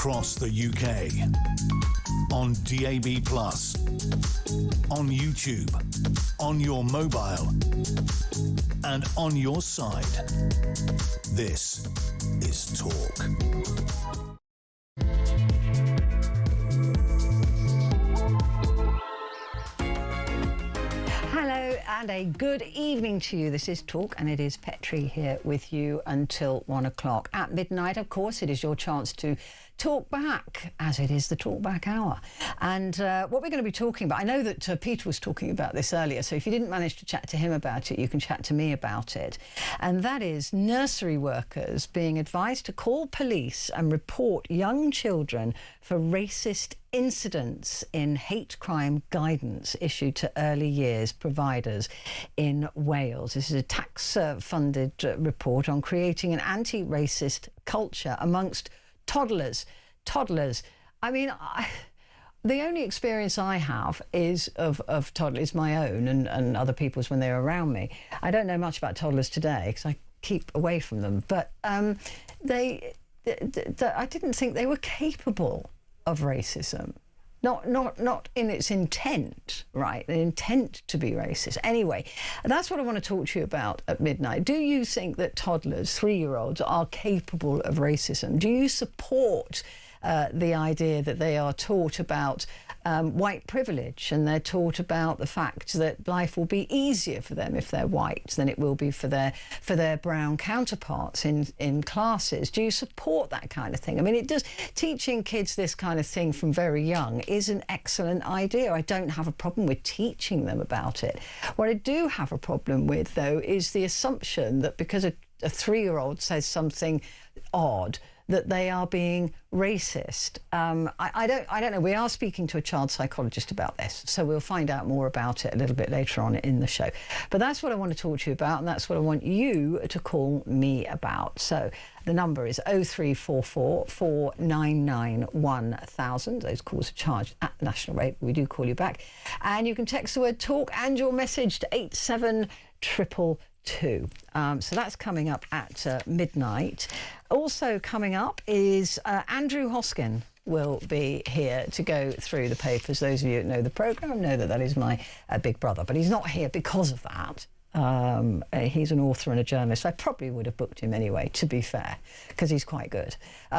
across the UK, on DAB+, on YouTube, on your mobile, and on your side. This is Talk. Hello and a good evening to you. This is Talk and it is Petrie here with you until 1 o'clock. At midnight, of course, it is your chance to talk back, as it is the Talk Back Hour. And what we're going to be talking about, I know that Peter was talking about this earlier, so if you didn't manage to chat to him about it, you can chat to me about it. And that is nursery workers being advised to call police and report young children for racist incidents in hate crime guidance issued to early years providers in Wales. This is a tax-funded report on creating an anti-racist culture amongst toddlers. I mean, the only experience I have is of toddlers, my own and other people's when they're around me. I don't know much about toddlers today because I keep away from them. But I didn't think they were capable of racism. Not in its intent, right? The intent to be racist. Anyway, that's what I want to talk to you about at midnight. Do you think that toddlers, 3-year-olds, are capable of racism? Do you support the idea that they are taught about white privilege and they're taught about the fact that life will be easier for them if they're white than it will be for their brown counterparts in classes? Do you support that kind of thing? I mean, teaching kids this kind of thing from very young is an excellent idea. I don't have a problem with teaching them about it. What I do have a problem with, though, is the assumption that because a 3-year-old says something odd, that they are being racist. I don't know. We are speaking to a child psychologist about this, so we'll find out more about it a little bit later on in the show. But that's what I want to talk to you about, and that's what I want you to call me about. So the number is 0344 499 1000. Those calls are charged at national rate. We do call you back. And you can text the word talk and your message to 87222. So that's coming up at midnight. Also coming up is Petrie Hosken will be here to go through the papers. Those of you that know the programme know that is my big brother, but he's not here because of that. He's an author and a journalist. I probably would have booked him anyway, to be fair, because he's quite good.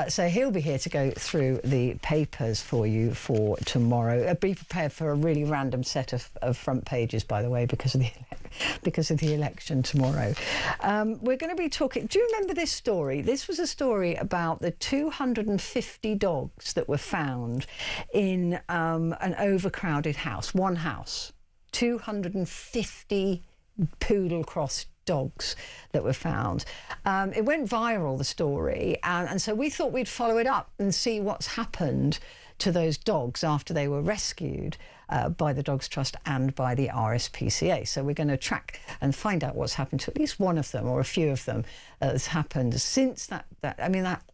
So he'll be here to go through the papers for you for tomorrow. Be prepared for a really random set of front pages, by the way, because of the election tomorrow. We're going to be talking... Do you remember this story? This was a story about the 250 dogs that were found in an overcrowded house. One house. 250 poodle cross dogs that were found. It went viral, the story, and so we thought we'd follow it up and see what's happened to those dogs after they were rescued by the Dogs Trust and by the RSPCA. So we're going to track and find out what's happened to at least one of them or a few of them that's happened since that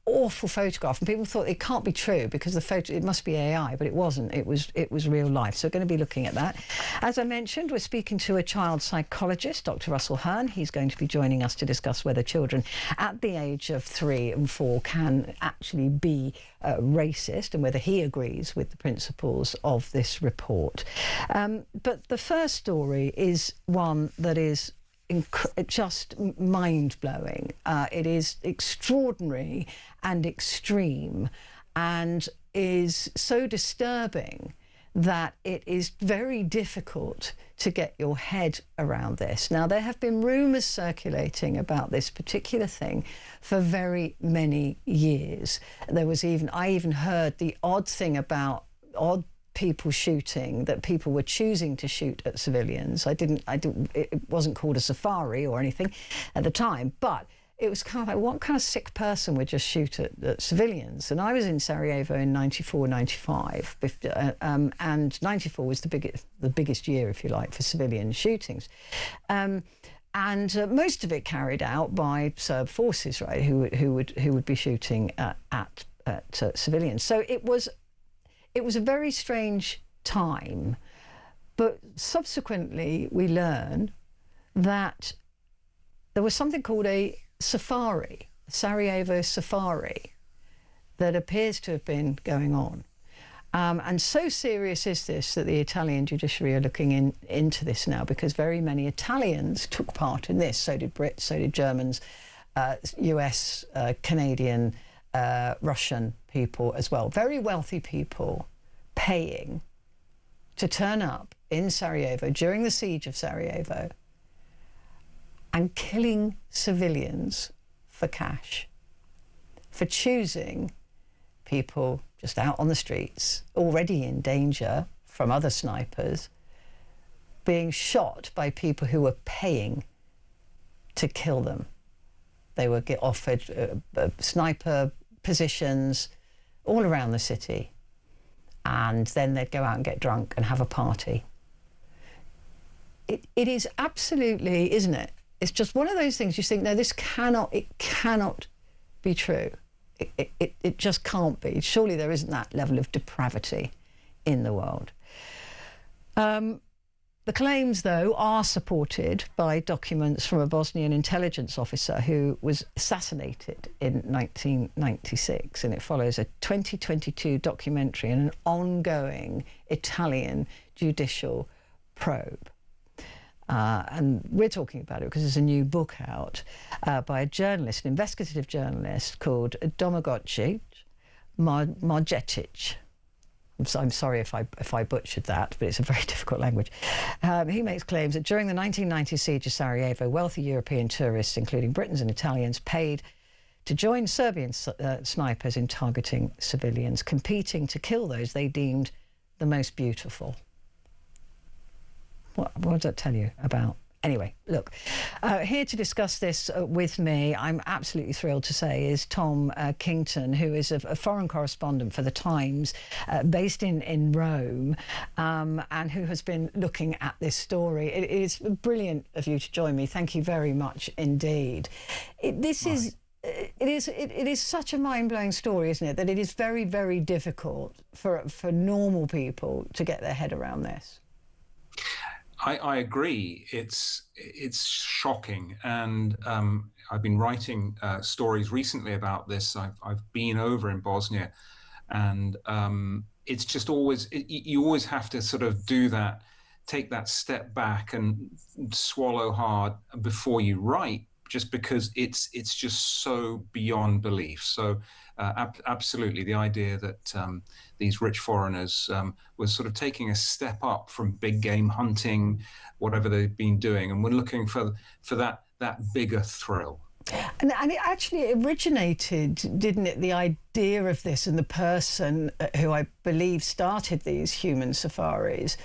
awful photograph. And people thought it can't be true because the photo, it must be AI, but it wasn't. It was real life. So we're going to be looking at that. As I mentioned, we're speaking to a child psychologist, Dr. Russell Hearn. He's going to be joining us to discuss whether children at the age of 3 and 4 can actually be racist and whether he agrees with the principles of this report. But the first story is one that is just mind-blowing. It is extraordinary and extreme and is so disturbing that it is very difficult to get your head around this. Now, there have been rumours circulating about this particular thing for very many years. I even heard the odd thing about people shooting, that people were choosing to shoot at civilians. It wasn't called a safari or anything at the time, but it was kind of like, what kind of sick person would just shoot at civilians? And I was in Sarajevo in 94, 95, and 94 was the biggest year, if you like, for civilian shootings. And most of it carried out by Serb forces, right, who would be shooting at civilians. So it was a very strange time, but subsequently we learn that there was something called a safari, Sarajevo safari, that appears to have been going on. And so serious is this that the Italian judiciary are looking into this now, because very many Italians took part in this. So did Brits, so did Germans, US, Canadian, Russian people as well. Very wealthy people paying to turn up in Sarajevo during the siege of Sarajevo and killing civilians for cash, for choosing people just out on the streets, already in danger from other snipers, being shot by people who were paying to kill them. They were offered sniper positions all around the city, and then they'd go out and get drunk and have a party. It is absolutely, isn't it? It's just one of those things you think, no, it cannot be true. It just can't be. Surely there isn't that level of depravity in the world. The claims, though, are supported by documents from a Bosnian intelligence officer who was assassinated in 1996, and it follows a 2022 documentary and an ongoing Italian judicial probe. And we're talking about it because there's a new book out by a journalist, an investigative journalist called Domagoj Marjetic. I'm sorry if I butchered that, but it's a very difficult language. He makes claims that during the 1990 siege of Sarajevo, wealthy European tourists, including Britons and Italians, paid to join Serbian snipers in targeting civilians, competing to kill those they deemed the most beautiful. What does that tell you about? Anyway, look, here to discuss this with me, I'm absolutely thrilled to say, is Tom Kington, who is a foreign correspondent for The Times, based in Rome, and who has been looking at this story. It is brilliant of you to join me. Thank you very much indeed. It is such a mind-blowing story, isn't it, that it is very, very difficult for normal people to get their head around this. I agree. It's shocking, and I've been writing stories recently about this. I've been over in Bosnia, and it's just always you always have to sort of do that, take that step back and swallow hard before you write, just because it's just so beyond belief. So absolutely, the idea that these rich foreigners were sort of taking a step up from big game hunting, whatever they've been doing, and we're looking for that bigger thrill. And it actually originated, didn't it, the idea of this, and the person who I believe started these human safaris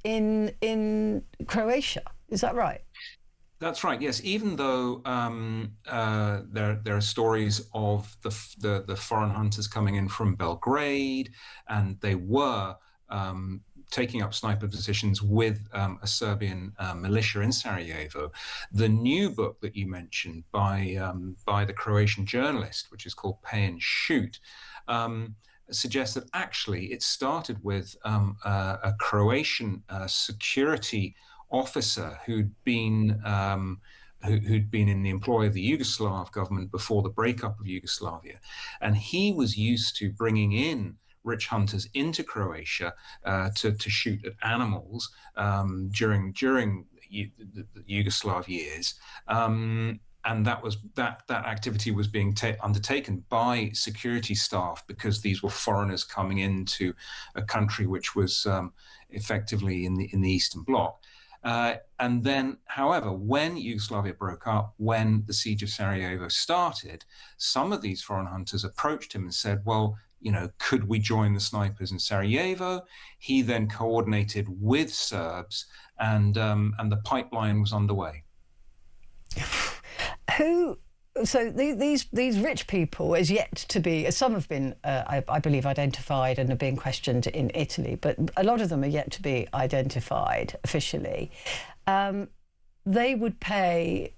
in Croatia. Is that right? That's right. Yes, even though there are stories of the foreign hunters coming in from Belgrade, and they were taking up sniper positions with a Serbian militia in Sarajevo. The new book that you mentioned by the Croatian journalist, which is called Pay and Shoot, suggests that actually it started with a Croatian security officer who'd been in the employ of the Yugoslav government before the breakup of Yugoslavia, and he was used to bringing in rich hunters into Croatia to shoot at animals during the Yugoslav years. And that activity was being undertaken by security staff, because these were foreigners coming into a country which was effectively in the Eastern Bloc. And then, however, when Yugoslavia broke up, when the siege of Sarajevo started, some of these foreign hunters approached him and said, well, could we join the snipers in Sarajevo? He then coordinated with Serbs, and the pipeline was underway. So these rich people, as yet to be, some have been, I believe, identified and are being questioned in Italy, but a lot of them are yet to be identified officially. They would pay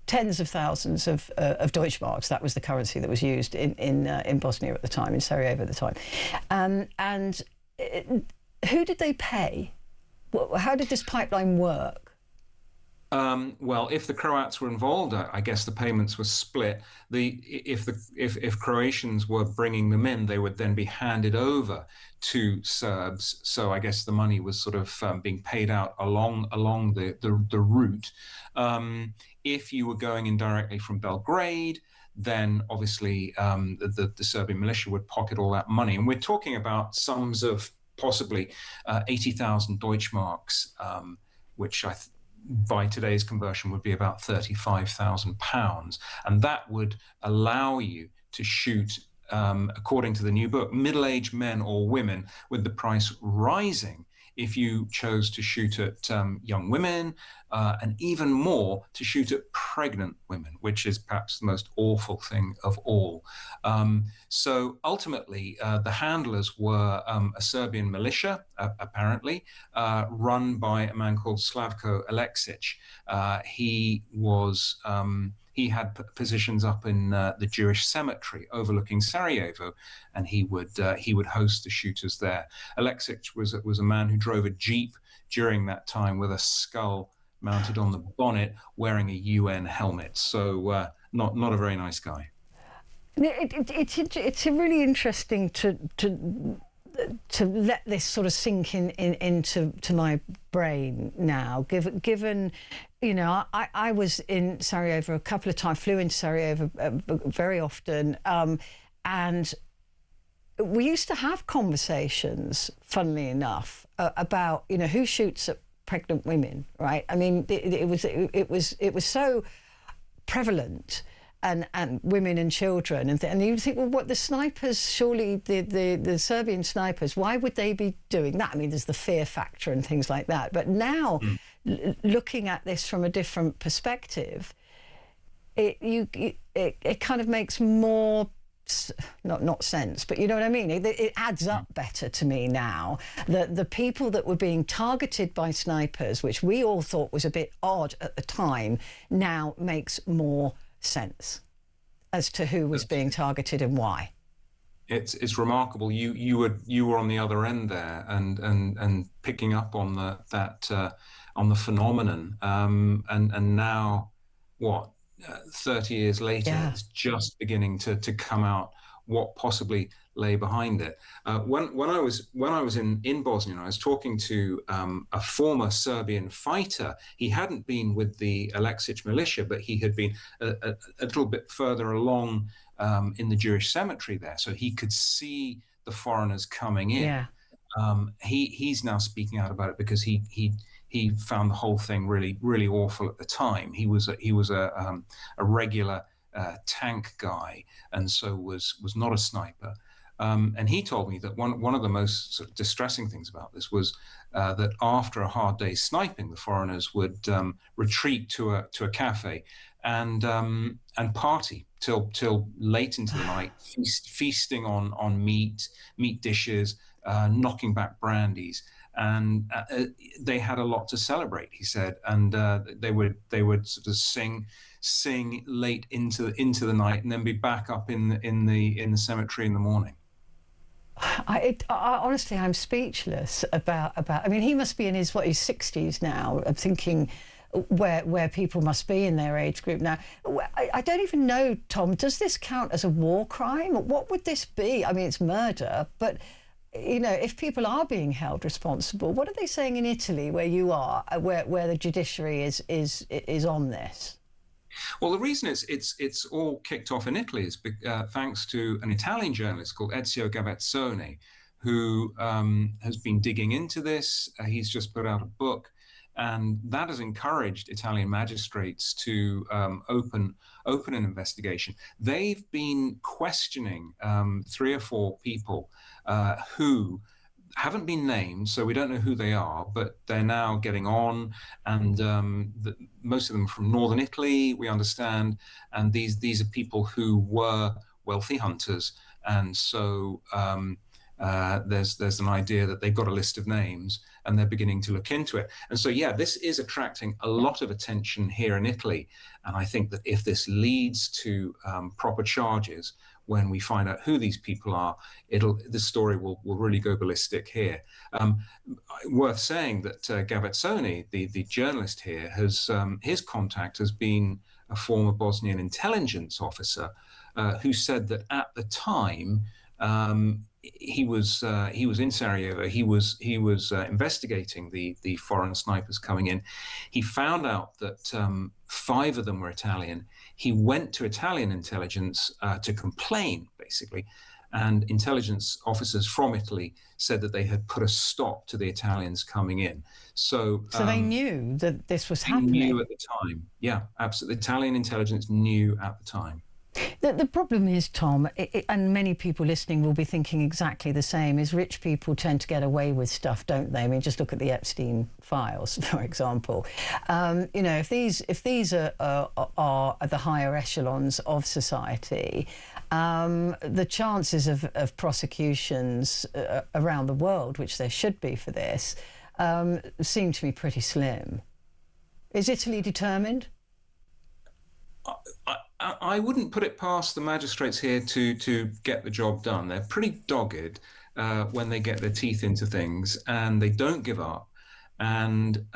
tens of thousands of Deutschmarks. That was the currency that was used in Bosnia at the time, in Sarajevo at the time. And who did they pay? How did this pipeline work? Well, if the Croats were involved, I guess the payments were split. If Croatians were bringing them in, they would then be handed over to Serbs. So I guess the money was sort of being paid out along the route. If you were going in directly from Belgrade, then obviously the Serbian militia would pocket all that money. And we're talking about sums of possibly 80,000 Deutschmarks, which by today's conversion would be about £35,000. And that would allow you to shoot, according to the new book, middle-aged men or women, with the price rising if you chose to shoot at young women, and even more to shoot at pregnant women, which is perhaps the most awful thing of all. So ultimately, the handlers were a Serbian militia, apparently, run by a man called Slavko Aleksic. He had positions up in the Jewish cemetery overlooking Sarajevo, and he would host the shooters there. Aleksic was a man who drove a jeep during that time with a skull mounted on the bonnet, wearing a UN helmet. So not a very nice guy. It's really interesting to let this sort of sink into my brain now, given I was in Sarajevo a couple of times, flew into Sarajevo very often, and we used to have conversations, funnily enough, about who shoots at pregnant women, right? I mean, it was so prevalent. And women and children, and you think, well, what the snipers? Surely the Serbian snipers, why would they be doing that? I mean, there's the fear factor and things like that. But now, looking at this from a different perspective, it kind of makes more not sense, but you know what I mean. It adds up better to me now. The people that were being targeted by snipers, which we all thought was a bit odd at the time, now makes more sense as to who was being targeted and why. It's remarkable. You were on the other end there and picking up on on the phenomenon. And now, 30 years later, yeah. It's just beginning to come out what possibly lay behind it. When I was in Bosnia, I was talking to a former Serbian fighter. He hadn't been with the Aleksic militia, but he had been a little bit further along in the Jewish cemetery there, so he could see the foreigners coming in. Yeah. He's now speaking out about it because he found the whole thing really, really awful at the time. He was a regular tank guy, and so was not a sniper. And he told me that one of the most sort of distressing things about this was that after a hard day's sniping, the foreigners would retreat to a cafe and party till late into the night, feasting on meat dishes, knocking back brandies. And they had a lot to celebrate, he said, and they would sort of sing late into the night, and then be back up in the cemetery in the morning. Honestly, I'm speechless about. I mean, he must be in his 60s now. I'm thinking where people must be in their age group now. I don't even know, Tom. Does this count as a war crime? What would this be? I mean, it's murder, but if people are being held responsible, what are they saying in Italy, where you are, where the judiciary is on this? Well, the reason it's all kicked off in Italy is thanks to an Italian journalist called Ezio Gavezzone, who has been digging into this. He's just put out a book, and that has encouraged Italian magistrates to open an investigation. They've been questioning 3 or 4 people who haven't been named, so we don't know who they are, but they're now getting on, and most of them from northern Italy, we understand, and these are people who were wealthy hunters, and so there's an idea that they've got a list of names, and they're beginning to look into it. And so, yeah, this is attracting a lot of attention here in Italy, and I think that if this leads to proper charges, when we find out who these people are, the story will really go ballistic here. Worth saying that Gavatsoni, the journalist here, has his contact has been a former Bosnian intelligence officer who said that at the time he was in Sarajevo. He was investigating the foreign snipers coming in. He found out that 5 of them were Italian. He went to Italian intelligence to complain, basically, and intelligence officers from Italy said that they had put a stop to the Italians coming in. So they knew that this was they happening. knew at the time. Yeah, absolutely. Italian intelligence knew at the time. The problem is, Tom, and many people listening will be thinking exactly the same, is rich people tend to get away with stuff, don't they? I mean, just look at the Epstein files, for example. You know, if these are the higher echelons of society, the chances of prosecutions around the world, which there should be for this, seem to be pretty slim. Is Italy determined? I wouldn't put it past the magistrates here to get the job done. They're pretty dogged when they get their teeth into things, and they don't give up. And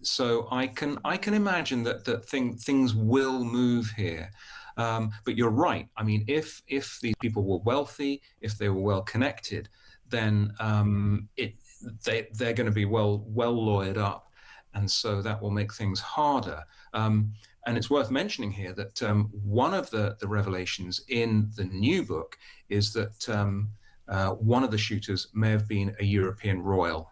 so I can imagine that things will move here. But you're right. I mean, if these people were wealthy, if they were well connected, then they're going to be well lawyered up, and so that will make things harder. And it's worth mentioning here that one of the revelations in the new book is that one of the shooters may have been a European royal.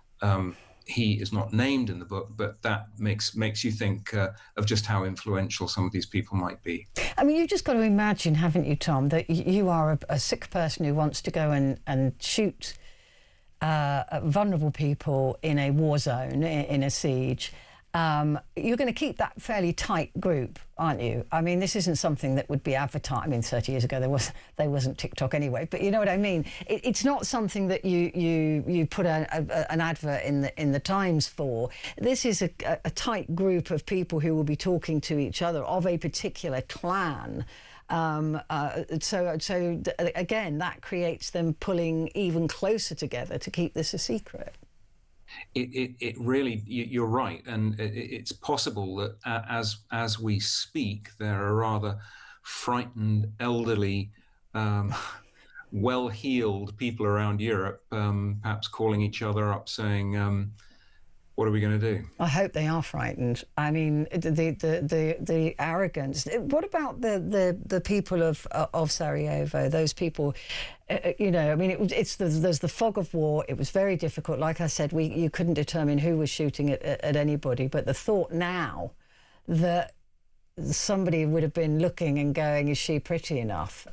He is not named in the book, but that makes you think of just how influential some of these people might be. I mean, you've just got to imagine, haven't you, Tom, that you are a sick person who wants to go and shoot vulnerable people in a war zone, in a siege. You're going to keep that fairly tight group, aren't you? I mean, this isn't something that would be advertised. I mean, 30 years ago there wasn't TikTok anyway, but you know what I mean. It's not something that you put an advert in the Times for. This is a tight group of people who will be talking to each other of a particular clan. So again, that creates them pulling even closer together to keep this a secret. It really, you're right, and it's possible that as we speak, there are rather frightened, elderly, well-heeled people around Europe, perhaps calling each other up, saying, "What are we going to do?" I hope they are frightened. I mean, the arrogance. What about the people of Sarajevo? Those people, you know. I mean, there's the fog of war. It was very difficult. Like I said, you couldn't determine who was shooting at anybody. But the thought now that somebody would have been looking and going, "Is she pretty enough?"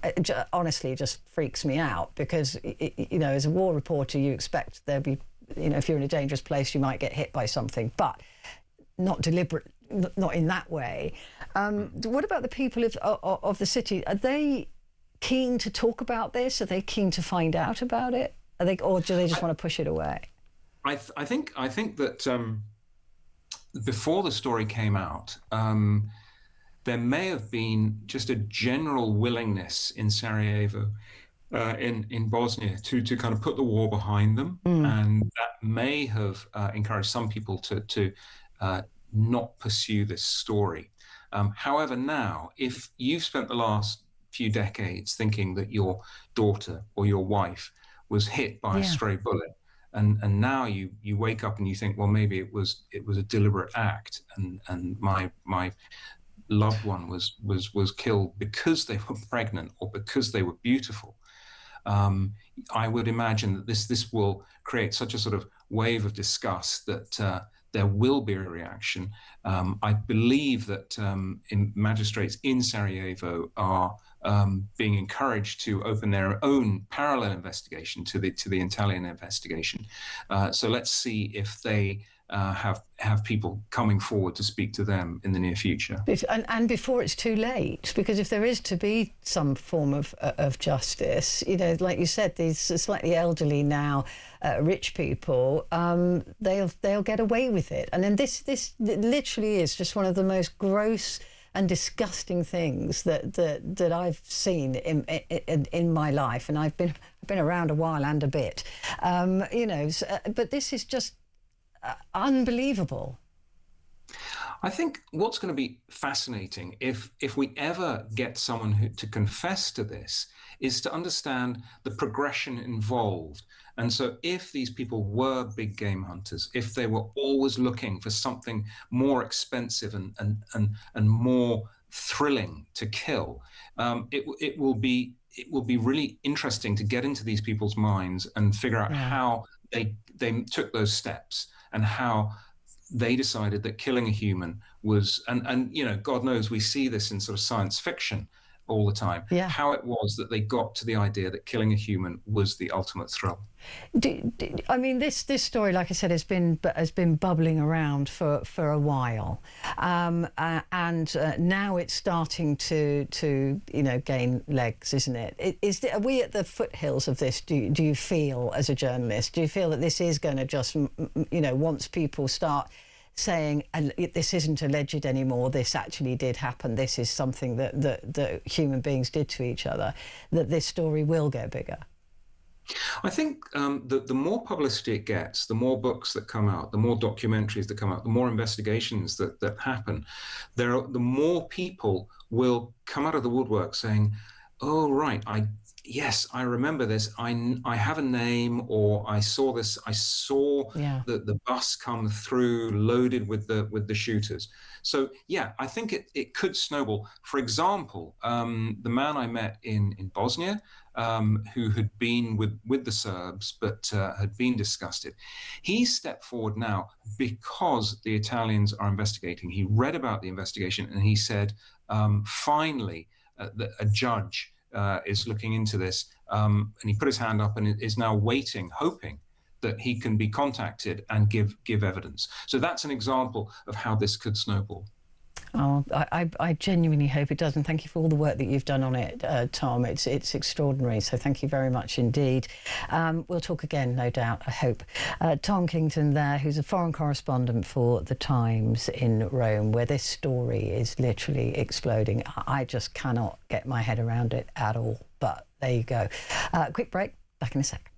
Honestly, just freaks me out, because you know, as a war reporter, you expect there'd be. You know, if you're in a dangerous place, you might get hit by something, but not deliberate, not in that way. What about the people of the city? Are they keen to talk about this? Are they keen to find out about it? Or do they just want to push it away? I think that before the story came out, there may have been just a general willingness in Sarajevo, in Bosnia, to kind of put the war behind them, and that may have encouraged some people to not pursue this story. However, now, if you've spent the last few decades thinking that your daughter or your wife was hit by a stray bullet, and now you wake up and you think, well, maybe it was a deliberate act, and my loved one was killed because they were pregnant or because they were beautiful. I would imagine that this will create such a sort of wave of disgust that there will be a reaction. I believe that magistrates in Sarajevo are being encouraged to open their own parallel investigation to the Italian investigation. So let's see if they have people coming forward to speak to them in the near future. And before it's too late, because if there is to be some form of justice, you know, like you said, these slightly elderly now, rich people, they'll get away with it. And then this literally is just one of the most gross and disgusting things that I've seen in my life, and I've been around a while and a bit, but this is just unbelievable. I think what's going to be fascinating, if we ever get someone to confess to this, is to understand the progression involved. And so if these people were big game hunters, if they were always looking for something more expensive and more thrilling to kill, it will be really interesting to get into these people's minds and figure out how they took those steps, and how they decided that killing a human was, and God knows we see this in sort of science fiction all the time, how it was that they got to the idea that killing a human was the ultimate thrill. I mean, this story, like I said, has been bubbling around for a while, and now it's starting to gain legs, isn't it? Are we at the foothills of this? Do you feel, as a journalist, do you feel that this is going to just, once people start saying, and this isn't alleged anymore, this actually did happen, this is something that human beings did to each other, that this story will go bigger? I think the more publicity it gets, the more books that come out, the more documentaries that come out, the more investigations that happen, the more people will come out of the woodwork saying, oh, right, yes, I remember this. I have a name, or I saw this. I saw the bus come through loaded with the shooters. So yeah, I think it could snowball. For example, the man I met in Bosnia, who had been with the Serbs but had been disgusted, he stepped forward now because the Italians are investigating. He read about the investigation and he said, finally, a judge is looking into this, and he put his hand up and is now waiting, hoping that he can be contacted and give evidence. So that's an example of how this could snowball. Oh, I genuinely hope it does, and thank you for all the work that you've done on it, Tom. It's extraordinary, so thank you very much indeed. We'll talk again, no doubt, I hope. Tom Kington there, who's a foreign correspondent for The Times in Rome, where this story is literally exploding. I just cannot get my head around it at all, but there you go. Quick break, back in a sec.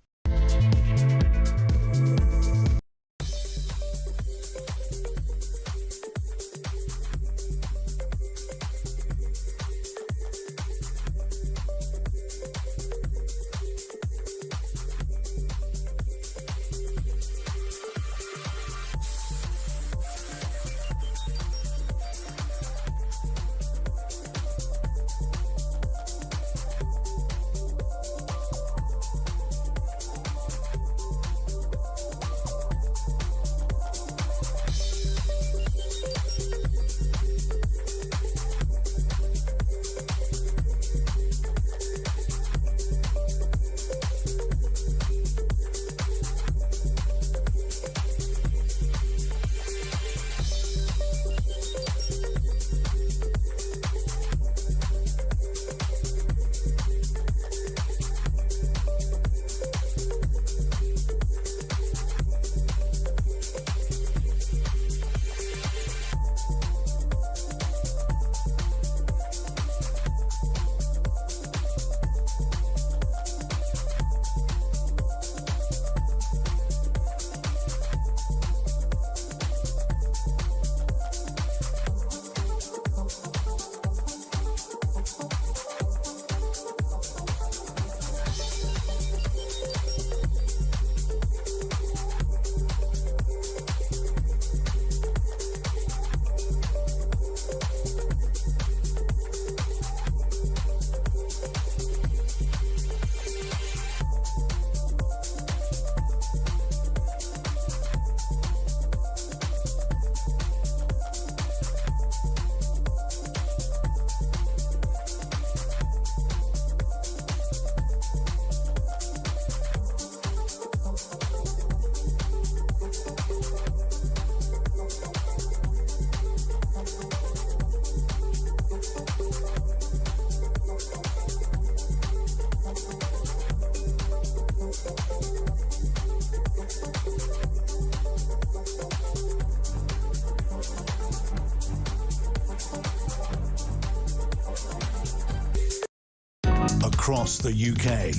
across the UK,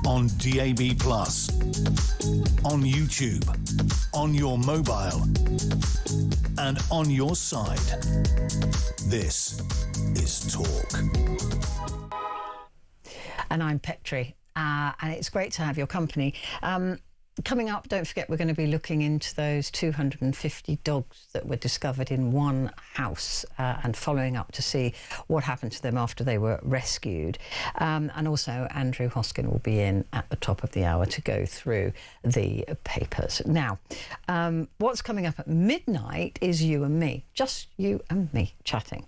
on DAB+, on YouTube, on your mobile, and on your side. This is Talk. And I'm Petrie, and it's great to have your company. Coming up, don't forget, we're going to be looking into those 250 dogs that were discovered in one house and following up to see what happened to them after they were rescued. And also, Petrie Hosken will be in at the top of the hour to go through the papers. Now, what's coming up at midnight is you and me, just you and me chatting.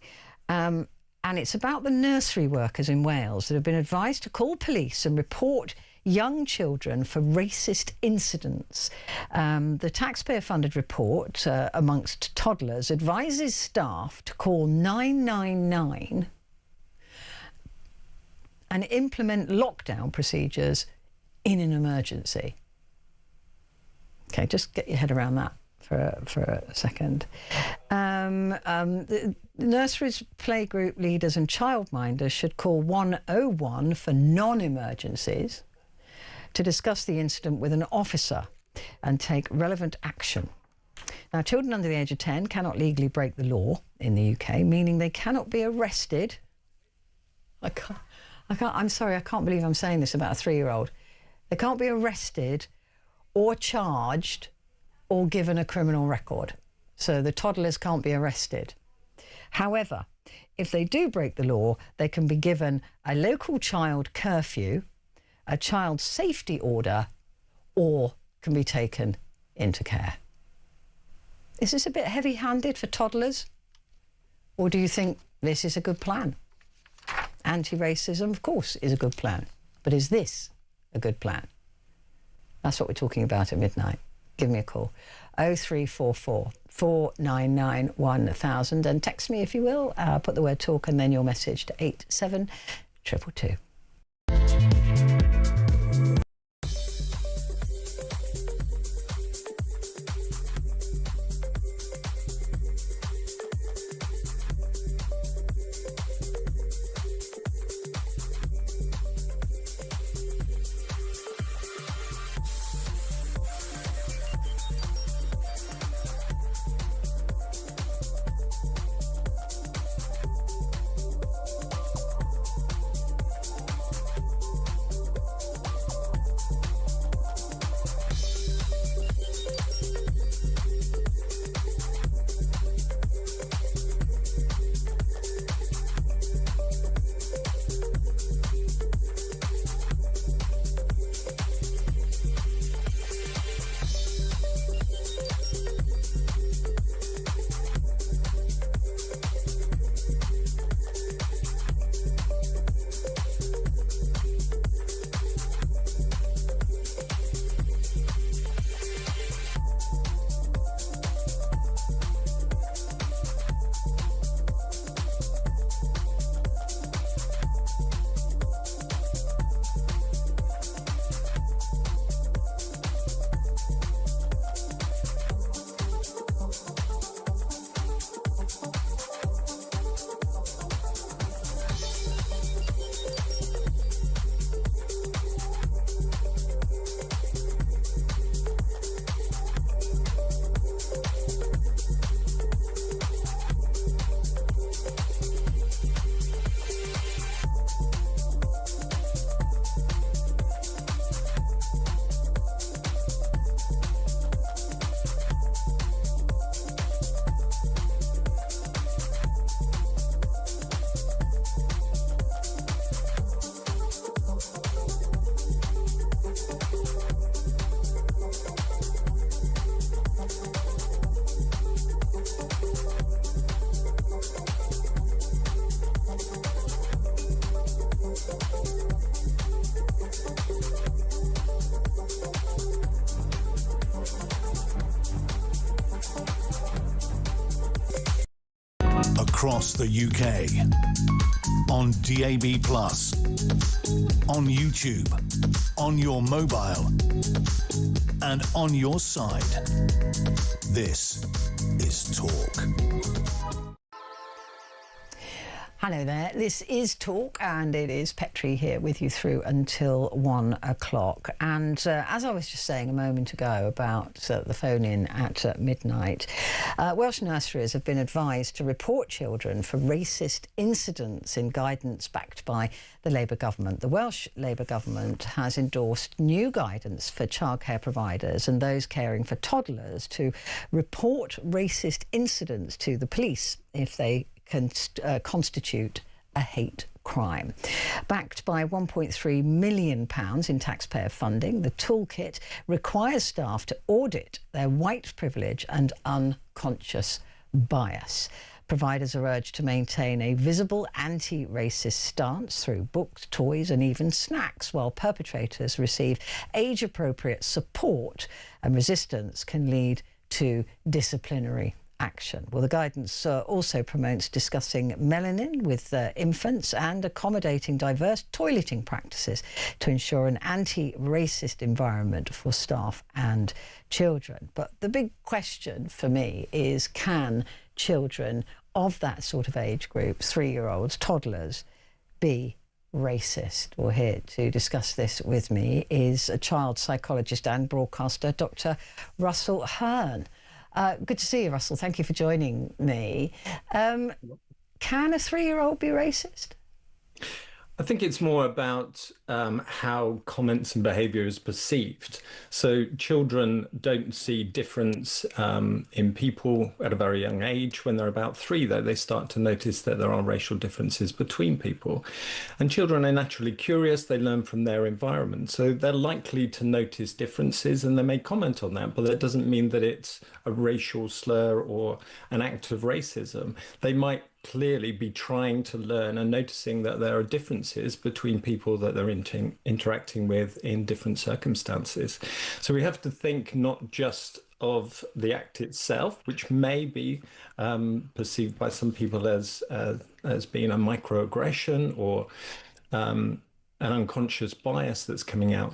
And it's about the nursery workers in Wales that have been advised to call police and report young children for racist incidents. The taxpayer-funded report amongst toddlers advises staff to call 999 and implement lockdown procedures in an emergency. Okay, just get your head around that for a second. The nurseries, playgroup leaders and childminders should call 101 for non-emergencies to discuss the incident with an officer and take relevant action. Now, children under the age of 10 cannot legally break the law in the UK, meaning they cannot be arrested. I'm sorry, I can't believe I'm saying this about a 3-year-old. They can't be arrested or charged or given a criminal record. So the toddlers can't be arrested. However, if they do break the law, they can be given a local child curfew, a child safety order, or can be taken into care. Is this a bit heavy-handed for toddlers? Or do you think this is a good plan? Anti-racism, of course, is a good plan. But is this a good plan? That's what we're talking about at midnight. Give me a call. 0344 499 1000 and text me if you will. Put the word talk and then your message to 87222. across the UK, on DAB+, on YouTube, on your mobile, and on your side. This is Talk. Hello there, this is Talk and it is Petrie here with you through until 1 o'clock. And as I was just saying a moment ago about the phone-in at midnight, Welsh nurseries have been advised to report children for racist incidents in guidance backed by the Labour government. The Welsh Labour government has endorsed new guidance for childcare providers and those caring for toddlers to report racist incidents to the police if they can constitute a hate crime. Backed by £1.3 million in taxpayer funding, the toolkit requires staff to audit their white privilege and unconscious bias. Providers are urged to maintain a visible anti-racist stance through books, toys and even snacks, while perpetrators receive age-appropriate support, and resistance can lead to disciplinary action. Well, the guidance also promotes discussing melanin with infants and accommodating diverse toileting practices to ensure an anti-racist environment for staff and children. But the big question for me is, can children of that sort of age group, 3-year-olds, toddlers, be racist? Well, here to discuss this with me is a child psychologist and broadcaster, Dr. Russell Hearn. Good to see you, Russell. Thank you for joining me. Can a 3-year-old be racist? I think it's more about how comments and behaviour is perceived. So children don't see difference in people at a very young age. When they're about 3, though, they start to notice that there are racial differences between people. And children are naturally curious. They learn from their environment. So they're likely to notice differences and they may comment on that. But that doesn't mean that it's a racial slur or an act of racism. They might clearly be trying to learn and noticing that there are differences between people that they're interacting with in different circumstances. So we have to think not just of the act itself, which may be perceived by some people as being a microaggression or an unconscious bias that's coming out.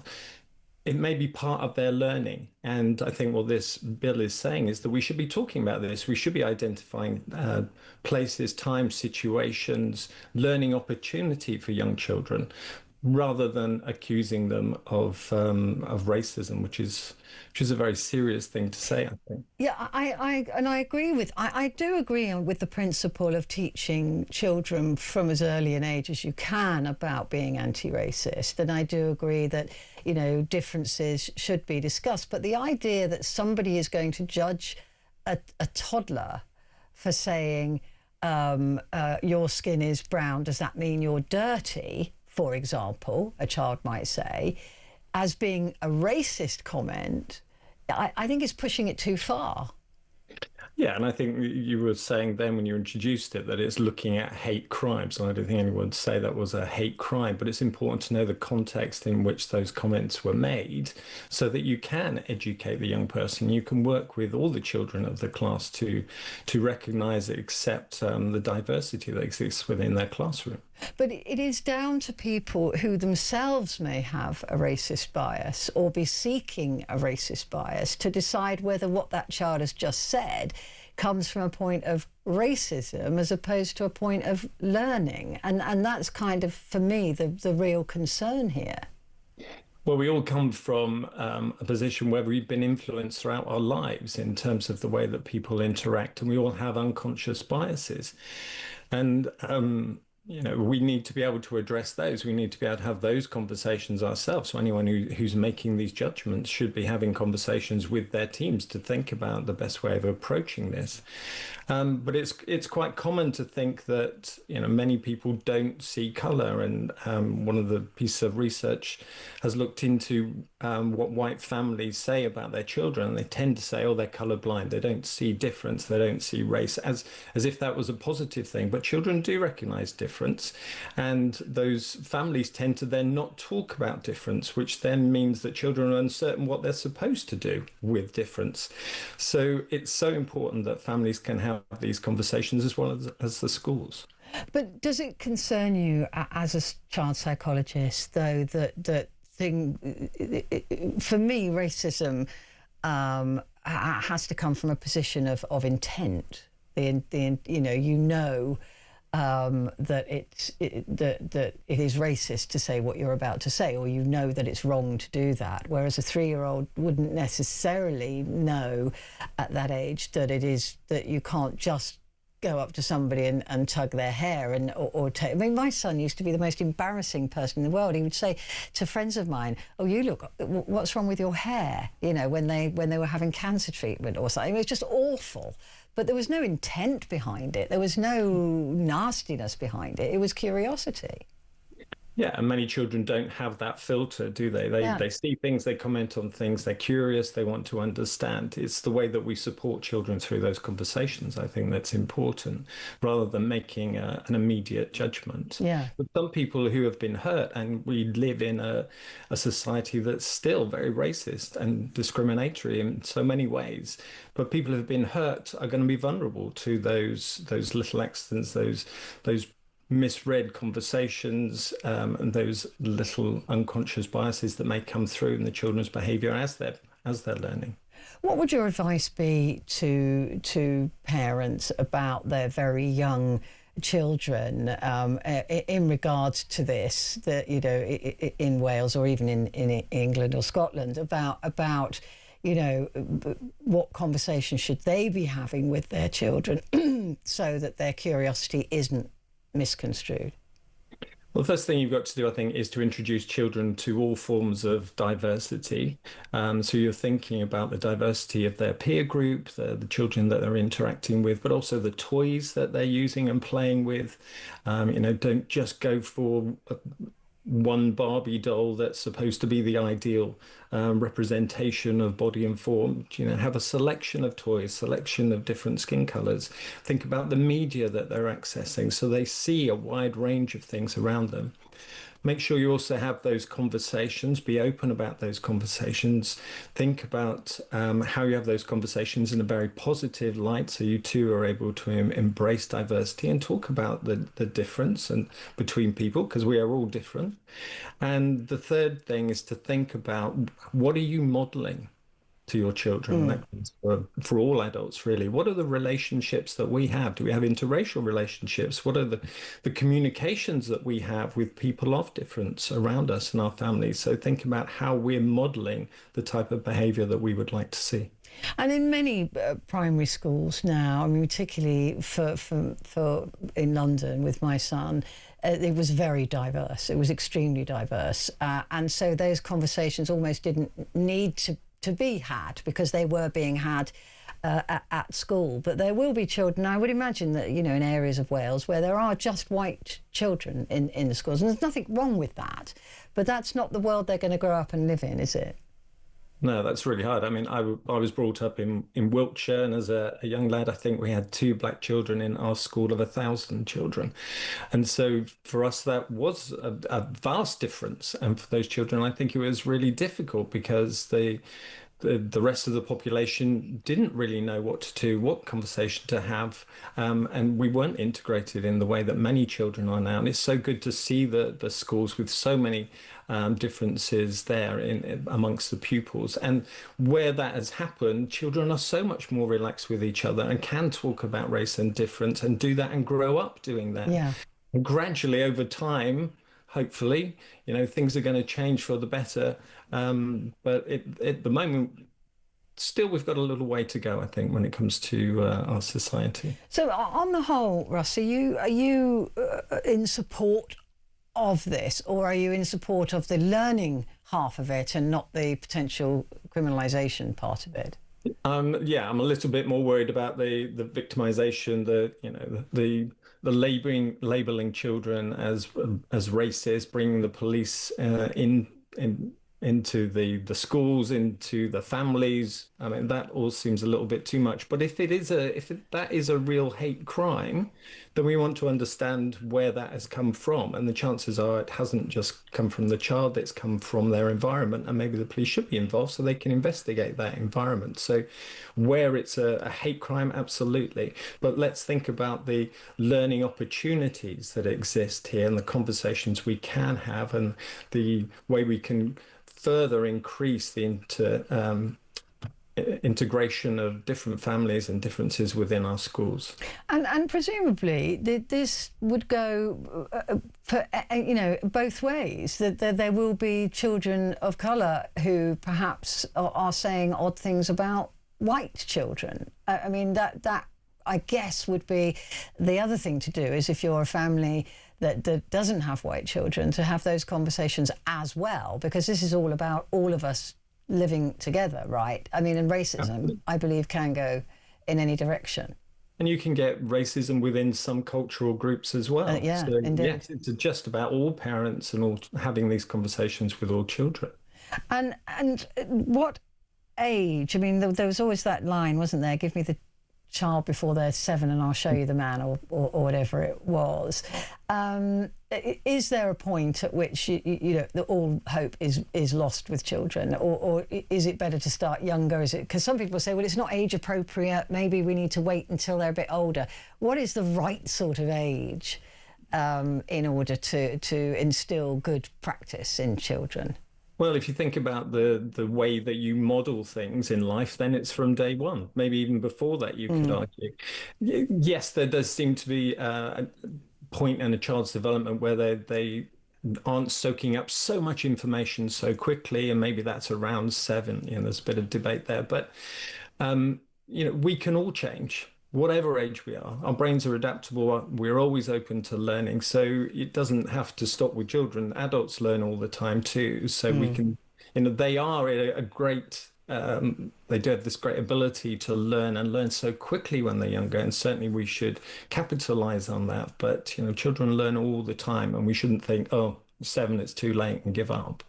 It may be part of their learning. And I think what this bill is saying is that we should be talking about this. We should be identifying places, times, situations, learning opportunity for young children, rather than accusing them of racism, which is a very serious thing to say, I think. Yeah, I do agree with the principle of teaching children from as early an age as you can about being anti-racist, and I do agree that, you know, differences should be discussed. But the idea that somebody is going to judge a toddler for saying your skin is brown, does that mean you're dirty, for example, a child might say, as being a racist comment, I think it's pushing it too far. Yeah, and I think you were saying then when you introduced it that it's looking at hate crimes, and I don't think anyone would say that was a hate crime, but it's important to know the context in which those comments were made so that you can educate the young person. You can work with all the children of the class to recognise and accept the diversity that exists within their classroom. But it is down to people who themselves may have a racist bias or be seeking a racist bias to decide whether what that child has just said comes from a point of racism as opposed to a point of learning. And that's kind of, for me, the real concern here. Well, we all come from a position where we've been influenced throughout our lives in terms of the way that people interact, and we all have unconscious biases. And you know, we need to be able to address those. We need to be able to have those conversations ourselves. So anyone who's making these judgments should be having conversations with their teams to think about the best way of approaching this. But it's quite common to think that, you know, many people don't see colour. And one of the pieces of research has looked into what white families say about their children. And they tend to say, oh, they're colourblind. They don't see difference. They don't see race, as if that was a positive thing. But children do recognise difference. And those families tend to then not talk about difference, which then means that children are uncertain what they're supposed to do with difference. So it's so important that families can have these conversations as well as the schools. But does it concern you as a child psychologist, though, that for me, racism has to come from a position of intent. You know that that it is racist to say what you're about to say, or you know that it's wrong to do that. Whereas a 3-year-old wouldn't necessarily know at that age that it is that you can't just go up to somebody and tug their hair or take. I mean, my son used to be the most embarrassing person in the world. He would say to friends of mine, "Oh, you look, what's wrong with your hair?" You know, when they were having cancer treatment or something. It was just awful. But there was no intent behind it. There was no nastiness behind it. It was curiosity. Yeah, and many children don't have that filter, do they? They see things, they comment on things, they're curious, they want to understand. It's the way that we support children through those conversations, I think, that's important, rather than making an immediate judgment. Yeah. But some people who have been hurt, and we live in a society that's still very racist and discriminatory in so many ways, but people who have been hurt are going to be vulnerable to those little accidents, those misread conversations, and those little unconscious biases that may come through in the children's behaviour as they're learning. What would your advice be to parents about their very young children in regards to this? That, you know, in Wales or even in England or Scotland, about you know, what conversation should they be having with their children so that their curiosity isn't misconstrued? Well, the first thing you've got to do, I think, is to introduce children to all forms of diversity. So you're thinking about the diversity of their peer group, the children that they're interacting with, but also the toys that they're using and playing with. You know, don't just go for one Barbie doll that's supposed to be the ideal representation of body and form. You know, have a selection of toys, selection of different skin colors. Think about the media that they're accessing so they see a wide range of things around them. Make sure you also have those conversations, be open about those conversations. Think about how you have those conversations in a very positive light, so you too are able to embrace diversity and talk about the difference and between people, because we are all different. And the third thing is to think about, what are you modeling to your children? That goes for all adults, really. What are the relationships that we have? Do we have interracial relationships? What are the communications that we have with people of difference around us and our families? So think about how we're modeling the type of behavior that we would like to see. And in many primary schools now, I mean, particularly for in London with my son, it was very diverse. It was extremely diverse. And so those conversations almost didn't need to be had, because they were being had at school. But there will be children, I would imagine, that, you know, in areas of Wales where there are just white children in the schools, and there's nothing wrong with that, but that's not the world they're going to grow up and live in, is it? No, that's really hard. I mean, I was brought up in Wiltshire, and as a young lad, I think we had 2 black children in our school of 1,000 children. And so for us, that was a vast difference. And for those children, I think it was really difficult, because the rest of the population didn't really know what to do, what conversation to have, and we weren't integrated in the way that many children are now. And it's so good to see the schools with so many differences there amongst the pupils. And where that has happened, children are so much more relaxed with each other and can talk about race and difference and do that and grow up doing that. Yeah. And gradually over time, hopefully, you know, things are going to change for the better. But at the moment, still, we've got a little way to go, I think, when it comes to our society. So on the whole, Russ, are you in support of this, or are you in support of the learning half of it and not the potential criminalisation part of it? Yeah, I'm a little bit more worried about the victimization, the labeling children as racist, bringing the police into the schools, into the families. I mean, that all seems a little bit too much. But if that is a real hate crime, then we want to understand where that has come from. And the chances are it hasn't just come from the child, it's come from their environment. And maybe the police should be involved so they can investigate that environment. So where it's a hate crime, absolutely. But let's think about the learning opportunities that exist here and the conversations we can have and the way we can further increase the integration of different families and differences within our schools. And presumably this would go for both ways. That there will be children of colour who perhaps are saying odd things about white children. I mean that I guess would be the other thing to do, is if you're a family that doesn't have white children, to have those conversations as well, because this is all about all of us living together, right? I mean, and racism, I believe, can go in any direction. And you can get racism within some cultural groups as well. Yeah, so, indeed. yes, it's just about all parents and all having these conversations with all children. And what age? I mean, there was always that line, wasn't there? Give me the child before they're 7 and I'll show you the man, or whatever it was. Is there a point at which all hope is lost with children, or is it better to start younger? Is it, because some people say, well, it's not age appropriate, maybe we need to wait until they're a bit older. What is the right sort of age in order to instill good practice in children? Well, if you think about the way that you model things in life, then it's from day one, maybe even before that, you could argue. Yes, there does seem to be a point in a child's development where they aren't soaking up so much information so quickly, and maybe that's around 7. There's a bit of debate there, but we can all change. Whatever age we are, our brains are adaptable. We're always open to learning. So it doesn't have to stop with children. Adults learn all the time too. So we can, they are a great, they do have this great ability to learn, and learn so quickly when they're younger. And certainly we should capitalize on that. But, children learn all the time, and we shouldn't think, oh, 7, it's too late, and give up.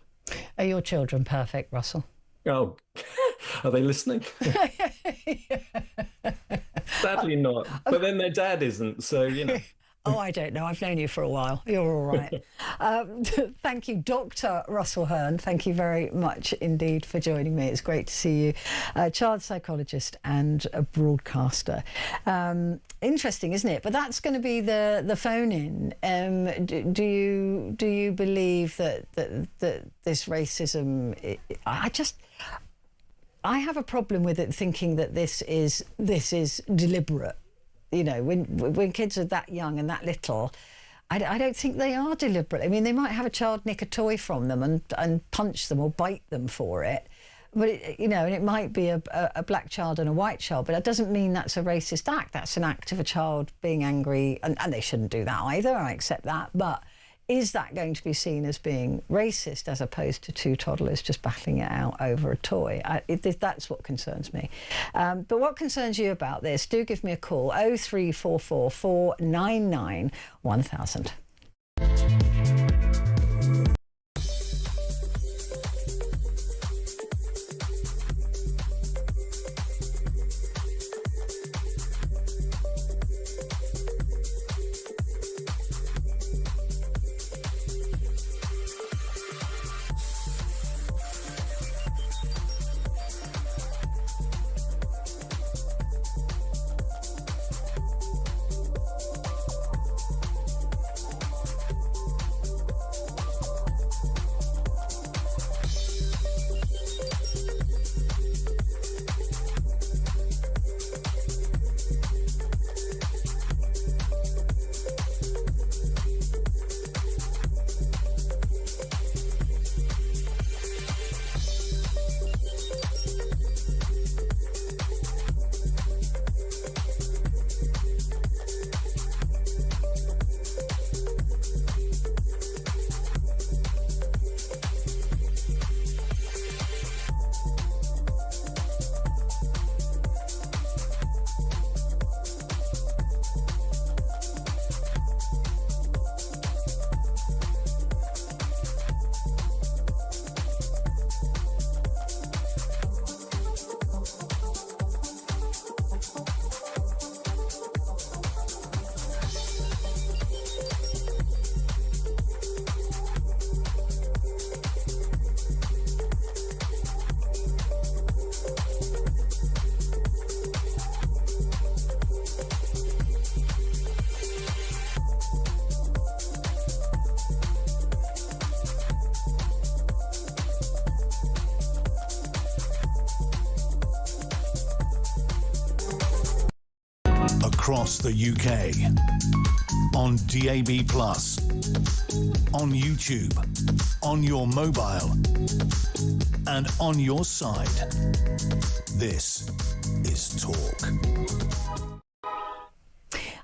Are your children perfect, Russell? Oh, are they listening? Sadly not. But then their dad isn't, so, Oh, I don't know. I've known you for a while. You're all right. Thank you, Dr. Russell Hearn. Thank you very much indeed for joining me. It's great to see you. Child psychologist and a broadcaster. Interesting, isn't it? But that's going to be the phone-in. Do you believe that this racism? I have a problem with it, thinking that this is deliberate. When kids are that young and that little, I don't think they are deliberate. I mean, they might have a child nick a toy from them and punch them or bite them for it. But, and it might be a black child and a white child, but that doesn't mean that's a racist act. That's an act of a child being angry, and they shouldn't do that either. I accept that. But is that going to be seen as being racist, as opposed to 2 toddlers just battling it out over a toy? That's what concerns me. But what concerns you about this? Do give me a call, 0344 499 1000. across the UK. On DAB+, on YouTube, on your mobile, and on your side. This is Talk.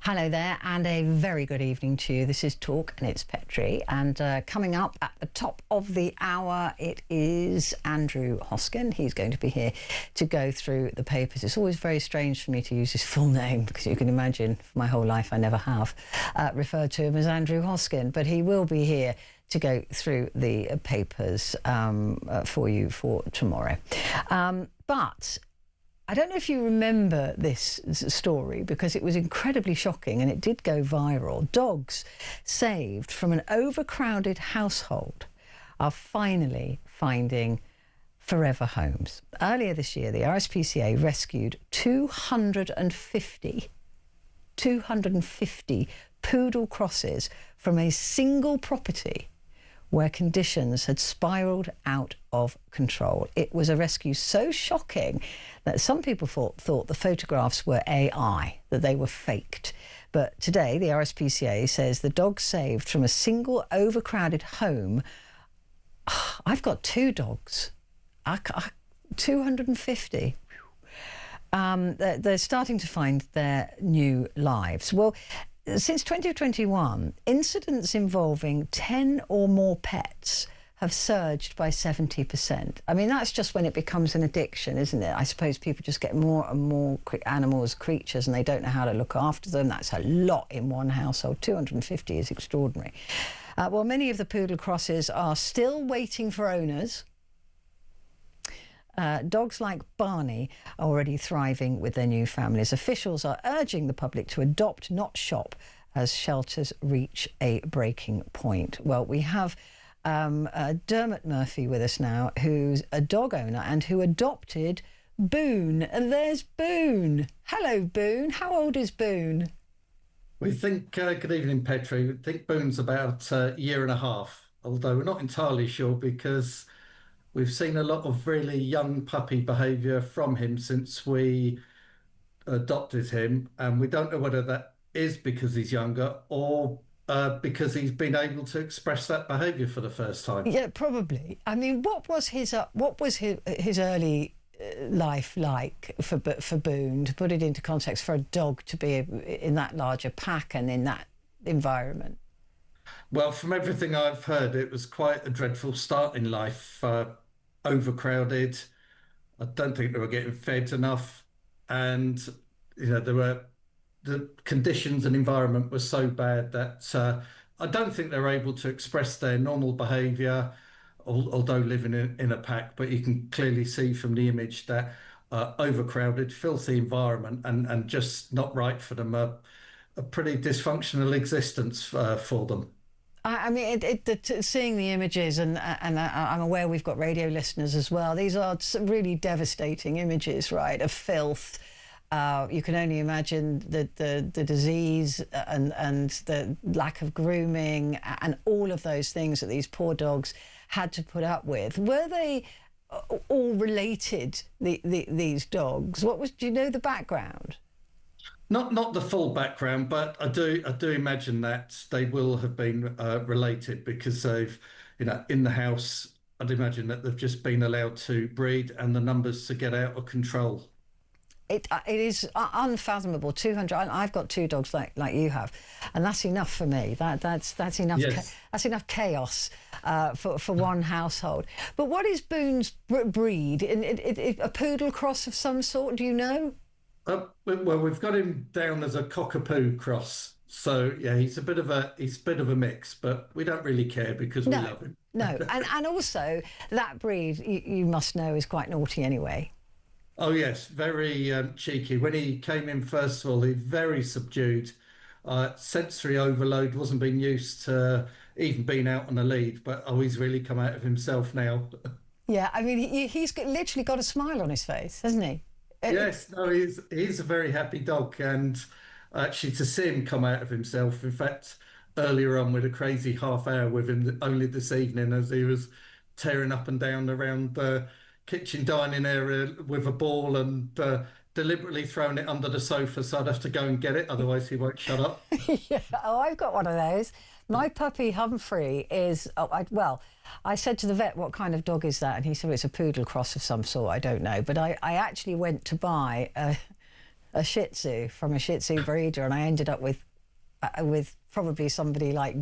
Hello there, and a very good evening to you. This is Talk, and it's Petrie. And coming up at the top of the hour, it is Andrew Hosken. He's going to be here to go through the papers. It's always very strange for me to use his full name, because you can imagine, for my whole life, I never have referred to him as Andrew Hosken. But he will be here to go through the papers for you for tomorrow. But I don't know if you remember this story, because it was incredibly shocking and it did go viral. Dogs saved from an overcrowded household are finally finding forever homes. Earlier this year, the RSPCA rescued 250 poodle crosses from a single property where conditions had spiralled out of control. It was a rescue so shocking that some people thought the photographs were AI, that they were faked. But today, the RSPCA says the dogs saved from a single overcrowded home. I've got 2 dogs. 250. They're starting to find their new lives. Well, since 2021, incidents involving 10 or more pets have surged by 70%. I mean, that's just when it becomes an addiction, isn't it? I suppose people just get more and more animals, creatures, and they don't know how to look after them. That's a lot in one household. 250 is extraordinary. Well, many of the poodle crosses are still waiting for owners. Dogs like Barney are already thriving with their new families. Officials are urging the public to adopt, not shop, as shelters reach a breaking point. Well, we have Dermot Murphy with us now, who's a dog owner and who adopted Boone. And there's Boone. Hello, Boone. How old is Boone? We think, good evening, Petrie. We think Boone's about a year and a half, although we're not entirely sure, because we've seen a lot of really young puppy behaviour from him since we adopted him, and we don't know whether that is because he's younger or because he's been able to express that behaviour for the first time. Yeah, probably. I mean, what was his early life like for Boone, to put it into context, for a dog to be in that larger pack and in that environment? Well, from everything I've heard, it was quite a dreadful start in life. Overcrowded. I don't think they were getting fed enough, and the conditions and environment were so bad that I don't think they were able to express their normal behaviour, although living in a pack. But you can clearly see from the image that overcrowded, filthy environment, and just not right for them. A pretty dysfunctional existence for them. I mean, seeing the images, and I'm aware we've got radio listeners as well. These are some really devastating images, right, of filth. You can only imagine the disease and the lack of grooming and all of those things that these poor dogs had to put up with. Were they all related, these dogs? Do you know the background? Not the full background, but I do imagine that they will have been related, because they've, in the house, I'd imagine that they've just been allowed to breed and the numbers to get out of control. It is unfathomable. 200. I've got 2 dogs like you have, and that's enough for me. That's enough. Yes. That's enough chaos for one household. But what is Boone's breed? A poodle cross of some sort? Do you know? Well, we've got him down as a cockapoo cross, so yeah, he's a bit of a mix, but we don't really care because we love him. No, and also that breed, you must know, is quite naughty anyway. Oh yes, very cheeky. When he came in, first of all, he's very subdued. Sensory overload, wasn't being used to even being out on a lead, but he's really come out of himself now. Yeah, I mean, he's literally got a smile on his face, hasn't he? Yes, no, he's a very happy dog, and actually to see him come out of himself. In fact, earlier on, with a crazy half hour with him only this evening, as he was tearing up and down around the kitchen dining area with a ball and deliberately thrown it under the sofa, so I'd have to go and get it, otherwise he won't shut up. Yeah. Oh, I've got one of those. My puppy Humphrey is, I said to the vet, what kind of dog is that? And he said, it's a poodle cross of some sort, I don't know. But I actually went to buy a Shih Tzu from a Shih Tzu breeder, and I ended up with probably somebody like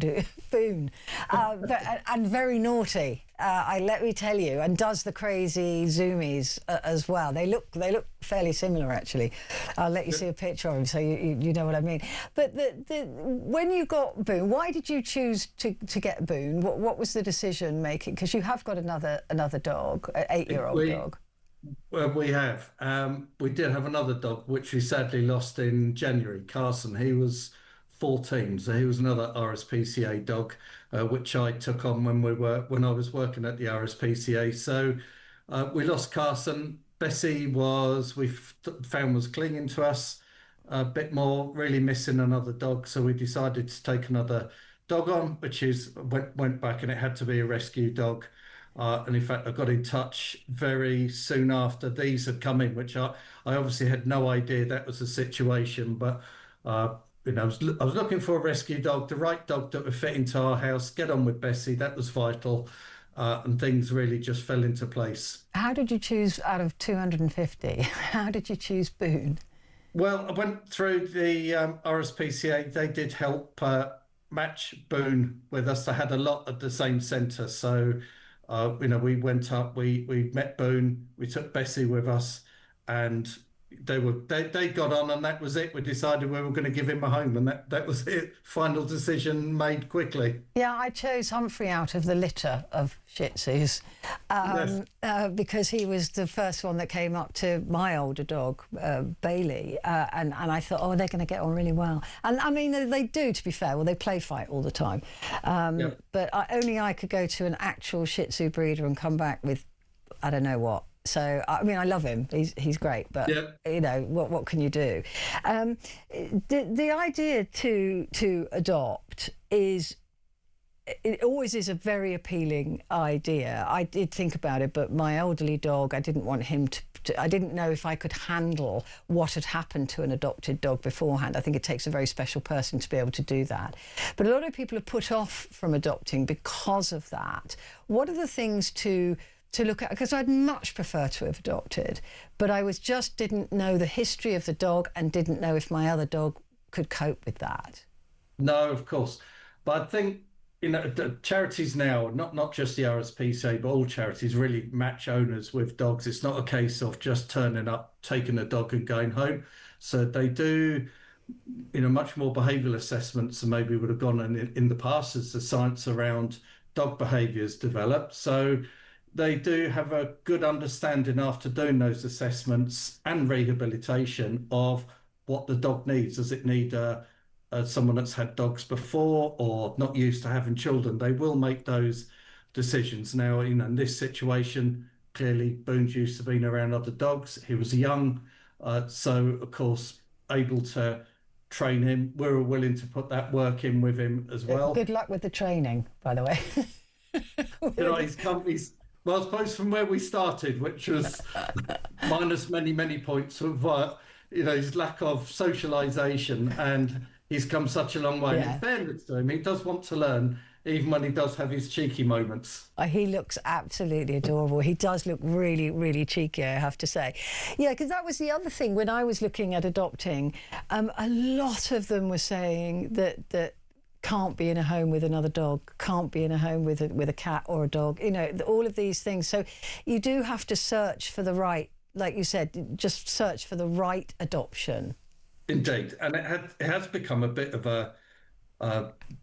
Boone, and very naughty. Let me tell you, and does the crazy zoomies as well. They look fairly similar, actually. I'll let you see a picture of him so you know what I mean. But when you got Boone, why did you choose to get Boone? What was the decision making? Because you have got another dog, an 8-year-old dog. Well, we have. We did have another dog, which we sadly lost in January. Carson. He was 14, so he was another RSPCA dog, which I took on when I was working at the RSPCA. So we lost Carson. Bessie we found was clinging to us a bit more, really missing another dog. So we decided to take another dog on, which went back, and it had to be a rescue dog. And in fact, I got in touch very soon after these had come in, which I obviously had no idea that was the situation. But I was looking for a rescue dog, the right dog that would fit into our house, get on with Bessie. That was vital. And things really just fell into place. How did you choose out of 250? How did you choose Boone? Well, I went through the RSPCA. They did help match Boone with us. They had a lot at the same centre. So, we went up, we met Boone, we took Bessie with us, and they got on, and that was it. We decided we were going to give him a home, and that was it. Final decision made quickly. Yeah, I chose Humphrey out of the litter of Shih Tzus because he was the first one that came up to my older dog, Bailey, and I thought, oh, they're going to get on really well. And I mean, they do, to be fair. Well, they play fight all the time. But only I could go to an actual Shih Tzu breeder and come back with, I don't know what. So, I mean, I love him. He's great, but, what can you do? The idea to adopt it always is a very appealing idea. I did think about it, but my elderly dog, I didn't want him I didn't know if I could handle what had happened to an adopted dog beforehand. I think it takes a very special person to be able to do that. But a lot of people are put off from adopting because of that. What are the things to look at? Because I'd much prefer to have adopted, but I didn't know the history of the dog and didn't know if my other dog could cope with that. No, of course. But I think, the charities now, not just the RSPCA, but all charities really match owners with dogs. It's not a case of just turning up, taking a dog and going home. So they do, much more behavioural assessments than maybe would have gone in the past as the science around dog behaviours developed. So they do have a good understanding after doing those assessments and rehabilitation of what the dog needs. Does it need someone that's had dogs before or not used to having children? They will make those decisions. Now, in this situation, clearly Boone's used to being around other dogs. He was young, so of course able to train him. We were willing to put that work in with him as well. Good luck with the training, by the way. Well, I suppose from where we started, which was minus many, many points of, his lack of socialisation, and he's come such a long way. Yeah. In fairness to him, he does want to learn, even when he does have his cheeky moments. He looks absolutely adorable. He does look really, really cheeky, I have to say. Yeah, because that was the other thing when I was looking at adopting. A lot of them were saying that can't be in a home with another dog, can't be in a home with a cat or a dog, all of these things. So you do have to search for the right, like you said, just search for the right adoption. Indeed. And it has become a bit of a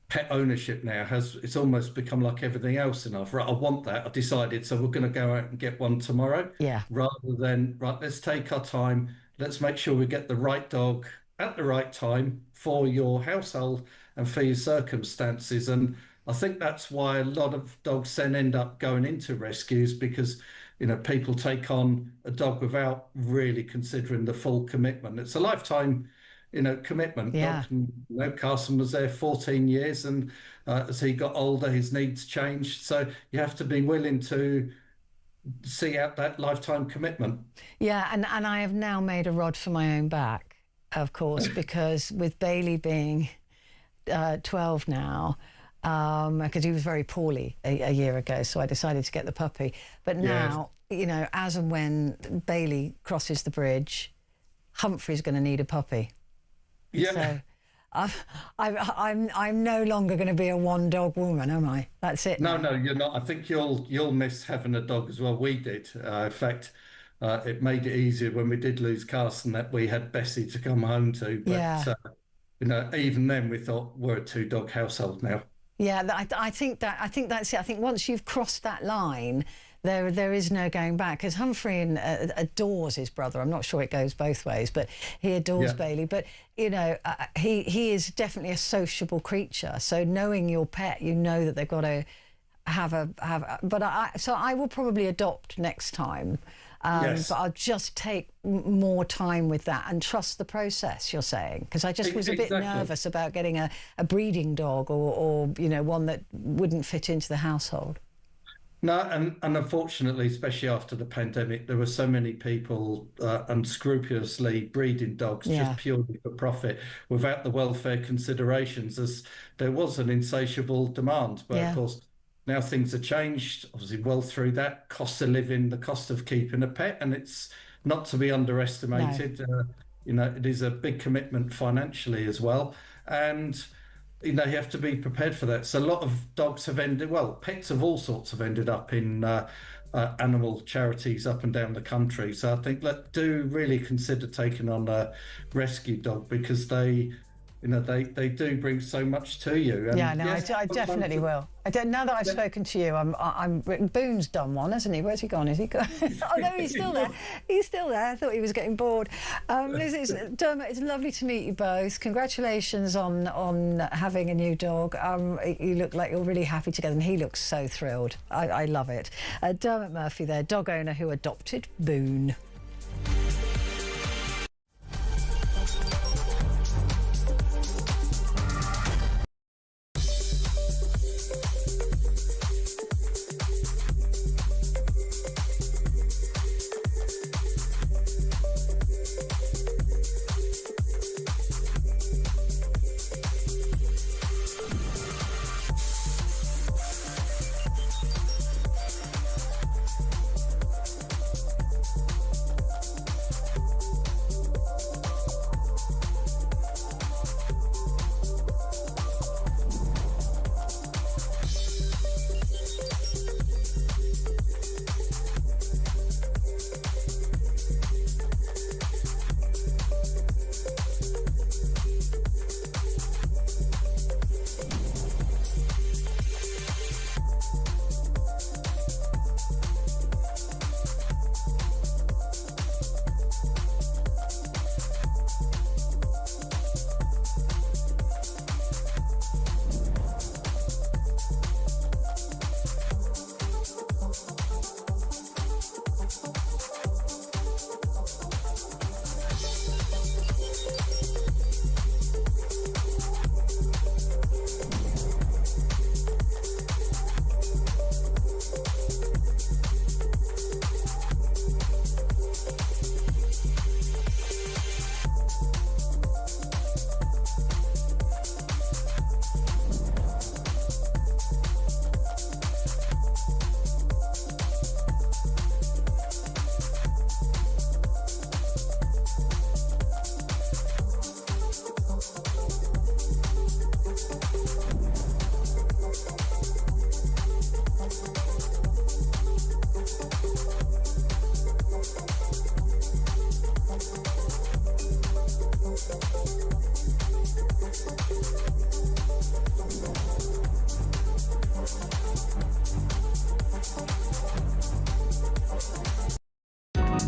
pet ownership now. It's almost become like everything else in life. Right, I want that, I decided, so we're going to go out and get one tomorrow. Yeah. Rather than, right, let's take our time, let's make sure we get the right dog at the right time for your household and for your circumstances. And I think that's why a lot of dogs then end up going into rescues, because people take on a dog without really considering the full commitment. It's a lifetime commitment. Yeah. Carson was there 14 years, and as he got older, his needs changed. So you have to be willing to see out that lifetime commitment. Yeah, and I have now made a rod for my own back, of course, because with Bailey being 12 now, because he was very poorly a year ago, so I decided to get the puppy. But now, you know, as and when Bailey crosses the bridge, Humphrey's going to need a puppy. Yeah. So I'm no longer going to be a one-dog woman, am I? That's it. No, you're not. I think you'll miss having a dog as well. We did. In fact, it made it easier when we did lose Carson that we had Bessie to come home to. But you know, even then we thought we're a 2-dog household now. Yeah, I think that's it. I think once you've crossed that line, there is no going back. Because Humphrey adores his brother. I'm not sure it goes both ways, but he adores Bailey. But you know, he is definitely a sociable creature. So knowing your pet, you know that they've got to have a. But I will probably adopt next time. But I'll just take more time with that and trust the process, you're saying? Because I just was a bit nervous about getting a breeding dog or, you know, one that wouldn't fit into the household. No, and unfortunately, especially after the pandemic, there were so many people unscrupulously breeding dogs just purely for profit without the welfare considerations, as there was an insatiable demand. But of course, now things are changed, obviously well through that, cost of living, the cost of keeping a pet, and it's not to be underestimated. No. You know, it is a big commitment financially as well. And, you know, you have to be prepared for that. So a lot of dogs have ended, well, pets of all sorts have ended up in animal charities up and down the country. So I think do really consider taking on a rescue dog, because they do bring so much to you. And I definitely will. Now that I've spoken to you, Boone's done one, hasn't he? Where's he gone? Is he gone? Oh no, he's still there. He's still there. I thought he was getting bored. Dermot, it's lovely to meet you both. Congratulations on having a new dog. You look like you're really happy together, and he looks so thrilled. I love it. Dermot Murphy there, dog owner who adopted Boone.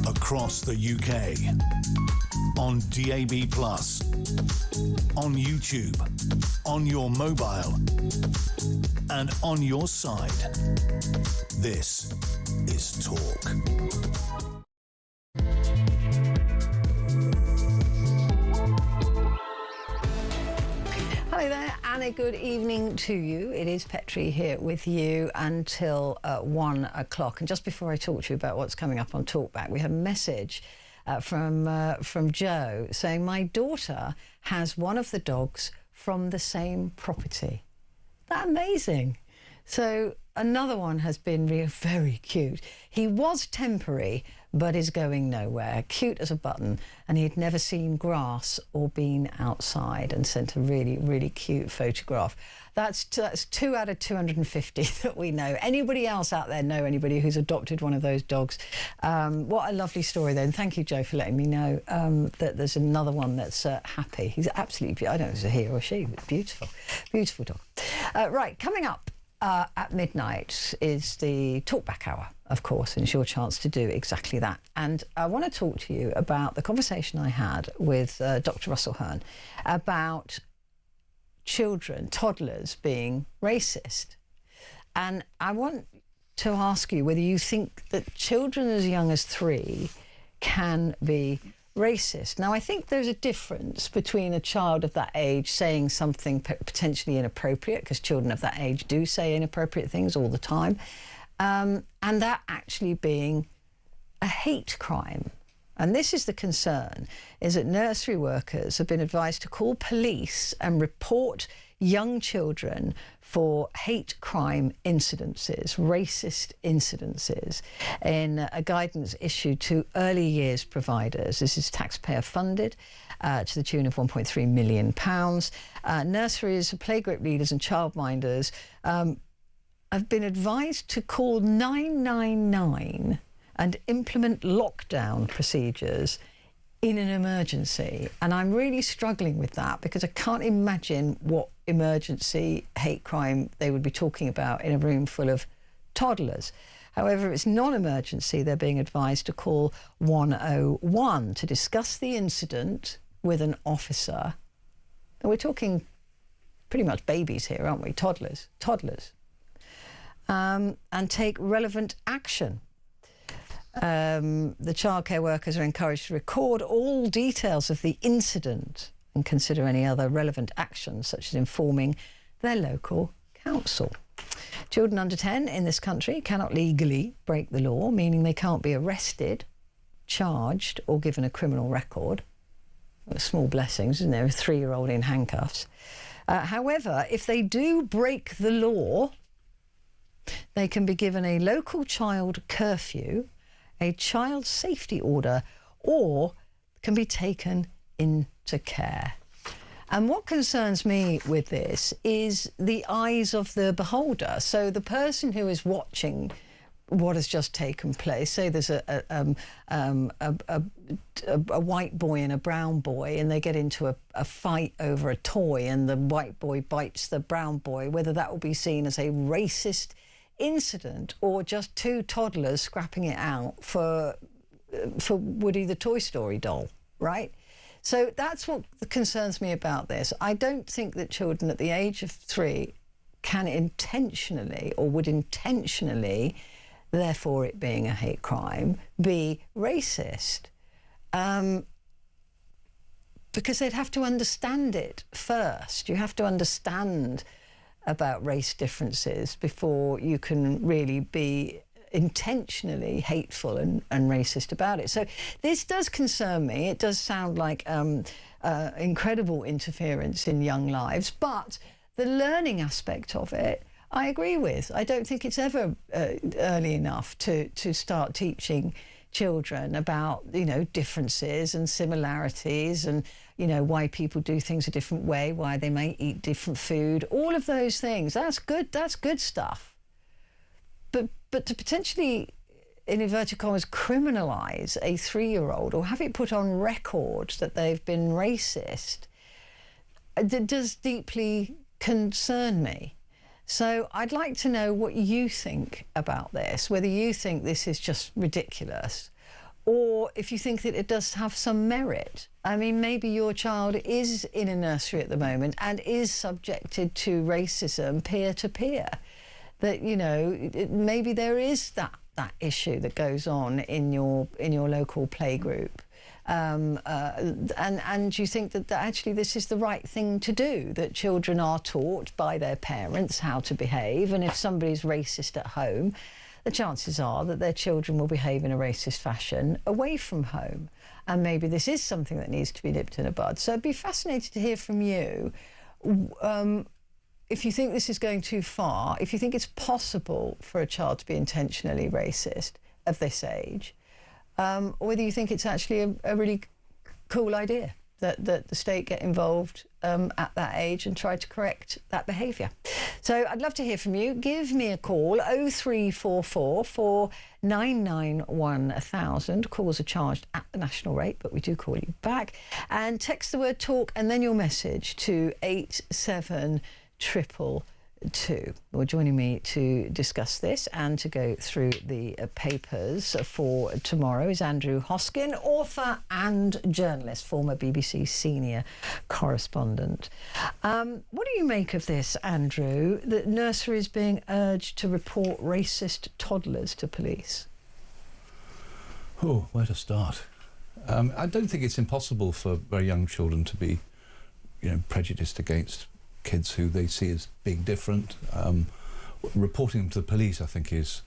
Across the UK, on DAB+, on YouTube, on your mobile, and on your side. This is Talk. Hello there, and a good evening to you. It is Petrie here with you until 1 o'clock. And just before I talk to you about what's coming up on Talkback, we have a message from Joe saying, my daughter has one of the dogs from the same property. Isn't that amazing? So another one has been very cute. He was temporary, but is going nowhere. Cute as a button, and he'd never seen grass or been outside, and sent a really, really cute photograph. That's 2 out of 250 that we know. Anybody else out there know anybody who's adopted one of those dogs? What a lovely story, though. And thank you, Joe, for letting me know that there's another one that's happy. He's absolutely, I don't know if it's a he or a she, but beautiful, beautiful dog. Right, coming up at midnight is the Talkback Hour, of course, and it's your chance to do exactly that. And I want to talk to you about the conversation I had with Dr. Russell Hearn about children, toddlers being racist. And I want to ask you whether you think that children as young as 3 can be racist. Now, I think there's a difference between a child of that age saying something potentially inappropriate, because children of that age do say inappropriate things all the time, and that actually being a hate crime. And this is the concern, is that nursery workers have been advised to call police and report young children for hate crime incidences, racist incidences, in a guidance issued to early years providers. This is taxpayer funded to the tune of £1.3 million. Nurseries, playgroup leaders and childminders have been advised to call 999 and implement lockdown procedures in an emergency. And I'm really struggling with that, because I can't imagine what emergency hate crime they would be talking about in a room full of toddlers. However, if it's non-emergency, they're being advised to call 101 to discuss the incident with an officer. And we're talking pretty much babies here, aren't we? Toddlers. And take relevant action. The childcare workers are encouraged to record all details of the incident and consider any other relevant actions, such as informing their local council. Children under 10 in this country cannot legally break the law, meaning they can't be arrested, charged or given a criminal record. Small blessings, isn't there? A 3-year-old in handcuffs. However, if they do break the law, they can be given a local child curfew, a child safety order, or can be taken into care. And what concerns me with this is the eyes of the beholder. So the person who is watching what has just taken place, say there's a white boy and a brown boy, and they get into a fight over a toy, and the white boy bites the brown boy, whether that will be seen as a racist incident or just 2 toddlers scrapping it out for Woody the Toy Story doll, right? So that's what concerns me about this. I don't think that children at the age of 3 can intentionally, or would intentionally, therefore it being a hate crime, be racist. Because they'd have to understand it first. You have to understand about race differences before you can really be intentionally hateful and racist about it. So this does concern me. It does sound like incredible interference in young lives, but the learning aspect of it, I agree with. I don't think it's ever early enough to start teaching children about, differences and similarities, and why people do things a different way, why they may eat different food, all of those things. That's good stuff. But to potentially, in inverted commas, criminalise a 3-year-old or have it put on record that they've been racist, it does deeply concern me. So I'd like to know what you think about this, whether you think this is just ridiculous, or if you think that it does have some merit. I mean, maybe your child is in a nursery at the moment and is subjected to racism peer to peer. That, maybe there is that issue that goes on in your local playgroup. and you think that actually this is the right thing to do, that children are taught by their parents how to behave, and if somebody's racist at home, the chances are that their children will behave in a racist fashion away from home. And maybe this is something that needs to be nipped in the bud. So I'd be fascinated to hear from you if you think this is going too far, if you think it's possible for a child to be intentionally racist of this age, or whether you think it's actually a really cool idea that the state get involved at that age and try to correct that behaviour. So I'd love to hear from you. Give me a call, 0344 499 1000. Calls are charged at the national rate, but we do call you back. And text the word talk and then your message to 87222. Well, joining me to discuss this and to go through the papers for tomorrow is Petrie Hosken, author and journalist, former BBC senior correspondent. What do you make of this, Andrew, that nurseries being urged to report racist toddlers to police? Oh, where to start? I don't think it's impossible for very young children to be, prejudiced against kids who they see as being different. Reporting them to the police, I think, is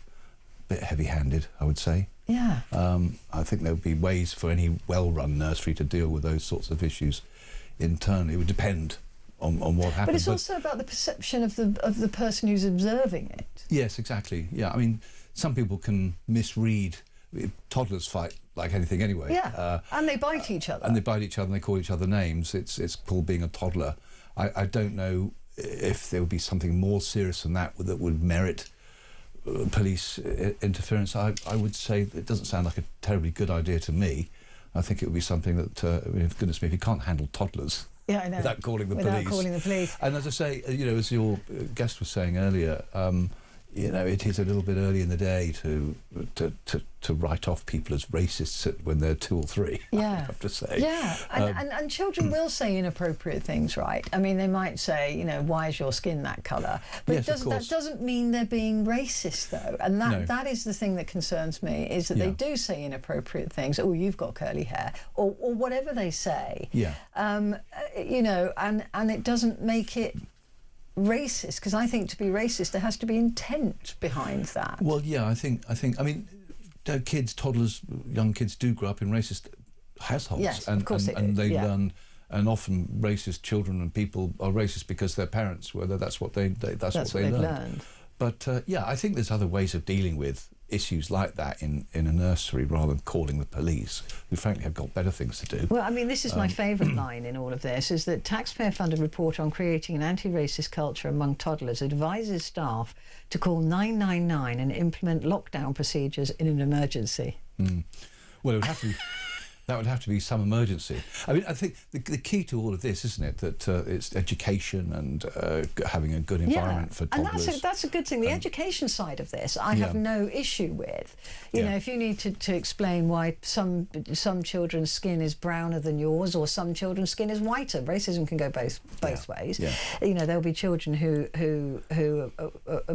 a bit heavy-handed, I would say. Yeah. I think there would be ways for any well-run nursery to deal with those sorts of issues internally. It would depend on what happens. But it's also about the perception of the person who's observing it. Yes, exactly. Yeah, I mean, some people can misread. Toddlers fight like anything anyway. Yeah, and they bite each other. And they bite each other and they call each other names. It's called being a toddler. I don't know if there would be something more serious than that would merit police interference. I would say it doesn't sound like a terribly good idea to me. I think it would be something that, goodness me, if you can't handle toddlers without calling the police. And as I say, as your guest was saying earlier, it is a little bit early in the day to write off people as racists when they're 2 or 3. Yeah, I have to say. Yeah, and children will say inappropriate things, right? I mean, they might say, why is your skin that colour? But yes, that doesn't mean they're being racist, though. And that is the thing that concerns me, is that they do say inappropriate things. Oh, you've got curly hair, or whatever they say. Yeah. And it doesn't make it racist, because I think to be racist there has to be intent behind that. Well, yeah, I think I mean, toddlers, young kids do grow up in racist households. Yes, and, of course and they yeah. learn, and often racist children and people are racist because their parents were. That's what they learned. But I think there's other ways of dealing with issues like that in a nursery rather than calling the police, who frankly have got better things to do. Well, I mean, this is my favourite line in all of this, is that taxpayer-funded report on creating an anti-racist culture among toddlers advises staff to call 999 and implement lockdown procedures in an emergency. Well, it would have to be... That would have to be some emergency. I mean, I think the key to all of this, isn't it, that it's education and having a good environment for toddlers. And that's a good thing. The education side of this, I have no issue with. You know, if you need to explain why some children's skin is browner than yours, or some children's skin is whiter, racism can go both ways. Yeah. You know, there'll be children who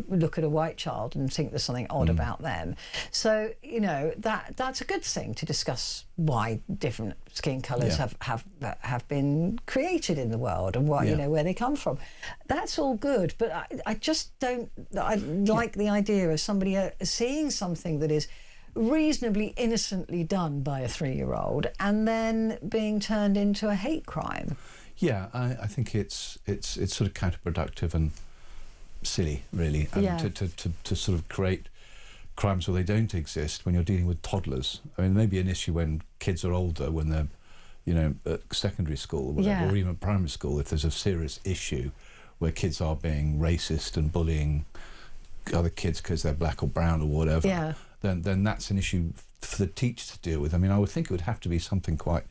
look at a white child and think there's something odd about them. So, you know, that's a good thing to discuss why different skin colours have been created in the world, and what you know, where they come from. That's all good, but I just don't. I like the idea of somebody seeing something that is reasonably innocently done by a 3-year-old and then being turned into a hate crime. Yeah, I think it's sort of counterproductive and silly, really, to sort of create crimes where they don't exist when you're dealing with toddlers. I mean, maybe an issue when kids are older, when they're, you know, at secondary school or whatever, or even primary school, if there's a serious issue where kids are being racist and bullying other kids because they're black or brown or whatever, then that's an issue for the teacher to deal with. I mean, I would think it would have to be something quite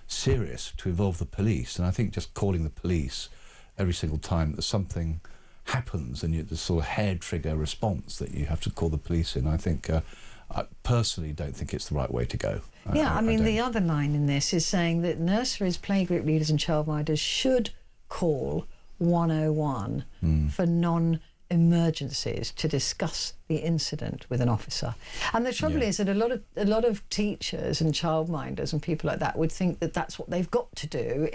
serious to involve the police, and I think just calling the police every single time that something happens and the sort of hair trigger response that you have to call the police in, I think I personally don't think it's the right way to go. I mean, the other line in this is saying that nurseries, playgroup leaders and childminders should call 101 for emergencies to discuss the incident with an officer. And the trouble is that a lot of teachers and childminders and people like that would think that that's what they've got to do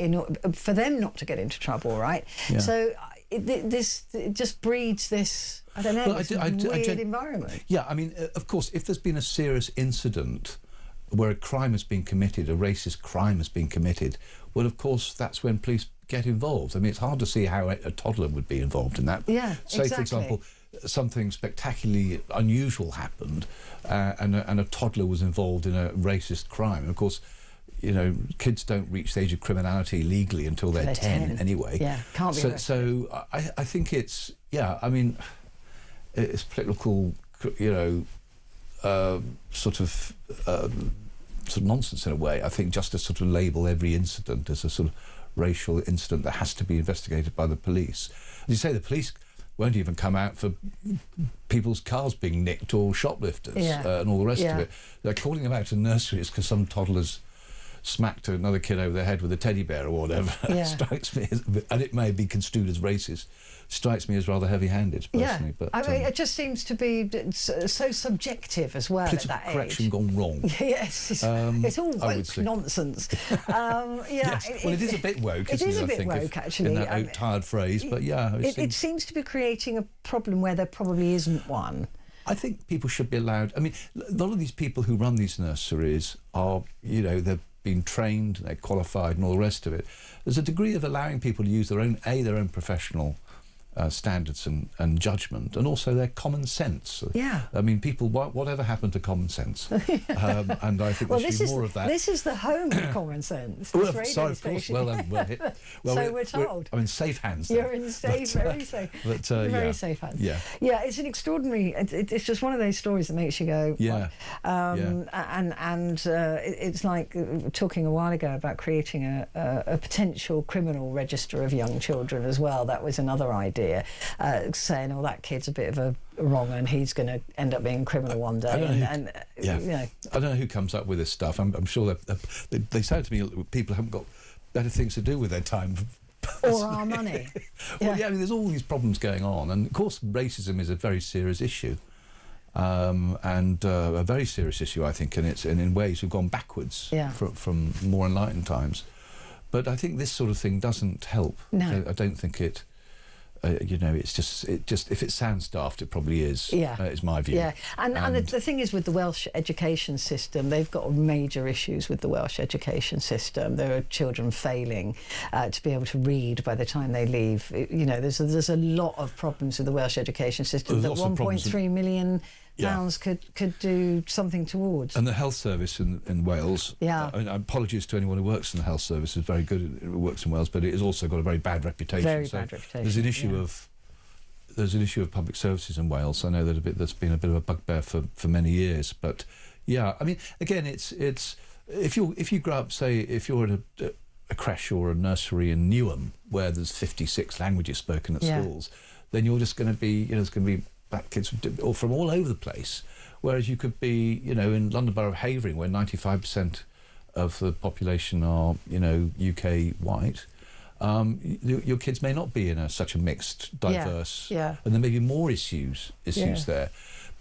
for them not to get into trouble, right? Yeah. So it just breeds this, I don't know, Well, this weird environment. Yeah, I mean, of course, if there's been a serious incident where a crime has been committed, a racist crime has been committed, well, of course, that's when police get involved. I mean, it's hard to see how a toddler would be involved in that. Yeah, Say, exactly. for example, something spectacularly unusual happened and a toddler was involved in a racist crime. And of course, you know, kids don't reach the age of criminality legally until they're 10 anyway. Yeah, can't be. So I think it's, yeah, I mean, it's political, you know, sort of nonsense in a way. I think just to sort of label every incident as a sort of racial incident that has to be investigated by the police. As you say, the police won't even come out for people's cars being nicked or shoplifters and all the rest of it. They're calling them out to nurseries because some toddlers smacked another kid over the head with a teddy bear or whatever. Strikes me as, and it may be construed as racist, strikes me as rather heavy-handed personally. But I mean, it just seems to be so subjective as well political at that correction age. gone wrong. Yes, it's all woke nonsense. Yes. Well, it is a bit woke, isn't it? It is a bit I think, woke, actually. In that tired phrase, but yeah. It seems to be creating a problem where there probably isn't one. I think people should be allowed. I mean, a lot of these people who run these nurseries are, you know, they've been trained, they're qualified and all the rest of it. There's a degree of allowing people to use their own professional standards and judgment, and also their common sense. Yeah. I mean, people, whatever happened to common sense? And I think there should be more of that. This is the home of common sense. Well, sorry, of course. Well, so we're told. I'm in safe hands. You're in very safe. Very safe hands. Yeah. Yeah, it's an extraordinary. It's just one of those stories that makes you go. Yeah. And it's like talking a while ago about creating a potential criminal register of young children as well. That was another idea. Saying, oh, that kid's a bit of a wrong and he's going to end up being a criminal one day. You know. I don't know who comes up with this stuff. I'm sure they say to me, people haven't got better things to do with their time. Or our money. Well, I mean, there's all these problems going on. And, of course, racism is a very serious issue. And a very serious issue, I think, and in ways we've gone backwards from more enlightened times. But I think this sort of thing doesn't help. No. I don't think it... you know, it just if it sounds daft, it probably is. Is my view. Yeah, and the thing is with the Welsh education system, they've got major issues with the Welsh education system. There are children failing to be able to read by the time they leave. You know, there's a lot of problems with the Welsh education system that 1.3 million pounds could do something towards. And the health service in Wales, I mean, apologies to anyone who works in the health service, is very good, it works in Wales, but it has also got a very bad reputation. Bad reputation. There's an issue of public services in Wales. I know that that's been a bit of a bugbear for many years, but yeah, I mean, again, it's if you grow up, say, if you're at a creche or a nursery in Newham where there's 56 languages spoken at schools, then you're just going to be, you know, there's going to be black kids from all over the place, whereas you could be, you know, in London Borough of Havering, where 95% of the population are, you know, UK white. Your kids may not be in such a mixed, diverse, and there may be more issues there.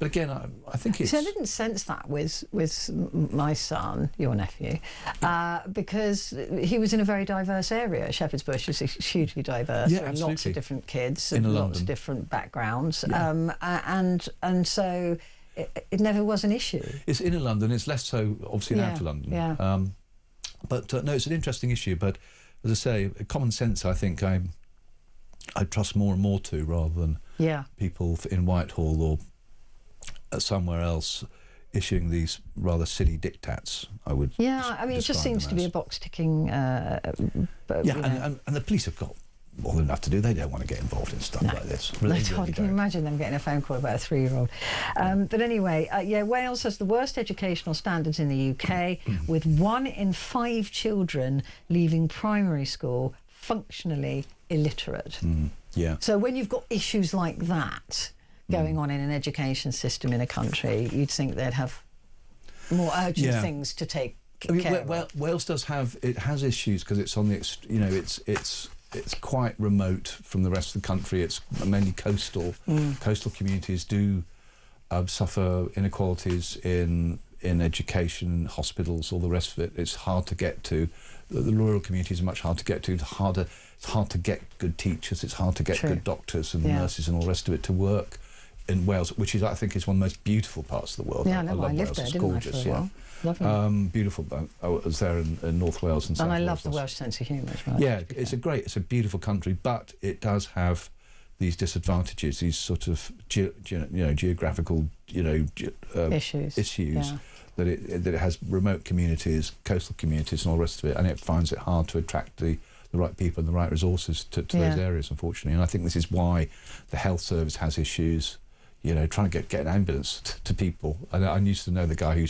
But again, I think it's... So I didn't sense that with my son, your nephew, because he was in a very diverse area. Shepherd's Bush is hugely diverse. Yeah, absolutely. Lots of different kids and lots of different backgrounds. And so it never was an issue. It's inner London. It's less so, obviously, in outer London. Yeah. But no, it's an interesting issue. But as I say, common sense, I think I trust more and more to, rather than people in Whitehall or somewhere else issuing these rather silly diktats. I would. Yeah, I mean, it just seems to be a box ticking. And the police have got more than enough to do. They don't want to get involved in stuff like this. Really can you imagine them getting a phone call about a 3-year-old? But anyway, Wales has the worst educational standards in the UK, with 1 in 5 children leaving primary school functionally illiterate. So when you've got issues like that going on in an education system in a country, you'd think they'd have more urgent things to take care of. Wales does have has issues because it's on the, you know, it's it's quite remote from the rest of the country. It's mainly coastal. Coastal communities do suffer inequalities in education, hospitals, all the rest of it. It's hard to get to. The rural communities are much harder to get to. It's hard to get good teachers. It's hard to get good doctors and nurses and all the rest of it to work in Wales, which is, I think, is one of the most beautiful parts of the world. Yeah, I love I lived Wales. there, It's didn't gorgeous. I, for a while? Lovely. Beautiful. I was there in North Wales and South And I Wales. love the Welsh sense of humour as well. Yeah, it's a beautiful country, but it does have these disadvantages, these sort of geographical issues that it has remote communities, coastal communities, and all the rest of it, and it finds it hard to attract the right people and the right resources to those areas, unfortunately. And I think this is why the health service has issues, trying to get an ambulance to people. I used to know the guy who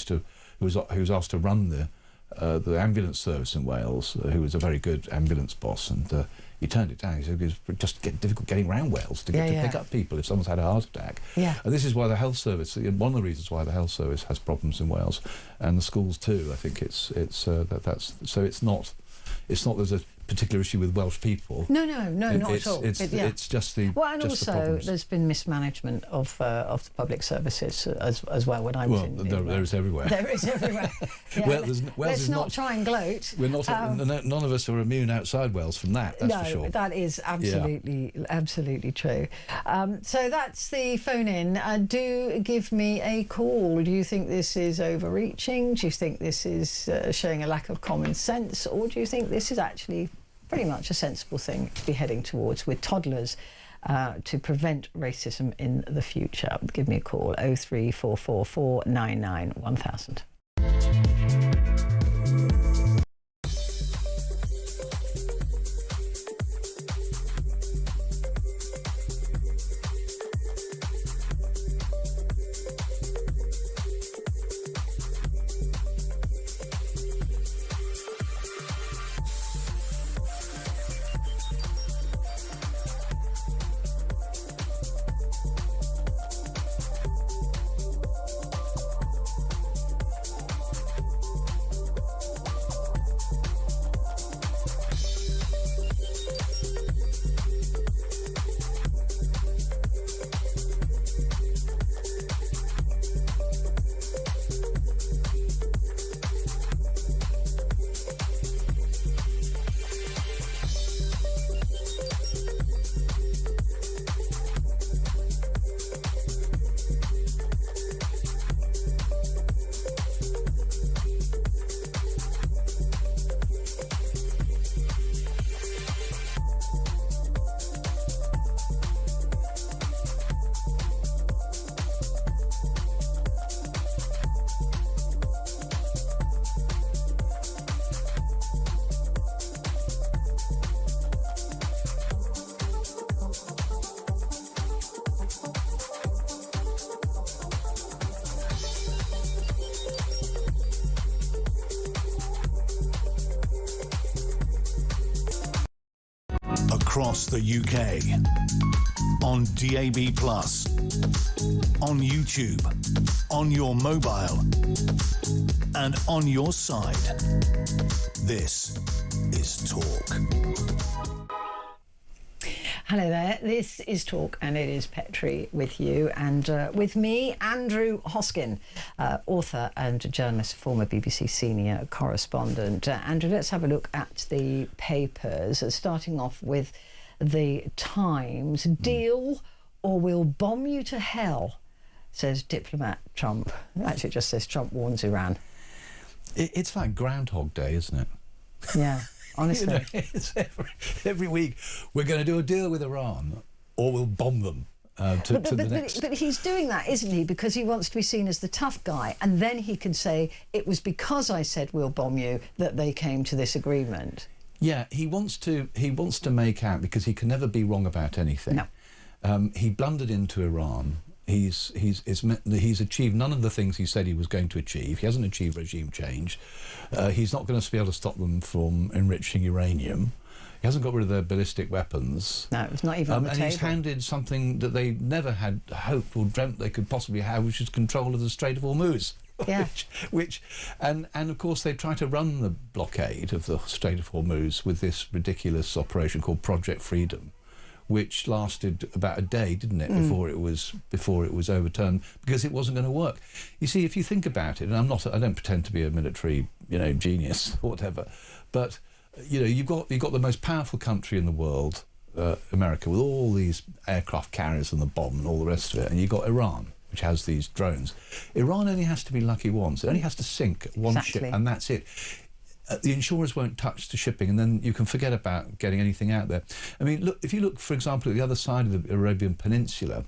was asked to run the ambulance service in Wales, who was a very good ambulance boss, and he turned it down. He said it was just difficult getting around Wales to pick up people if someone's had a heart attack. Yeah. And this is why the health service, one of the reasons why the health service has problems in Wales, and the schools too. I think it's not there's a particular issue with Welsh people. No, not at all. It's just the and also there's been mismanagement of the public services as well. When I was there is everywhere. There is everywhere. Yeah. Let's not try and gloat. We're not. None of us are immune outside Wales from that. That's for sure. That is absolutely true. So that's the phone in. Do give me a call. Do you think this is overreaching? Do you think this is showing a lack of common sense, or do you think this is actually pretty much a sensible thing to be heading towards with toddlers to prevent racism in the future? Give me a call, 03444 99 1000. Across the UK, on DAB+, on YouTube, on your mobile, and on your side. This is Talk. Hello there, this is Talk and it is Petrie with you and with me, Andrew Hosken, author and journalist, former BBC senior correspondent. Andrew, let's have a look at the papers, starting off with the Times. Deal or we'll bomb you to hell, says diplomat Trump. Actually, it just says Trump warns Iran. It's like Groundhog Day, isn't it? Yeah. Honestly, it's every week we're going to do a deal with Iran, or we'll bomb them to the next. But he's doing that, isn't he? Because he wants to be seen as the tough guy, and then he can say it was because I said we'll bomb you that they came to this agreement. Yeah, he wants to make out, because he can never be wrong about anything. No. He blundered into Iran. He's achieved none of the things he said he was going to achieve. He hasn't achieved regime change. He's not going to be able to stop them from enriching uranium. He hasn't got rid of their ballistic weapons. No, it's not even on the table. And he's handed something that they never had hoped or dreamt they could possibly have, which is control of the Strait of Hormuz. Yeah. And of course they try to run the blockade of the Strait of Hormuz with this ridiculous operation called Project Freedom, which lasted about a day, didn't it, before it was overturned, because it wasn't going to work. You see, if you think about it, and I don't pretend to be a military, genius or whatever, but you've got the most powerful country in the world, America, with all these aircraft carriers and the bomb and all the rest of it, and you've got Iran, which has these drones. Iran only has to be lucky once. It only has to sink one ship, and that's it. The insurers won't touch the shipping, and then you can forget about getting anything out there. I mean, look, if you look, for example, at the other side of the Arabian Peninsula,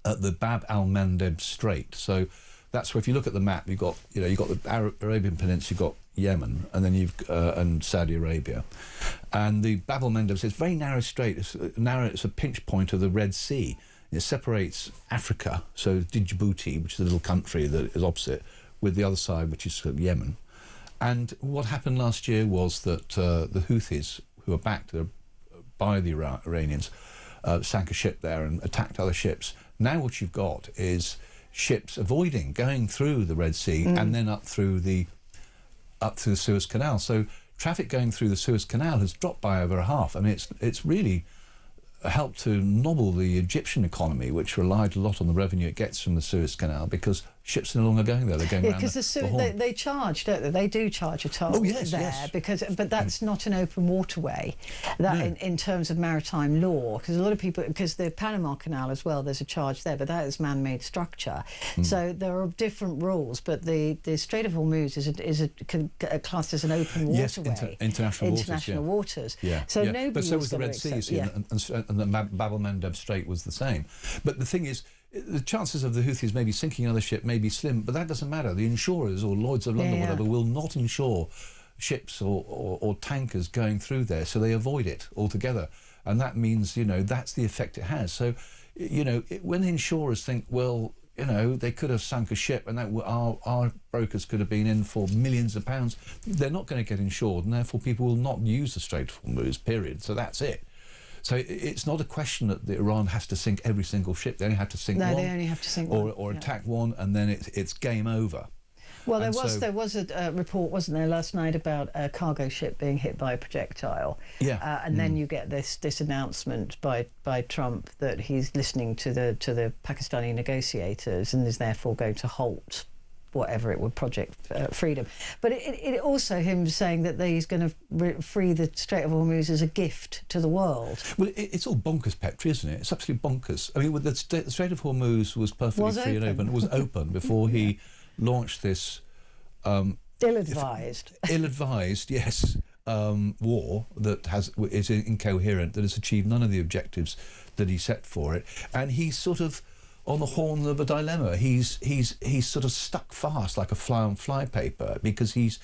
at the Bab al-Mandeb Strait. So that's where, if you look at the map, you've got the Arabian Peninsula, you've got Yemen, and then and Saudi Arabia, and the Bab al-Mandeb. It's a very narrow strait. It's a pinch point of the Red Sea. It separates Africa, so Djibouti, which is a little country that is opposite, with the other side, which is Yemen. And what happened last year was that the Houthis, who are backed by the Iranians, sank a ship there and attacked other ships. Now what you've got is ships avoiding going through the Red Sea and then up through the Suez Canal. So traffic going through the Suez Canal has dropped by over half. I mean, it's really helped to nobble the Egyptian economy, which relied a lot on the revenue it gets from the Suez Canal, because ships are no longer going there. They're going around the Horn. They charge, don't they? They do charge a toll there, but that's not an open waterway. In terms of maritime law, because a lot of people, because the Panama Canal as well, there's a charge there, but that is man-made structure. So there are different rules, but the Strait of Hormuz is classed as an open waterway. International waters. Yeah. So nobody. But so was the Red Sea, and the Bab al-Mandeb Strait was the same. But the thing is, the chances of the Houthis maybe sinking another ship may be slim, but that doesn't matter. The insurers, or Lloyd's of London, whatever, will not insure ships or tankers going through there, so they avoid it altogether. And that means, that's the effect it has. So, when the insurers think, well, they could have sunk a ship and that our brokers could have been in for millions of pounds, they're not going to get insured, and therefore people will not use the Strait of Hormuz, period. So that's it. So it's not a question that Iran has to sink every single ship. They only have to sink one. No, they only have to sink one. Or attack one, and then it's game over. Well, there was a report, wasn't there, last night about a cargo ship being hit by a projectile. Yeah. And then you get this announcement by Trump that he's listening to the Pakistani negotiators and is therefore going to halt whatever it would, Project Freedom. But it also him saying that he's going to free the Strait of Hormuz as a gift to the world. Well, it's all bonkers, Petrie, isn't it? It's absolutely bonkers. I mean, the Strait of Hormuz was perfectly free and open. It was open before he launched this ill-advised, yes, war that is incoherent, that has achieved none of the objectives that he set for it, and he's sort of on the horn of a dilemma. He's sort of stuck fast like a fly on flypaper, because he's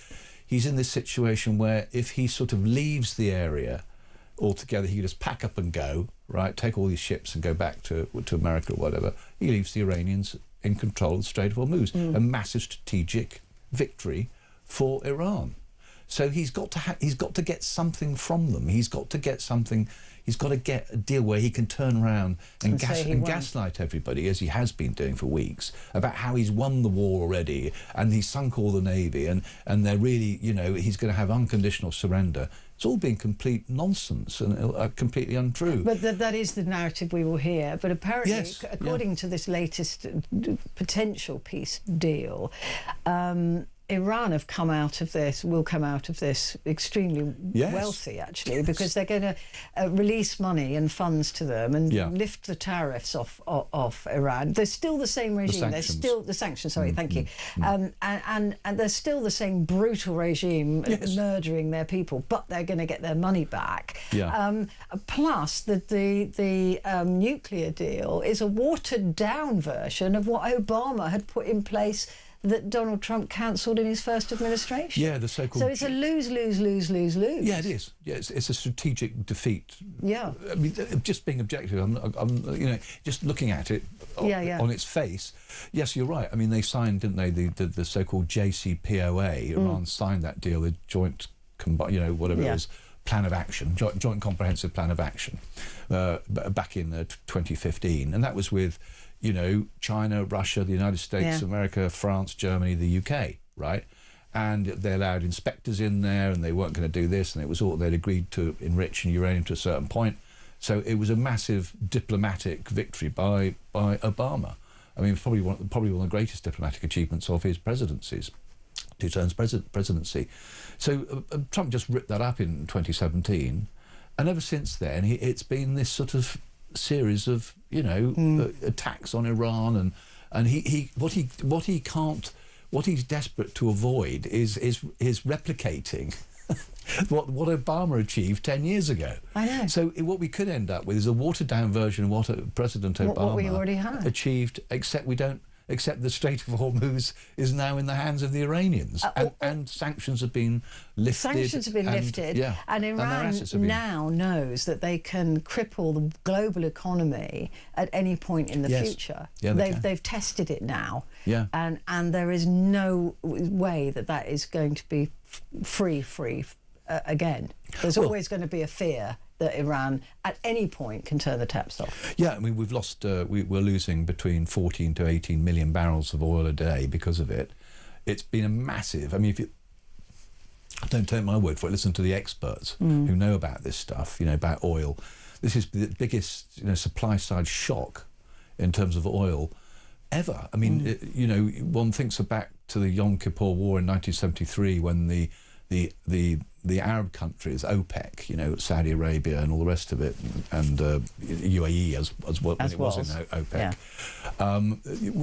in this situation where if he sort of leaves the area altogether, he can just pack up and go, right, take all these ships and go back to America or whatever. He leaves the Iranians in control of the Strait of Hormuz, a massive strategic victory for Iran. So he's got to get something from them. He's got to get a deal where he can turn around and gaslight everybody, as he has been doing for weeks, about how he's won the war already and he's sunk all the navy and they're really, he's going to have unconditional surrender. It's all been complete nonsense and completely untrue. But that is the narrative we will hear. But apparently, according to this latest potential peace deal, Iran will come out of this extremely wealthy, actually, because they're going to release money and funds to them and lift the tariffs off Iran. There's still the same regime. There's still the sanctions. Sorry, thank you. And there's still the same brutal regime murdering their people, but they're going to get their money back. Plus, the nuclear deal is a watered-down version of what Obama had put in place that Donald Trump cancelled in his first administration. Yeah, the so-called... So it's a lose. Yeah, it is. Yeah, it's a strategic defeat. Yeah. I mean, just being objective, I'm just looking at it on its face. Yes, you're right. I mean, they signed, didn't they, the so-called JCPOA. Iran signed that deal, the joint, whatever it was, plan of action, joint comprehensive plan of action, back in 2015, and that was with you know, China, Russia, the United States, Yeah. America, France, Germany, the UK, right? And they allowed inspectors in there, and they weren't going to do this, and it was all they'd agreed to enrich uranium to a certain point. So it was a massive diplomatic victory by Obama. I mean, probably one of the greatest diplomatic achievements of his presidencies, 2 terms presidency. So Trump just ripped that up in 2017, and ever since then, it's been this sort of series of, you know, attacks on Iran, and what he's desperate to avoid is replicating what Obama achieved 10 years ago. I know. So what we could end up with is a watered-down version of what President Obama what we already had. achieved, except the Strait of Hormuz is now in the hands of the Iranians, and sanctions have been lifted. Sanctions have been lifted, yeah, and Iran now knows that they can cripple the global economy at any point in the future. Yeah, they've tested it now, yeah, and there is no way that is going to be free again. There's always going to be a fear that Iran at any point can turn the taps off. Yeah, I mean, we've lost, we're losing between 14 to 18 million barrels of oil a day because of it. It's been a massive, I mean, if you don't take my word for it, listen to the experts who know about this stuff, you know, about oil. This is the biggest, you know, supply side shock in terms of oil ever. I mean, you know, one thinks back to the Yom Kippur War in 1973 when the Arab countries, OPEC, you know, Saudi Arabia and all the rest of it, and UAE as well, when it was in OPEC,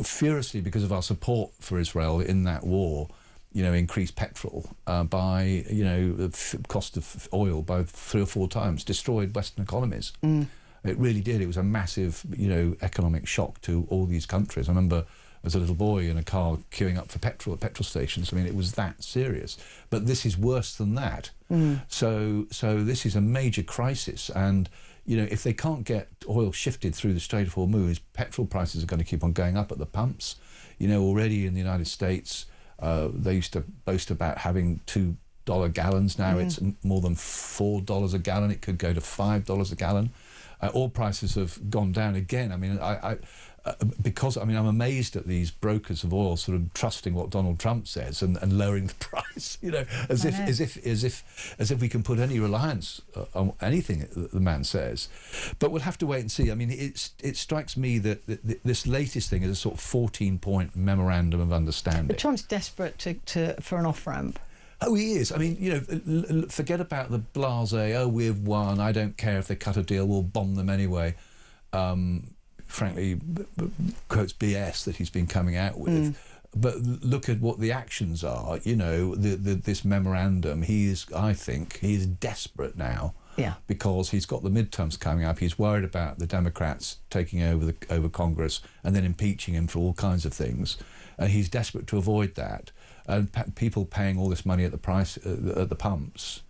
furiously, because of our support for Israel in that war, you know, increased petrol by, you know, the cost of oil by 3 or 4 times, destroyed Western economies. It really did. It was a massive, you know, economic shock to all these countries. I remember as a little boy in a car queuing up for petrol at petrol stations. I mean, it was that serious. But this is worse than that. So this is a major crisis. And, you know, if they can't get oil shifted through the Strait of Hormuz, petrol prices are going to keep on going up at the pumps. You know, already in the United States, they used to boast about having $2 gallons. Now it's more than $4 a gallon. It could go to $5 a gallon. Oil prices have gone down again. I mean, because I'm amazed at these brokers of oil sort of trusting what Donald Trump says and lowering the price. You know, as if we can put any reliance on anything that the man says. But we'll have to wait and see. I mean, it strikes me that this latest thing is a sort of 14-point memorandum of understanding. But Trump's desperate for an off-ramp. Oh, he is. I mean, you know, forget about the blasé, oh, we've won, I don't care if they cut a deal, we'll bomb them anyway. Frankly, quotes BS that he's been coming out with. But look at what the actions are. You know, this memorandum, I think he is desperate now. Yeah. Because he's got the midterms coming up. He's worried about the Democrats taking over Congress and then impeaching him for all kinds of things. And he's desperate to avoid that. And people paying all this money at the pumps,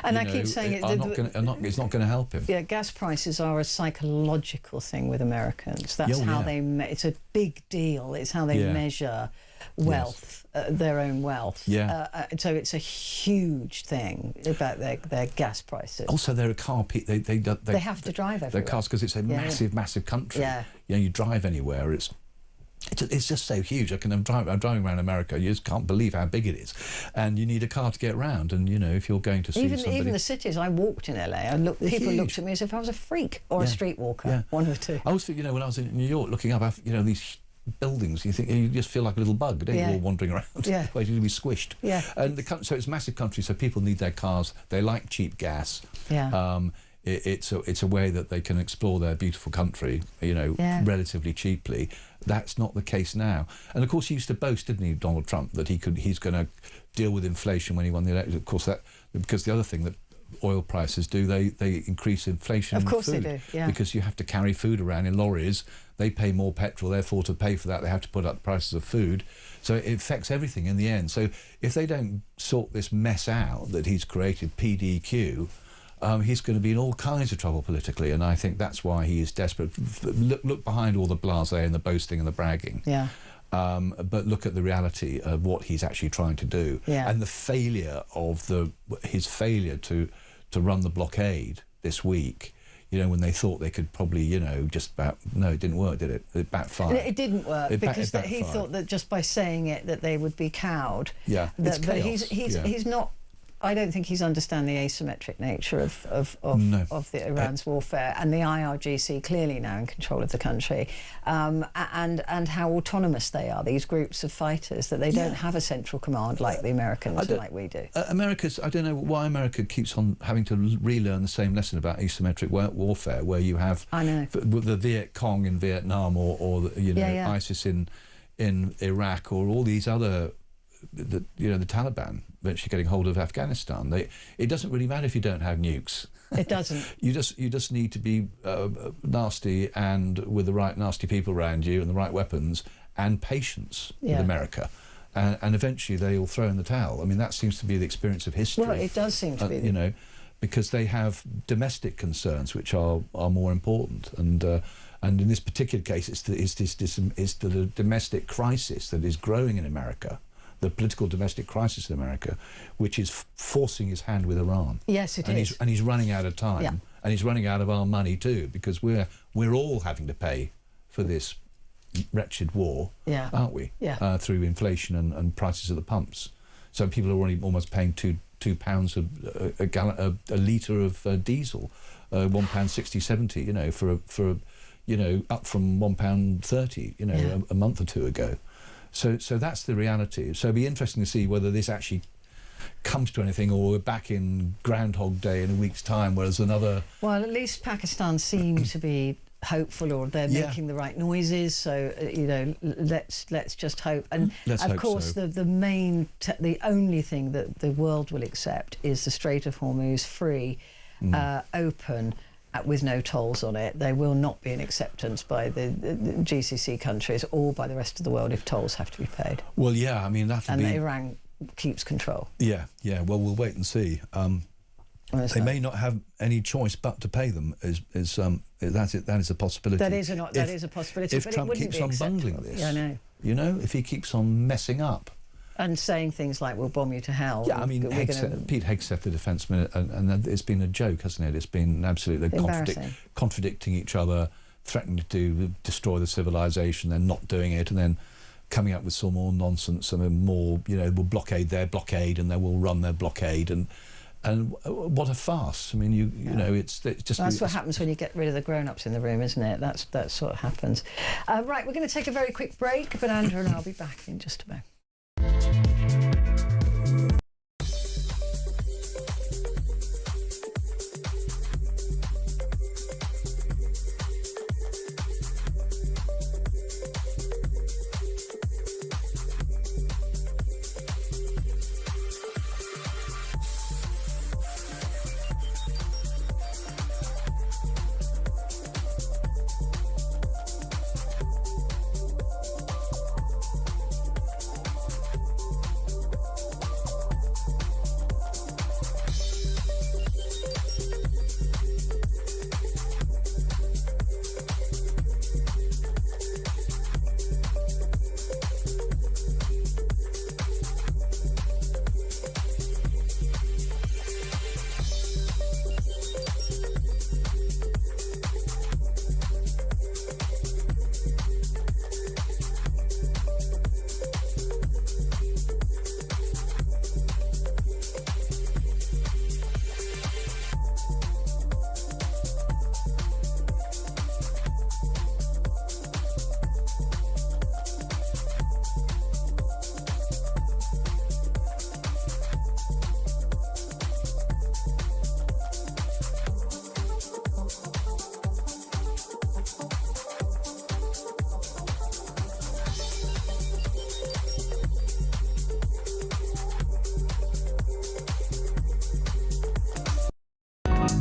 and I keep saying it's not going to help him. Yeah, gas prices are a psychological thing with Americans. That's how they. It's a big deal. It's how they measure wealth, their own wealth. Yeah. So it's a huge thing about their gas prices. Also, they're a car. They have to drive everywhere. They're cars because it's a massive country. Yeah. You know, you drive anywhere. It's just so huge. I'm driving around America. You just can't believe how big it is, and you need a car to get around. And you know, if you're going to see even the cities, I walked in LA. People looked at me as if I was a freak or a streetwalker. One of the two. I always think, you know, when I was in New York, looking up, you know, these buildings, you just feel like a little bug, don't you? All wandering around, waiting to be squished. Yeah. And so it's a massive country, so people need their cars. They like cheap gas. Yeah. It's a way that they can explore their beautiful country, you know, relatively cheaply. That's not the case now. And of course, he used to boast, didn't he, Donald Trump, that he's going to deal with inflation when he won the election. Of course, because the other thing that oil prices do, they increase inflation. Of course in food, they do, yeah. because you have to carry food around in lorries. They pay more petrol, therefore to pay for that they have to put up the prices of food. So it affects everything in the end. So if they don't sort this mess out that he's created, PDQ, he's going to be in all kinds of trouble politically, and I think that's why he is desperate. Look behind all the blasé and the boasting and the bragging. Yeah. But look at the reality of what he's actually trying to do, and the failure of his failure to run the blockade this week. you know, when they thought they could probably, you know, just about, no, it didn't work, did it? It backfired. It didn't work because he backfired. thought that just by saying it that they would be cowed. Yeah, That, it's but chaos. he's not. I don't think he's understand the asymmetric nature of the Iran's warfare, and the IRGC clearly now in control of the country, and how autonomous they are. These groups of fighters, that they don't have a central command like the Americans and like we do. America's. I don't know why America keeps on having to relearn the same lesson about asymmetric warfare, where you have the Viet Cong in Vietnam, or the, you know, ISIS in Iraq, or all these other. The Taliban eventually getting hold of Afghanistan. It doesn't really matter if you don't have nukes. It doesn't. You just need to be nasty, and with the right nasty people around you and the right weapons and patience with America. And eventually they'll throw in the towel. I mean, that seems to be the experience of history. Well, it does seem to be. You know, because they have domestic concerns which are more important. And in this particular case, it's the domestic crisis that is growing in America. The political domestic crisis in America, which is forcing his hand with Iran. Yes, it is. And he's running out of time, and he's running out of our money too, because we're all having to pay for this wretched war, aren't we? Yeah. Through inflation and prices at the pumps. So people are already almost paying £2 a litre of diesel, £1.60-70. You know, for you know, up from £1.30. You know, a month or two ago. So that's the reality. So it'll be interesting to see whether this actually comes to anything, or we're back in Groundhog Day in a week's time, whereas another... Well, at least Pakistan seems to be hopeful, or they're making the right noises. So, you know, let's just hope. And of course, the only thing that the world will accept is the Strait of Hormuz free, open, with no tolls on it. There will not be an acceptance by the GCC countries or by the rest of the world if tolls have to be paid. Well, yeah, I mean, that'll be... And Iran keeps control. Yeah. Well, we'll wait and see. They may not have any choice but to pay them. That is a possibility. That is a possibility. If Trump keeps on bungling this, I know. You know, if he keeps on messing up. And saying things like, we'll bomb you to hell. Yeah, I mean, Pete Hegseth, the defence minister, and it's been a joke, hasn't it? It's been absolutely contradicting each other, threatening to destroy the civilization, then not doing it, and then coming up with some more nonsense, and more, you know, we'll blockade their blockade, and then we'll run their blockade, and what a farce. I mean, you know, it's just... That's what happens when you get rid of the grown-ups in the room, isn't it? That's what happens. Right, we're going to take a very quick break, but Andrew and I'll be back in just a moment.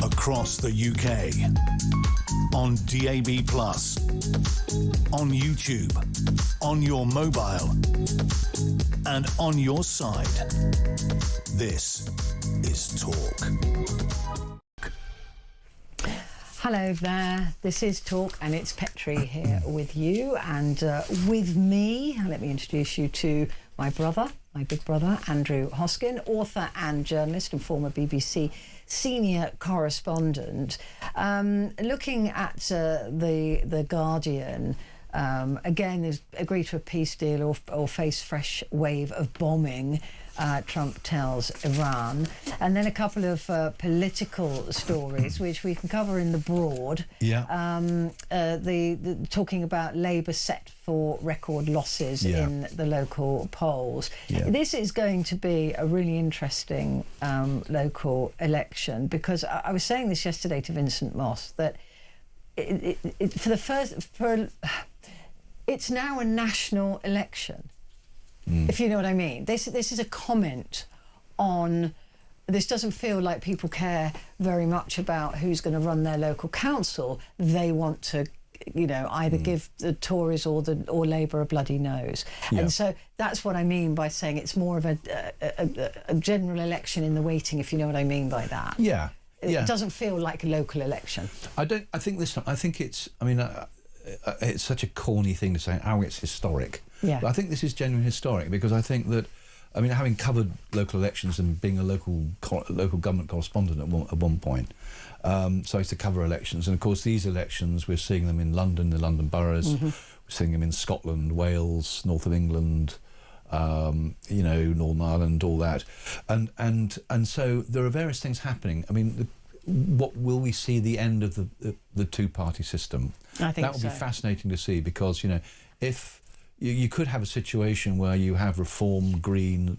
Across the UK, on DAB+, on YouTube, on your mobile, and on your side. This is Talk. Hello there, this is Talk, and it's Petrie here with you, and with me, let me introduce you to my brother, my big brother, Andrew Hosken, author and journalist and former BBC senior correspondent, looking at the Guardian. Again, has agreed to a peace deal or face fresh wave of bombing, Trump tells Iran. And then a couple of political stories, which we can cover in the broad. Yeah. The talking about Labour set for record losses in the local polls. Yeah. This is going to be a really interesting local election, because I was saying this yesterday to Vincent Moss, that it's now a national election, if you know what I mean. This is a comment on, this doesn't feel like people care very much about who's going to run their local council. They want to, either give the Tories or Labour a bloody nose. Yeah. And so that's what I mean by saying it's more of a general election in the waiting, if you know what I mean by that. Yeah. It doesn't feel like a local election. I think it's, it's such a corny thing to say, it's historic. Yeah. But I think this is genuinely historic, because I think that, having covered local elections and being a local government correspondent at one point, so I used to cover elections. And of course, these elections, we're seeing them in London, the London boroughs, we're seeing them in Scotland, Wales, north of England, Northern Ireland, all that. And so there are various things happening. What will we see the end of the two-party system? I think that would be fascinating to see, because if you could have a situation where you have Reform, Green,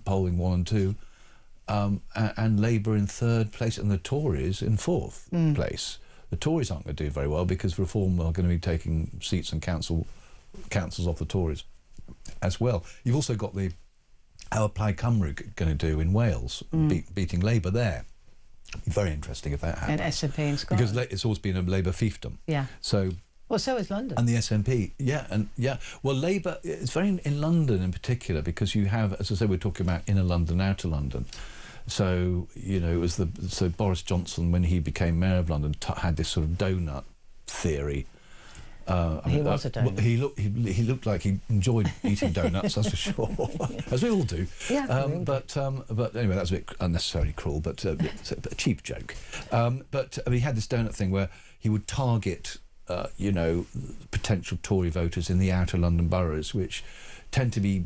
polling 1 and 2, and Labour in third place and the Tories in fourth place. The Tories aren't going to do very well, because Reform are going to be taking seats and councils off the Tories as well. You've also got how Plaid Cymru going to do in Wales, beating Labour there. Very interesting if that happens. And SNP in Scotland. Because it's always been a Labour fiefdom. Yeah. So is London. And the SNP, Well, Labour, it's very in London in particular, because you have, as I say, we're talking about inner London, outer London. So, it was so Boris Johnson, when he became mayor of London, had this sort of donut theory. He was a donut. He looked like he enjoyed eating donuts, that's for sure, as we all do. Yeah. But anyway, that's a bit unnecessarily cruel, but it's a cheap joke. But he had this donut thing where he would target, potential Tory voters in the outer London boroughs, which tend to be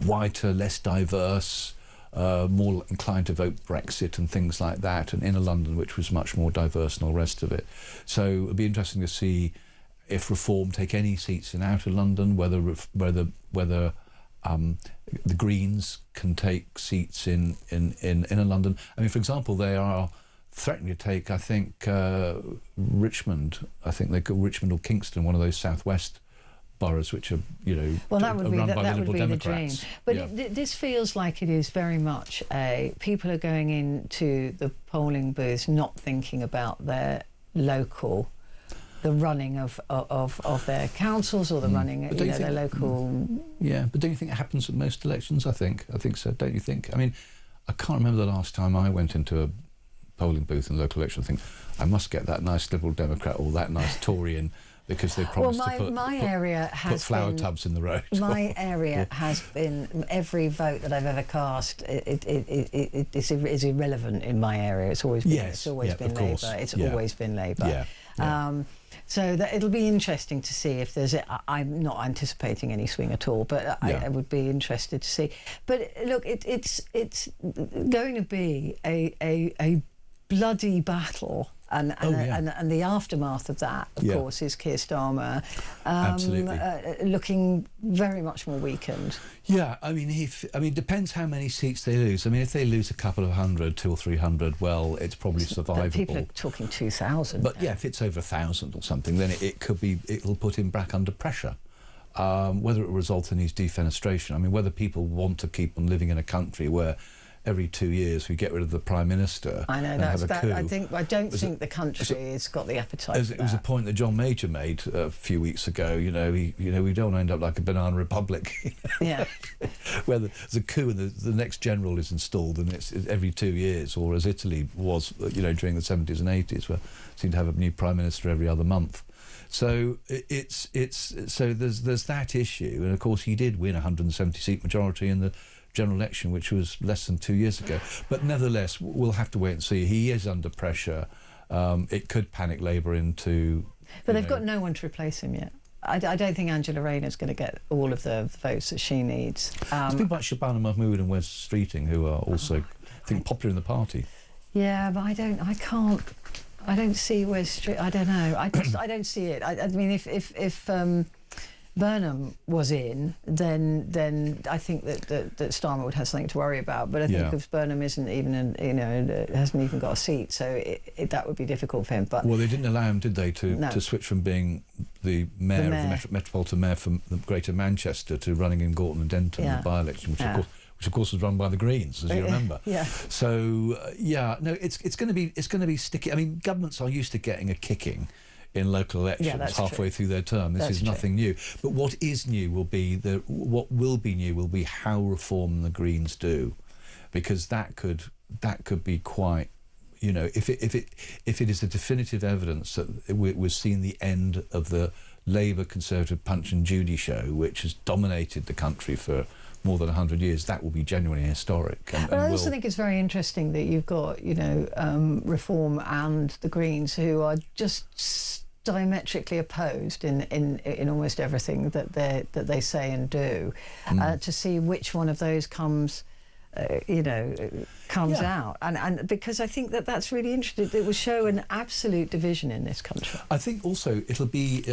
whiter, less diverse, more inclined to vote Brexit and things like that, and inner London, which was much more diverse and all the rest of it. So it'd be interesting to see if Reform take any seats in outer London, whether the Greens can take seats in inner London. For example, they are threatening to take, I think, Richmond. I think they got Richmond or Kingston, one of those southwest boroughs, which are run by the Liberal Democrats. The dream. But this feels like it is very much people are going into the polling booths not thinking about their local, the running of their councils, or the running, their local. Yeah, but don't you think it happens at most elections? I think so. Don't you think? I can't remember the last time I went into a polling booth in a local election. I think I must get that nice Liberal Democrat or that nice Tory in, because they promised to put flower tubs in the road. My area has been, every vote that I've ever cast, it is irrelevant in my area. It's always been, been Labour. It's always been Labour. Yeah. So that it'll be interesting to see if there's. I'm not anticipating any swing at all, but I would be interested to see. But look, it's going to be a bloody battle. And the aftermath of that, of course, is Keir Starmer looking very much more weakened. Yeah, it depends how many seats they lose. If they lose a couple of hundred, 200 or 300, well, it's probably survivable. People are talking 2,000. But if it's over 1,000 or something, then it'll put him back under pressure. Whether it will result in his defenestration, whether people want to keep on living in a country where every 2 years we get rid of the Prime Minister. I know, and have a coup. I don't think the country has got the appetite for that. It was a point that John Major made a few weeks ago. We don't end up like a banana republic. Yeah. Where there's a coup and the next general is installed, and it's every 2 years, or as Italy was, during the 70s and 80s, where seemed to have a new Prime Minister every other month. So so there's that issue, and of course he did win a 170-seat majority in the general election, which was less than 2 years ago. But nevertheless, we'll have to wait and see. He is under pressure. It could panic Labour into... But they've got no one to replace him yet. I don't think Angela Rayner's going to get all of the votes that she needs. There's people like Shabana Mahmood and Wes Streeting who are also, I think, popular in the party. Yeah, but I don't see Wes Street. I don't know. I don't see it. I mean, if Burnham was in, then I think that Starmer would have something to worry about. But I think if Burnham isn't even, hasn't even got a seat, so that would be difficult for him. But well, they didn't allow him, did they, to switch from being the mayor of the Metropolitan Mayor from Greater Manchester to running in Gorton and Denton in the by-election, which of course was run by the Greens, as you remember. Yeah. So no, it's going to be sticky. I mean, governments are used to getting a kicking in local elections halfway through their term. This is nothing new. But what is new will be how Reform the Greens do, because that could be quite, if it is a definitive evidence that we're seeing the end of the Labour Conservative Punch and Judy show, which has dominated the country for more than 100 years, that will be genuinely historic. But I also think it's very interesting that you've got, Reform and the Greens, who are just diametrically opposed in almost everything that they say and do. To see which one of those comes out, and because I think that's really interesting. It will show an absolute division in this country. I think also it'll be,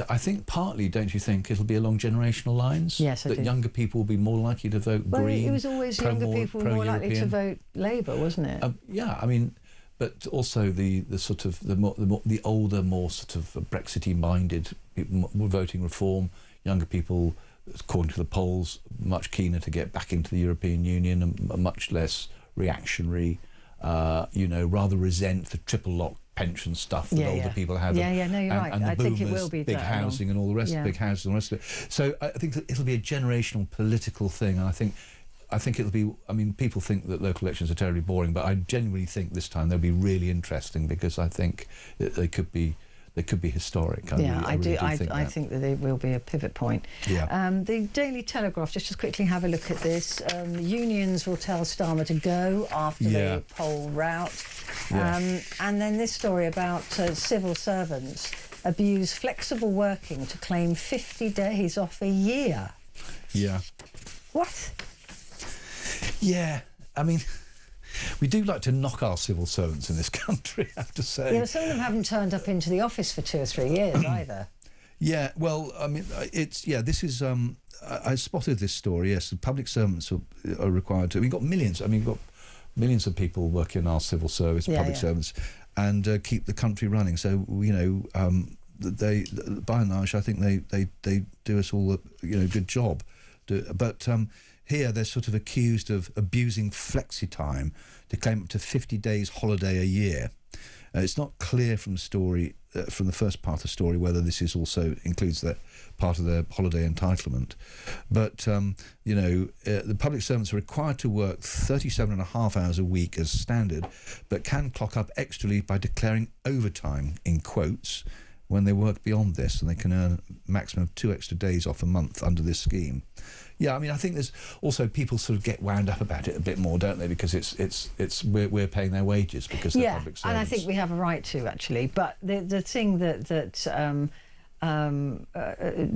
partly, don't you think, it'll be along generational lines? Yes, I do. That younger people will be more likely to vote Green. It was always younger people more likely to vote Labour, wasn't it? I mean, but also the sort of the older, more sort of Brexity minded people were voting Reform. Younger people, according to the polls, much keener to get back into the European Union and much less reactionary, rather resent the triple lock pension stuff that older people had. No, you're right. And the I boomers, think it will be big housing and all the rest, big houses and all the rest of it. So I think that it'll be a generational political thing. And I think it'll be. I mean, people think that local elections are terribly boring, but I genuinely think this time they'll be really interesting, because I think that they could be historic. I think that it will be a pivot point. Yeah. The Daily Telegraph, just to quickly have a look at this. Unions will tell Starmer to go after the poll rout. And then this story about civil servants abuse flexible working to claim 50 days off a year. Yeah. What? Yeah, I mean, we do like to knock our civil servants in this country, I have to say. Yeah, but some of them haven't turned up into the office for 2 or 3 years either. Yeah, well, I mean, this is, I spotted this story, yes, the public servants are required to, we've got millions of people working in our civil service, public servants, and keep the country running. So, they, by and large, I think they do us all a good job. But here they're sort of accused of abusing flexi time to claim up to 50 days holiday a year. It's not clear from the story, from the first part of the story, whether this is also includes that part of their holiday entitlement. But, the public servants are required to work 37.5 hours a week as standard, but can clock up extra leave by declaring overtime, in quotes, when they work beyond this, and they can earn a maximum of 2 extra days off a month under this scheme. Yeah, I mean, I think there's also people sort of get wound up about it a bit more, don't they? Because we're paying their wages because they're public servants. And I think we have a right to, actually. But the thing that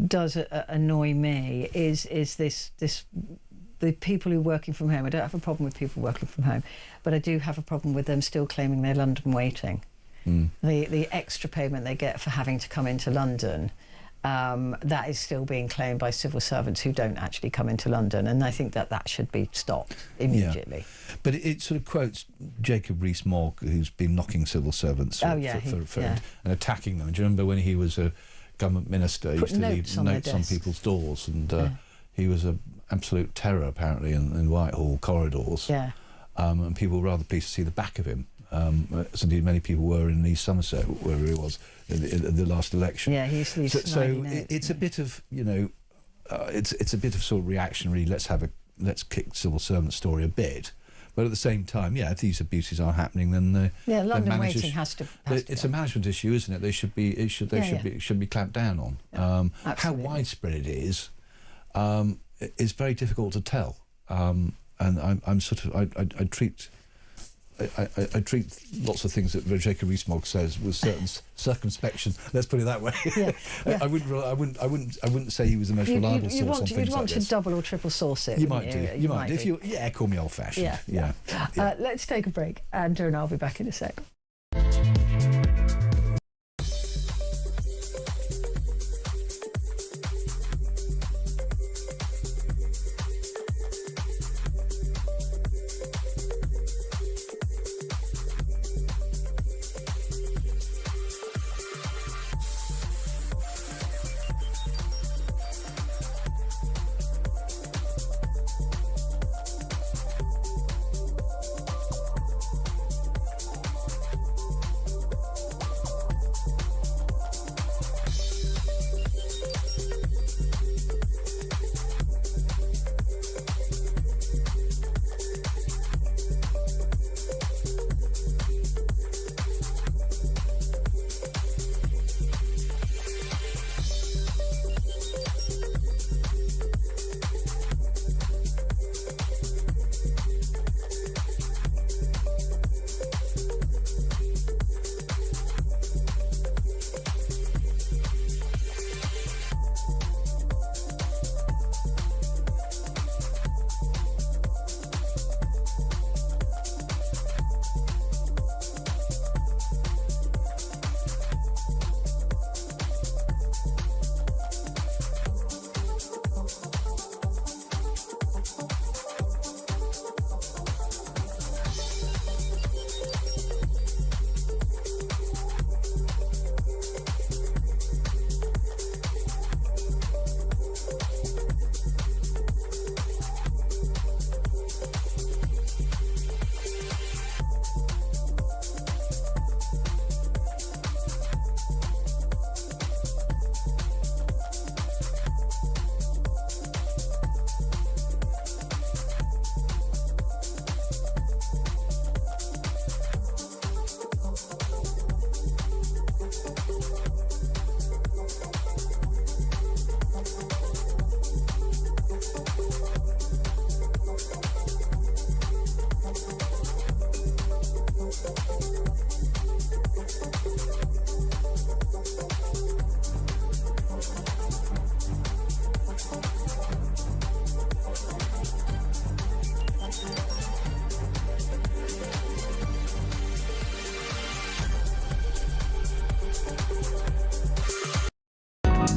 does annoy me is this the people who are working from home. I don't have a problem with people working from home, but I do have a problem with them still claiming their London waiting. The extra payment they get for having to come into London. That is still being claimed by civil servants who don't actually come into London, and I think that should be stopped immediately. Yeah. But it sort of quotes Jacob Rees-Mogg, who's been knocking civil servants and attacking them. Do you remember when he was a government minister, he used to leave notes on people's doors, and he was an absolute terror apparently in Whitehall corridors. Yeah. And people were rather pleased to see the back of him. As indeed many people were in East Somerset, where he was in the last election. Yeah, he used to leave it's a bit of it's a bit of sort of reactionary. Let's kick civil servant story a bit, But at the same time, yeah, if these abuses are happening, then London waiting has to. It's a management issue, isn't it? They should be. It should be clamped down on. Yeah, how widespread it is very difficult to tell. And I'm sort of I treat lots of things that Jacob Rees-Mogg says with certain circumspection. Let's put it that way. Yeah, yeah. I wouldn't say he was the most reliable source on things You'd want like to this. double or triple source it. You might do. You might. do. Call me old-fashioned. Yeah. Let's take a break. Andrew and I'll be back in a sec.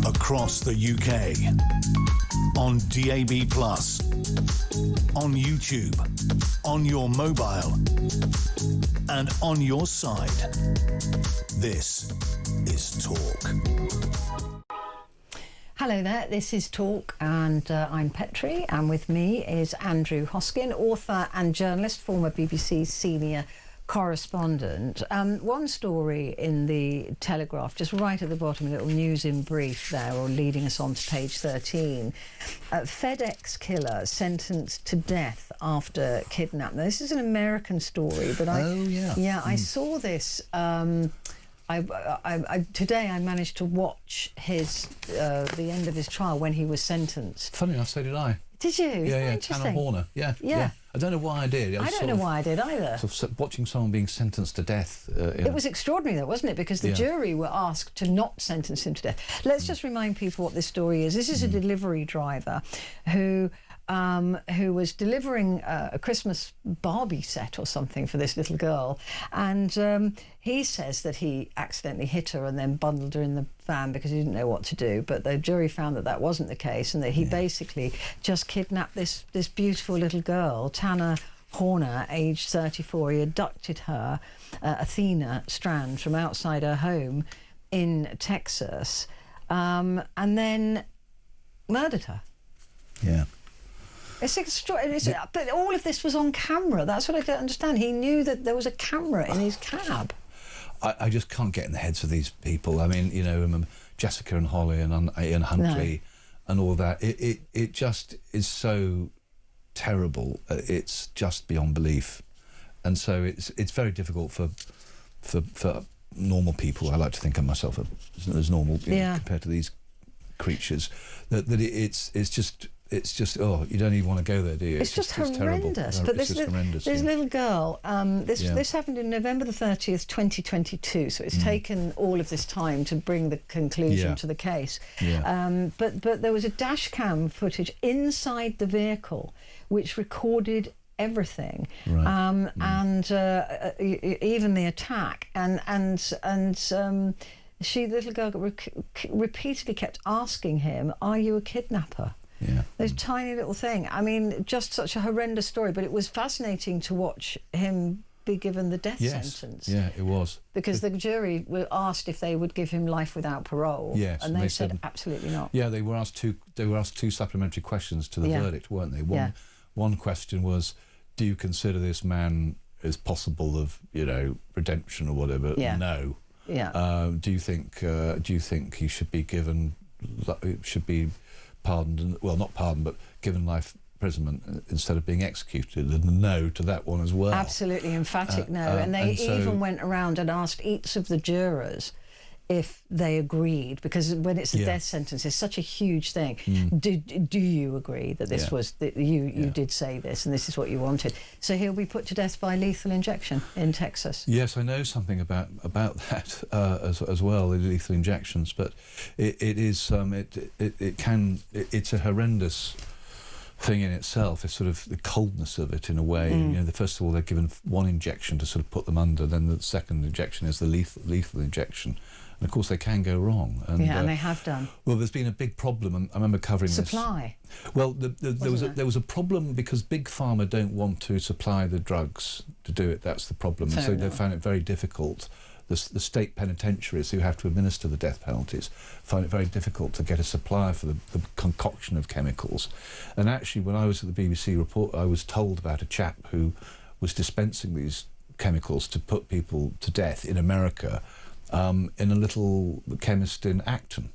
Across the UK, on DAB+, on YouTube, on your mobile, and on your side. This is Talk. Hello there, this is Talk, and I'm Petrie, and with me is Andrew Hosken, author and journalist, former BBC senior correspondent. One story in the Telegraph, just right at the bottom, a little news in brief there, or leading us on to page 13. FedEx killer sentenced to death after kidnap. Now, this is an American story, but I saw this. Today I managed to watch the end of his trial when he was sentenced. Funny enough, so did I. Did you? Yeah, Tanner Horner. Yeah. I don't know why I did. I don't know why I did either. Sort of watching someone being sentenced to death. It was extraordinary, though, wasn't it? Because the jury were asked to not sentence him to death. Let's just remind people what this story is. This is a delivery driver who was delivering a Christmas Barbie set or something for this little girl, and he says that he accidentally hit her and then bundled her in the van because he didn't know what to do, but the jury found that that wasn't the case, and that he basically just kidnapped this beautiful little girl, Tanner Horner, aged 34. He abducted her, Athena Strand, from outside her home in Texas, and then murdered her. Yeah. It's extraordinary. But all of this was on camera. That's what I don't understand. He knew that there was a camera in his cab. I just can't get in the heads of these people. I mean, Jessica and Holly and Ian Huntley and all that. It just is so terrible. It's just beyond belief, and so it's very difficult for normal people. I like to think of myself as normal compared to these creatures. It's just you don't even want to go there, do you? It's just horrendous. But this little girl, this happened in November the 30th, 2022. So it's taken all of this time to bring the conclusion to the case. Yeah. But there was a dash cam footage inside the vehicle which recorded everything, right. And even the attack, and the little girl repeatedly kept asking him, "Are you a kidnapper?" Yeah. This tiny little thing. I mean, just such a horrendous story, but it was fascinating to watch him be given the death sentence. Yeah, it was. Because the jury were asked if they would give him life without parole. Yes, and they said absolutely not. Yeah, they were asked two supplementary questions to the verdict, weren't they? One question was, do you consider this man as possible of, redemption or whatever? Yeah. No. Yeah. Do you think he should be pardoned, well, not pardoned, but given life imprisonment instead of being executed? And no to that one as well. Absolutely emphatic no. And they even went around and asked each of the jurors if they agreed, because when it's a death sentence, it's such a huge thing. Do you agree that this was that you did say this and this is what you wanted? So he'll be put to death by lethal injection in Texas. Yes, I know something about that as well, the lethal injections. But it's a horrendous thing in itself. It's sort of the coldness of it in a way. First of all, they're given one injection to sort of put them under. Then the second injection is the lethal injection. And of course, they can go wrong. And they have done. Well, there's been a big problem, and I remember covering supply. This. Well, there was a problem because Big Pharma don't want to supply the drugs to do it. That's the problem. And so they found it very difficult. The state penitentiaries who have to administer the death penalties find it very difficult to get a supply for the concoction of chemicals. And actually, when I was at the BBC report, I was told about a chap who was dispensing these chemicals to put people to death in America. In a little chemist in Acton,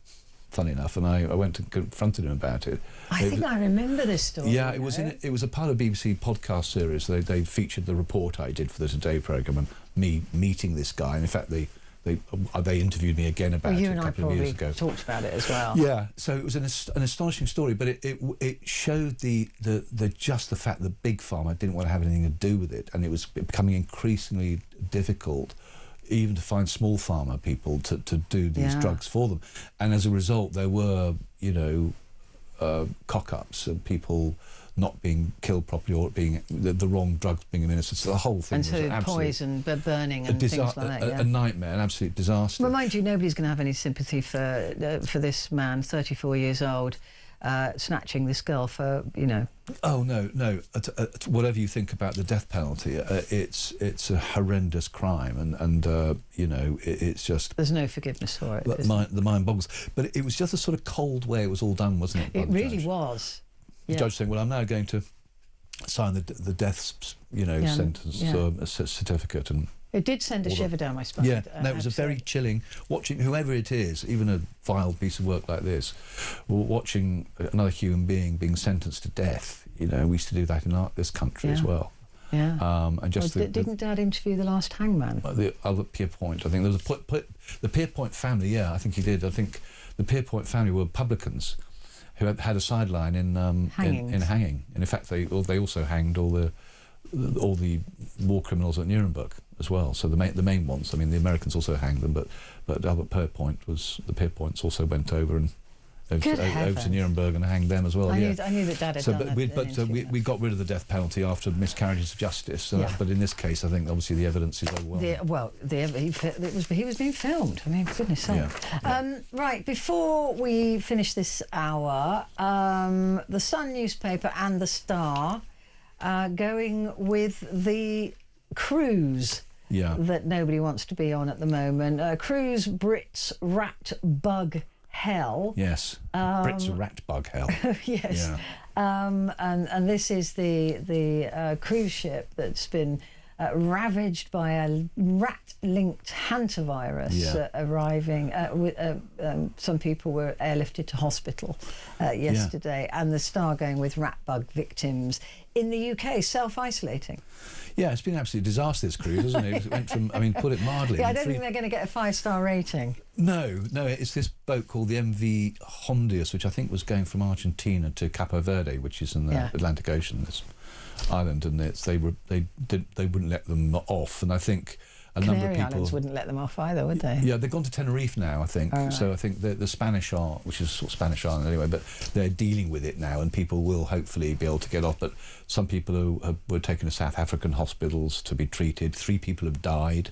funny enough, and I went and confronted him about it. I think I remember this story. Yeah, it was a part of a BBC podcast series. They featured the report I did for the Today programme and me meeting this guy. And in fact, they interviewed me again about it a couple of years ago. Talked about it as well. Yeah, so it was an astonishing story, but it showed the fact that Big Pharma didn't want to have anything to do with it, and it was becoming increasingly difficult even to find small pharma people to do these drugs for them. And as a result, there were, cock-ups of people not being killed properly or being the wrong drugs being administered. So the whole thing was and poison, burning and things like that. A nightmare, an absolute disaster. Well, mind you, nobody's going to have any sympathy for this man, 34 years old, snatching this girl for, Oh, no. Whatever you think about the death penalty, it's a horrendous crime, and it's just... There's no forgiveness for it. The mind boggles. But it was just a sort of cold way it was all done, wasn't it? It really was. The judge saying, well, I'm now going to sign the death, sentence or a certificate, and... It did send a shiver down my spine. Yeah, no, it was a very chilling... Watching whoever it is, even a vile piece of work like this, watching another human being sentenced to death, we used to do that in this country as well. Yeah. And just didn't Dad interview the last hangman? The other Pierpoint, I think. There was the Pierpoint family, I think he did. I think the Pierpoint family were publicans who had a sideline in hanging. And in fact, they also hanged all the war criminals at Nuremberg as well. So the main ones. I mean, the Americans also hanged them, but Albert Pierpoint the Pierpoints also went over and over to Nuremberg and hanged them as well. I knew that Dad had done that. We got rid of the death penalty after miscarriages of justice. But in this case, I think obviously the evidence is overwhelming. He was being filmed. I mean, for goodness sake. Right, before we finish this hour, the Sun newspaper and the Star going with the cruise that nobody wants to be on at the moment. Cruise Brits rat bug hell. Yes, Brits rat bug hell. Yes. Yeah. And this is the cruise ship that's been ravaged by a rat-linked hantavirus arriving. Some people were airlifted to hospital yesterday, and the Star going with rat bug victims in the UK self-isolating. Yeah, it's been an absolute disaster, this cruise, hasn't it? It went from, I mean, put it mildly. Yeah, I don't think they're going to get a 5-star rating. No, it's this boat called the MV Hondius, which I think was going from Argentina to Capo Verde, which is in the Atlantic Ocean, this island, and they wouldn't let them off, and I think a number of people... Islands wouldn't let them off either, would they? Yeah, they've gone to Tenerife now, I think. Oh, right. So I think the Spanish are, which is sort of Spanish island anyway, but they're dealing with it now, and people will hopefully be able to get off. But some people who were taken to South African hospitals to be treated. 3 people have died.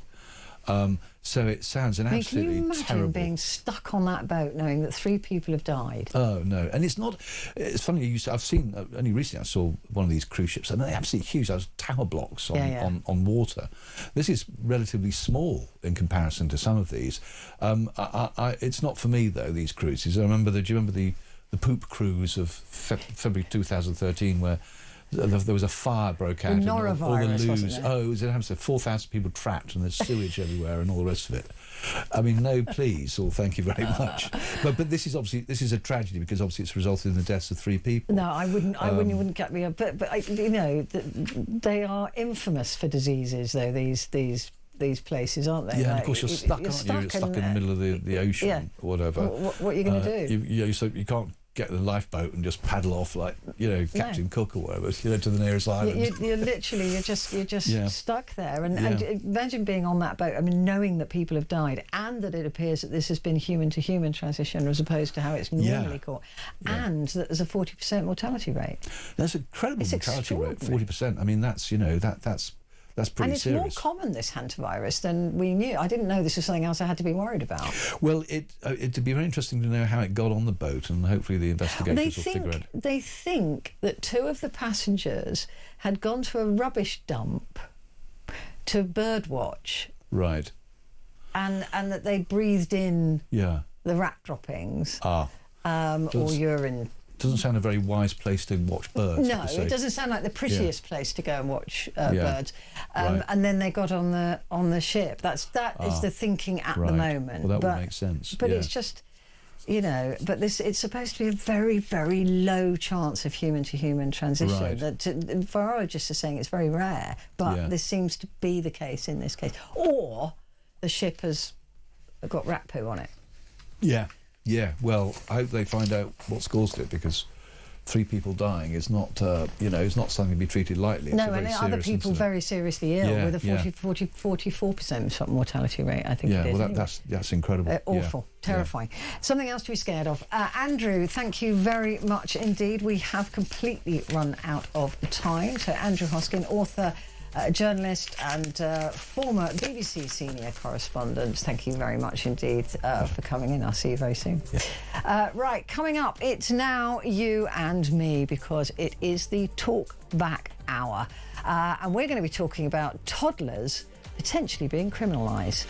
So it sounds an absolutely terrible... Can you imagine being stuck on that boat knowing that 3 people have died? Oh, no. And it's not... It's funny, I've seen... only recently I saw one of these cruise ships, and they're absolutely huge. Those tower blocks on water. This is relatively small in comparison to some of these. It's not for me, though, these cruises. I remember... Do you remember the poop cruise of February 2013, where... There was a fire broke out. Norovirus, all the loos. Wasn't it? Oh, it was in Hampstead. 4,000 people trapped, and there's sewage everywhere, and all the rest of it. I mean, no, please, or thank you very much. But this is a tragedy, because obviously it's resulted in the deaths of 3 people. No, I wouldn't get me. But you know, they are infamous for diseases, though. These places, aren't they? Yeah, and of course you're stuck, aren't you? You're stuck in the middle of the ocean, or whatever. What are you going to do? So you can't get the lifeboat and just paddle off like, you know, Captain Cook or whatever, you know, to the nearest island. You're literally stuck there, and imagine being on that boat. I mean, knowing that people have died, and that it appears that this has been human to human transition as opposed to how it's normally caught, and that there's a 40% mortality rate. That's an incredible mortality rate, 40%. I mean, that's, you know, that's pretty serious. And it's more common, this hantavirus, than we knew. I didn't know this was something else I had to be worried about. Well, it'd be very interesting to know how it got on the boat, and hopefully the investigators will figure it. They think that 2 of the passengers had gone to a rubbish dump to birdwatch. Right. And that they breathed in the rat droppings or urine. Doesn't sound a very wise place to watch birds. No, it doesn't sound like the prettiest place to go and watch birds. And then they got on the ship. That is the thinking at the moment. Well, that would make sense. But it's just, you know, it's supposed to be a very, very low chance of human-to-human transition. Right. That virologists are saying it's very rare, but this seems to be the case in this case. Or the ship has got rat poo on it. Yeah, well, I hope they find out what's caused it, because 3 people dying is not, you know, it's not something to be treated lightly. No, and other people very seriously ill, with a 44% mortality rate, I think it is. Yeah, well, that's incredible. Awful, terrifying. Something else to be scared of. Andrew, thank you very much indeed. We have completely run out of time. So Andrew Hosken, author, journalist and former BBC senior correspondent, thank you very much indeed for coming in. I'll see you very soon. Right, coming up, it's now you and me, because it is the Talk Back Hour, and we're going to be talking about toddlers potentially being criminalised.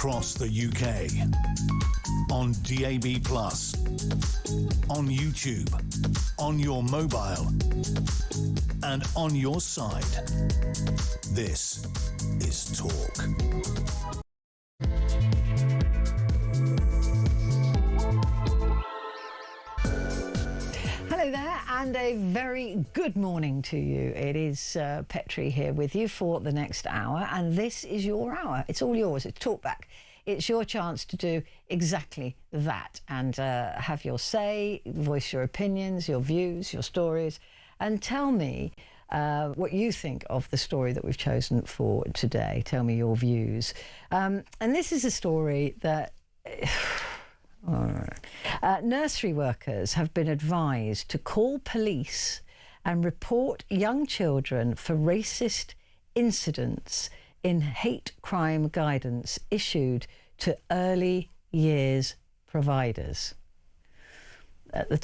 across the UK. On DAB+, on YouTube, on your mobile, and on your side. This is Talk. Hello there, and a very good morning to you. It is Petrie here with you for the next hour, and this is your hour. It's all yours. It's Talkback. It's your chance to do exactly that and have your say, voice your opinions, your views, your stories, and tell me what you think of the story that we've chosen for today. Tell me your views. And this is a story that... nursery workers have been advised to call police and report young children for racist incidents in hate crime guidance issued to early years providers. The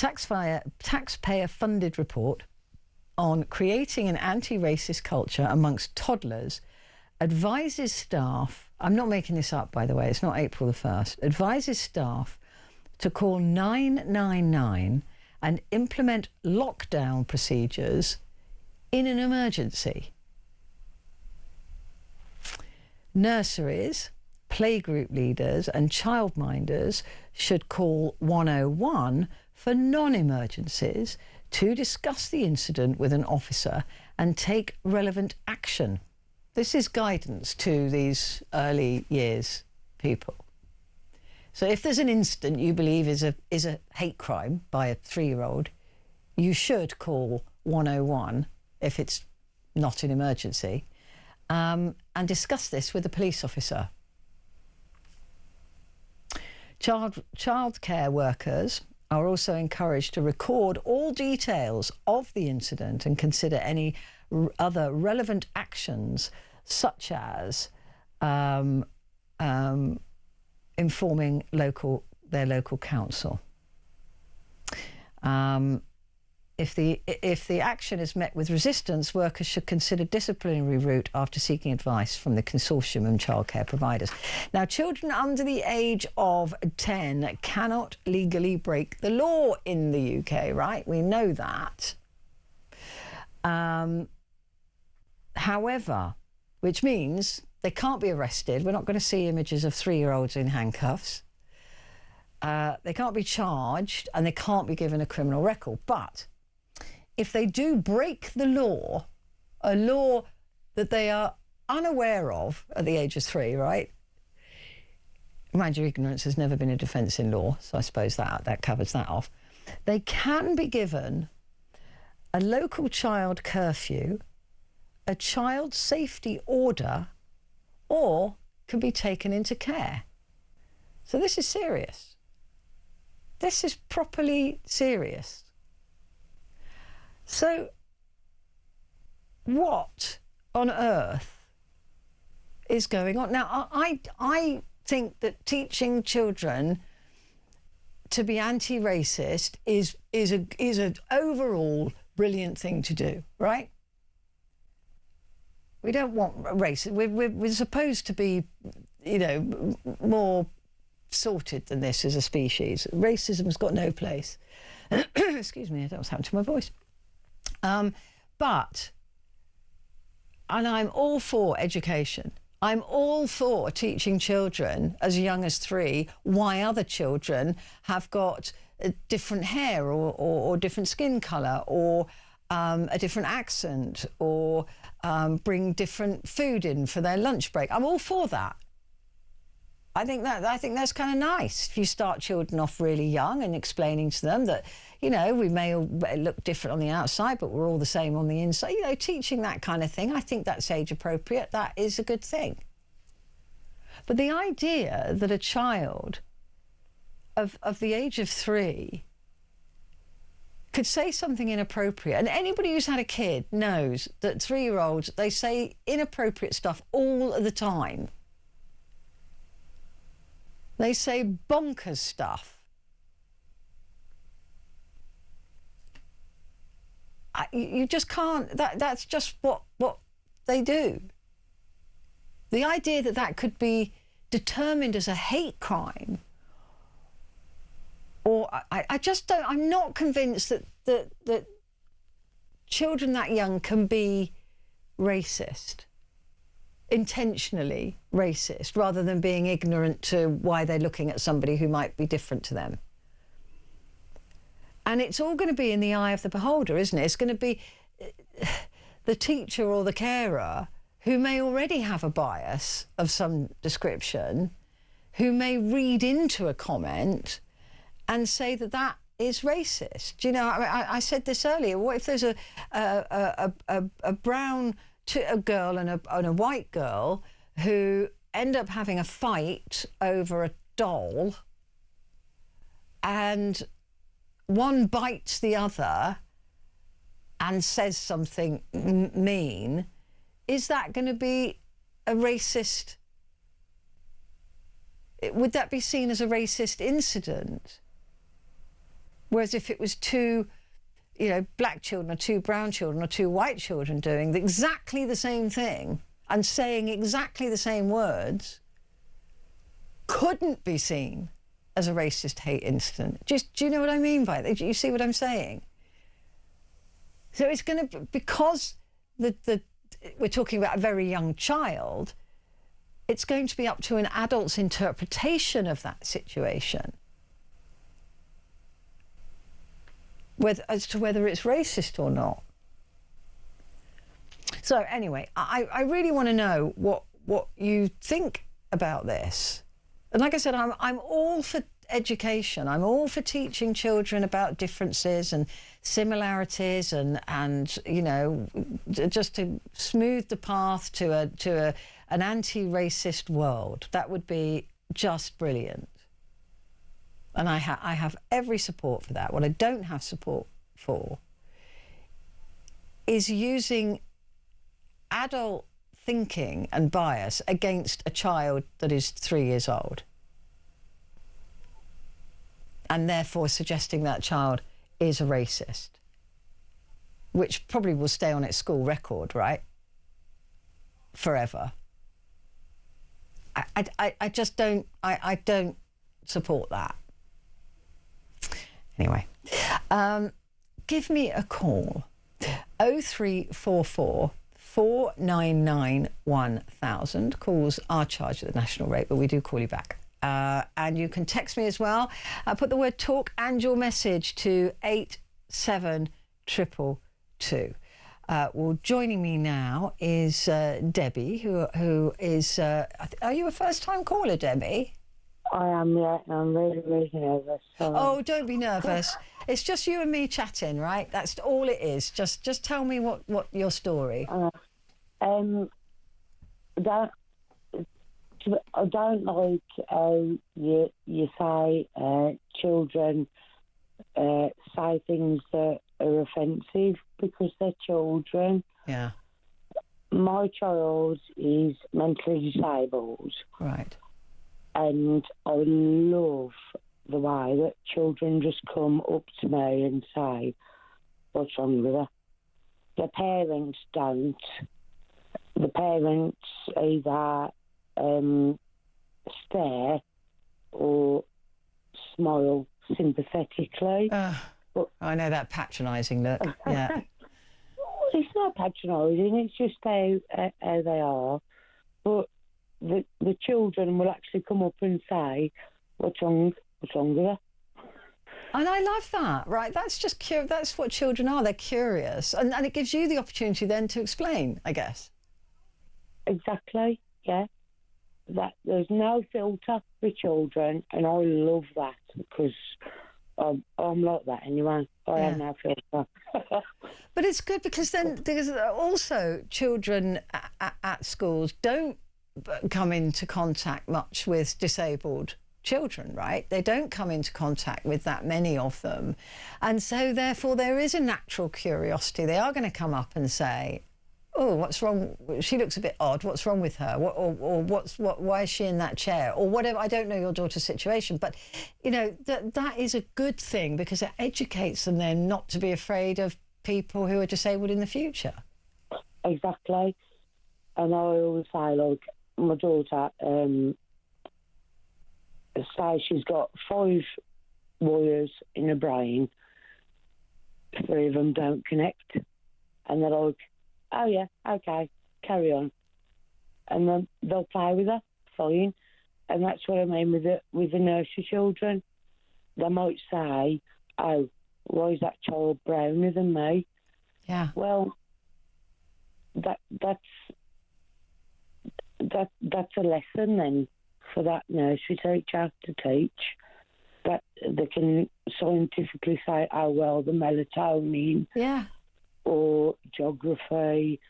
taxpayer-funded report on creating an anti-racist culture amongst toddlers advises staff, I'm not making this up by the way, it's not April the 1st, advises staff to call 999 and implement lockdown procedures in an emergency. Nurseries, playgroup leaders and childminders should call 101 for non-emergencies to discuss the incident with an officer and take relevant action. This is guidance to these early years people. So if there's an incident you believe is a hate crime by a 3-year-old, you should call 101 if it's not an emergency and discuss this with a police officer. Childcare workers are also encouraged to record all details of the incident and consider any other relevant actions, such as informing their local council. If the action is met with resistance, workers should consider disciplinary route after seeking advice from the consortium and childcare providers. Now, children under the age of 10 cannot legally break the law in the UK, right? We know that. However, which means they can't be arrested. We're not going to see images of 3-year-olds in handcuffs. They can't be charged and they can't be given a criminal record. But if they do break the law, a law that they are unaware of at the age of 3, right? Mind you, ignorance has never been a defence in law, so I suppose that covers that off. They can be given a local child curfew, a child safety order, or can be taken into care. So this is serious. This is properly serious. So what on earth is going on? Now, I think that teaching children to be anti-racist is an overall brilliant thing to do, right? We don't want race. We're supposed to be, you know, more sorted than this as a species. Racism's got no place. Excuse me, I don't know what's happened to my voice. But I'm all for education. I'm all for teaching children as young as 3 why other children have got a different hair or different skin colour or a different accent or bring different food in for their lunch break. I'm all for that. I think that's kind of nice if you start children off really young and explaining to them that, you know, we may all look different on the outside, but we're all the same on the inside. You know, teaching that kind of thing, I think that's age appropriate. That is a good thing. But the idea that a child of the age of 3 could say something inappropriate, and anybody who's had a kid knows that 3-year-olds, they say inappropriate stuff all the time. They say bonkers stuff. You just can't, that's just what they do. The idea that that could be determined as a hate crime, or I just don't, I'm not convinced that children that young can be racist, intentionally racist, rather than being ignorant to why they're looking at somebody who might be different to them. And it's all going to be in the eye of the beholder, isn't it? It's going to be the teacher or the carer who may already have a bias of some description, who may read into a comment and say that that is racist. You know, I said this earlier. What if there's a brown a girl and a white girl who end up having a fight over a doll, and one bites the other and says something mean? Is that going to be a racist? Would that be seen as a racist incident? Whereas if it was two, you know, black children or two brown children or two white children doing exactly the same thing and saying exactly the same words, couldn't be seen as a racist hate incident. Do you know what I mean by that? Do you see what I'm saying? So it's going to, because we're talking about a very young child, it's going to be up to an adult's interpretation of that situation, as to whether it's racist or not. So anyway, I really want to know what you think about this. And like I said, I'm all for education. I'm all for teaching children about differences and similarities and you know, just to smooth the path to an anti-racist world. That would be just brilliant. And I have every support for that. What I don't have support for is using adult thinking and bias against a child that is 3 years old, and therefore suggesting that child is a racist, which probably will stay on its school record, right? Forever. I just don't, I don't support that. Anyway, give me a call. 0344 499 1000. Calls are charged at the national rate, but we do call you back. And you can text me as well. Put the word talk and your message to 87222. Well, joining me now is Debbie, who is... are you a first-time caller, Debbie? I am, yeah, and I'm really, really nervous. So. Oh, don't be nervous. It's just you and me chatting, right? That's all it is. Just tell me what your story. I don't like you say children say things that are offensive because they're children. Yeah. My child is mentally disabled. Right. And I love the way that children just come up to me and say, what's wrong with her? The parents don't. The parents either stare or smile sympathetically. But I know that patronising look. Yeah. It's not patronising, it's just how they are. But the children will actually come up and say, what's wrong with her? And I love that, right? That's just that's what children are. They're curious. And it gives you the opportunity then to explain, I guess. Exactly, yeah. That there's no filter with children, and I love that because I'm like that anyway. I have no filter. But it's good because also children at schools don't come into contact much with disabled children, right? They don't come into contact with that many of them. And so therefore there is a natural curiosity. They are going to come up and say, oh, what's wrong? She looks a bit odd. What's wrong with her? Why is she in that chair? Or whatever. I don't know your daughter's situation, but, you know, that is a good thing because it educates them then not to be afraid of people who are disabled in the future. Exactly. And I always say, like, my daughter, say she's got 5 wires in her brain, 3 of them don't connect, and they're like, oh yeah, okay, carry on, and then they'll play with her, fine. And that's what I mean with the nursery children. They might say, oh, why is that child browner than me? Yeah. Well, that's a lesson then for that nursery teacher to teach, that they can scientifically say, oh well, the melatonin, or geography,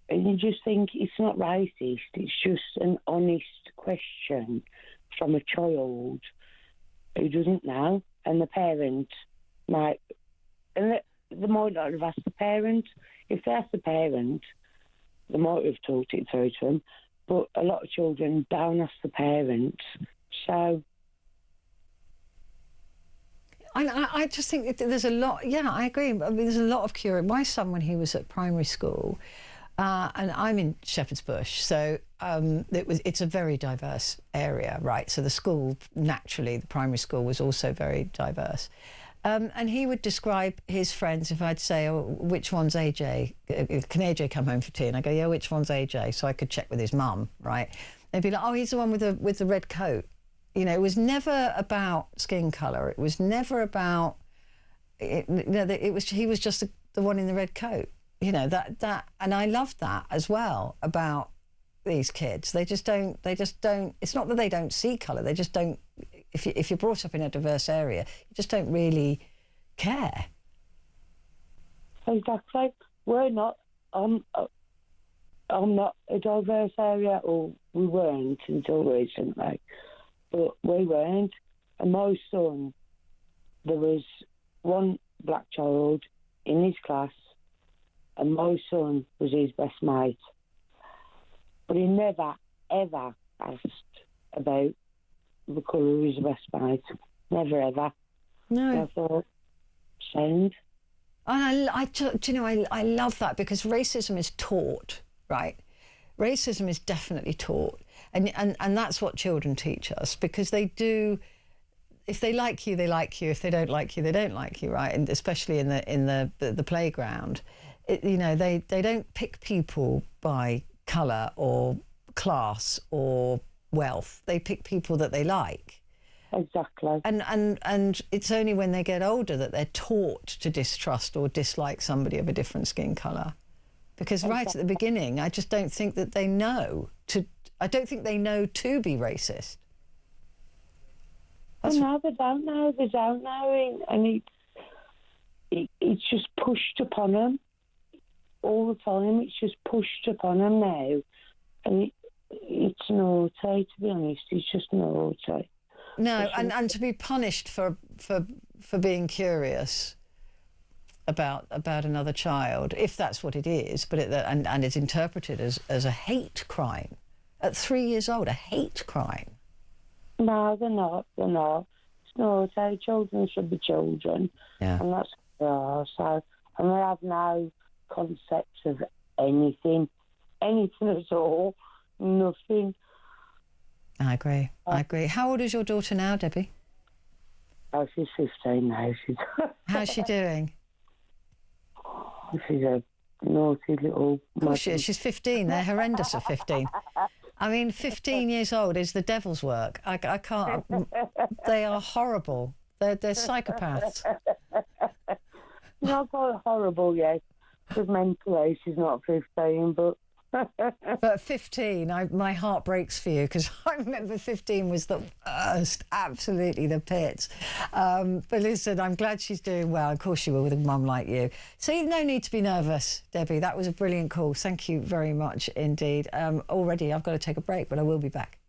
and you just think it's not racist. It's just an honest question from a child who doesn't know, and the parent might, and they might not have asked the parent. If they asked the parent, they might have taught it through to them, but a lot of children don't ask the parents. So I just think that there's a lot. Yeah, I agree. I mean, there's a lot of curiosity. My son, when he was at primary school, and I'm in Shepherd's Bush, so it's a very diverse area, right? So the school, naturally, the primary school was also very diverse. And he would describe his friends. If I'd say, oh, which one's AJ? Can AJ come home for tea? And I go, yeah, which one's AJ? So I could check with his mum, right? They'd be like, oh, he's the one with the red coat. You know, it was never about skin colour. It was never about, he was just the one in the red coat. You know, that, and I love that as well about these kids. They just don't, it's not that they don't see colour, they just don't, if you're brought up in a diverse area, you just don't really care. Exactly. We're not, I'm not a diverse area, or we weren't until recently, but we weren't. And my son, there was one black child in his class, and my son was his best mate. But he never, ever asked about the colour of his best mate. Never, ever. No. I thought, sound. And I love that, because racism is taught, right? Racism is definitely taught. And that's what children teach us, because they do, if they like you, they like you. If they don't like you, they don't like you, right? And especially in the playground. They don't pick people by colour or class or wealth. They pick people that they like. Exactly. And it's only when they get older that they're taught to distrust or dislike somebody of a different skin colour. Because right at the beginning, I just don't think that they know to. I don't think they know to be racist. No, they don't know. They don't know, and it's just pushed upon them all the time. It's just pushed upon them now, and it's naughty. To be honest, it's just naughty. No, and to be punished for being curious about another child, if that's what it is, but and it's interpreted as a hate crime at 3 years old, a hate crime. No, they're not. They're not. It's naughty. Children should be children, and that's what they are. So, and they have no concepts of anything at all. Nothing. I agree. I agree. How old is your daughter now, Debbie? Oh, she's 15 now. How's she doing? She's a naughty little... Of course she is. She's 15. They're horrendous at 15. I mean, 15 years old is the devil's work. I can't... They are horrible. They're psychopaths. Not quite horrible yet, because mentally she's not 15, but... But 15, my heart breaks for you, because I remember 15 was the worst, absolutely the pits. But listen, I'm glad she's doing well. Of course she will, with a mum like you. So you've no need to be nervous, Debbie. That was a brilliant call. Thank you very much indeed. Already I've got to take a break, but I will be back.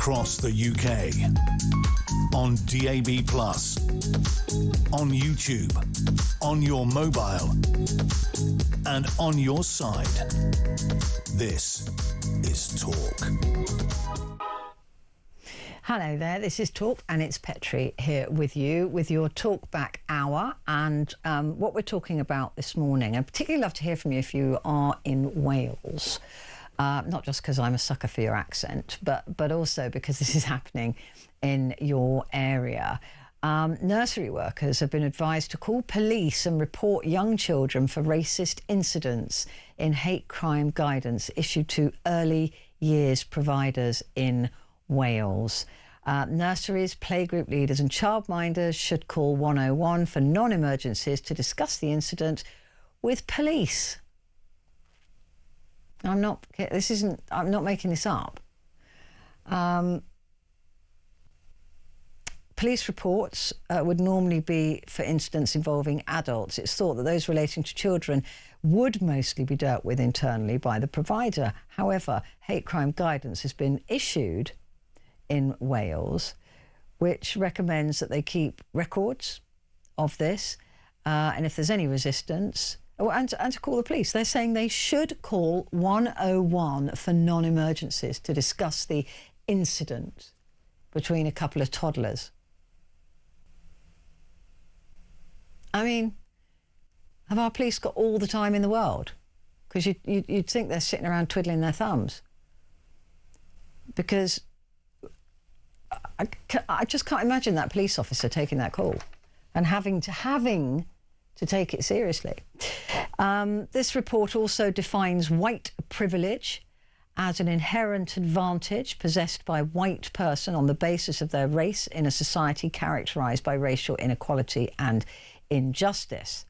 across the UK. On DAB+, on YouTube, on your mobile, and on your side. This is Talk. Hello there, this is Talk, and it's Petrie here with you with your Talk Back Hour. And what we're talking about this morning, I'd particularly love to hear from you if you are in Wales. Not just because I'm a sucker for your accent, but also because this is happening in your area. Nursery workers have been advised to call police and report young children for racist incidents in hate crime guidance issued to early years providers in Wales. Nurseries, playgroup leaders and childminders should call 101 for non-emergencies to discuss the incident with police. I'm not making this up. Police reports would normally be for incidents involving adults. It's thought that those relating to children would mostly be dealt with internally by the provider. However, hate crime guidance has been issued in Wales, which recommends that they keep records of this, and if there's any resistance, and to call the police. They're saying they should call 101 for non-emergencies to discuss the incident between a couple of toddlers. I mean, have our police got all the time in the world? Because you'd think they're sitting around twiddling their thumbs. Because I just can't imagine that police officer taking that call and having to take it seriously. This report also defines white privilege as an inherent advantage possessed by a white person on the basis of their race in a society characterised by racial inequality and injustice.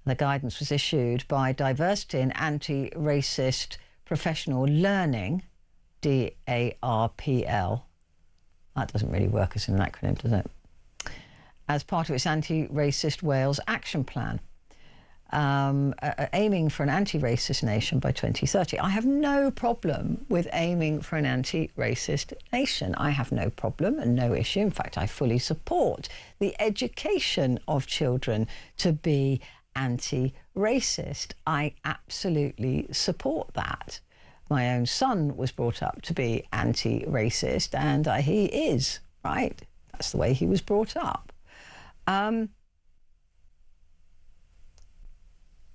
The guidance was issued by Diversity and Anti-Racist Professional Learning, DARPL. That doesn't really work as an acronym, does it? As part of its Anti-Racist Wales Action Plan, aiming for an anti-racist nation by 2030. I have no problem with aiming for an anti-racist nation. I have no problem and no issue. In fact, I fully support the education of children to be anti-racist. I absolutely support that. My own son was brought up to be anti-racist, and he is, right? That's the way he was brought up.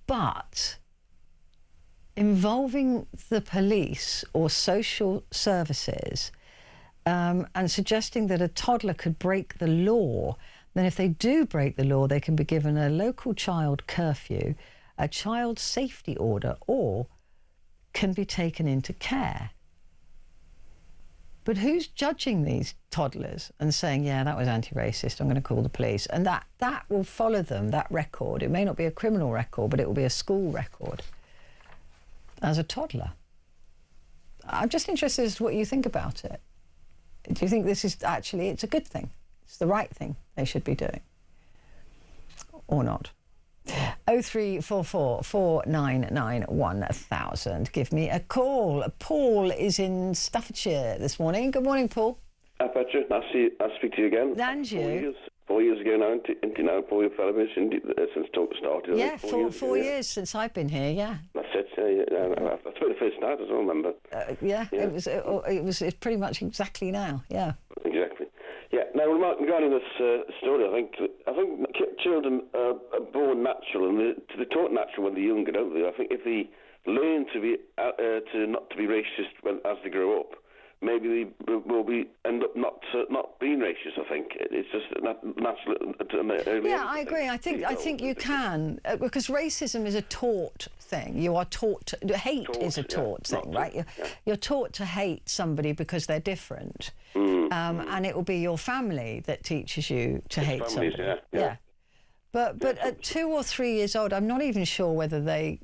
But involving the police or social services and suggesting that a toddler could break the law, then if they do break the law, they can be given a local child curfew, a child safety order, or can be taken into care. But who's judging these toddlers and saying, yeah, that was anti-racist, I'm going to call the police? And that will follow them, that record. It may not be a criminal record, but it will be a school record as a toddler. I'm just interested as to what you think about it. Do you think this is actually, it's a good thing? It's the right thing they should be doing? Or not? 0344 499 1000. Give me a call. Paul is in Staffordshire this morning. Good morning, Paul. Hi, Petra. Nice to speak to you again. And you. 4 years ago now, into now, Paul, your fellow's since talk started. Yeah, four years since I've been here, yeah. That's it, yeah. That's where the first night, as I remember. Yeah, it was pretty much exactly now, yeah. Exactly. Yeah, now regarding this story, I think children are born natural, and they're taught natural when they're younger, don't they? I think if they learn to not to be racist as they grow up, maybe they will end up not being racist. I think it's just natural. Yeah, I agree. I think you can, because racism is a taught thing. You are taught. Hate is a taught thing, right? You're taught to hate somebody because they're different, and it will be your family that teaches you to hate somebody. Yeah. But at 2 or 3 years old, I'm not even sure whether they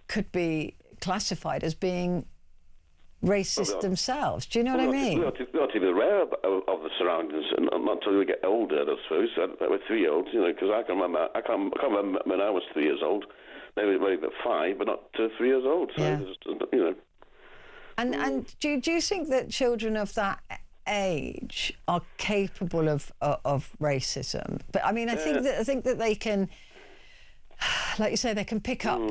could be classified as being racist themselves. Do you know what I mean? They're not even aware of the surroundings, and not until they get older, I suppose. With 3-year-olds, because I can remember when I was 3 years old. Maybe about 5, but not 3 years old. So yeah. And do you think that children of that age are capable of racism. But I mean, I think that they can, like you say, they can pick up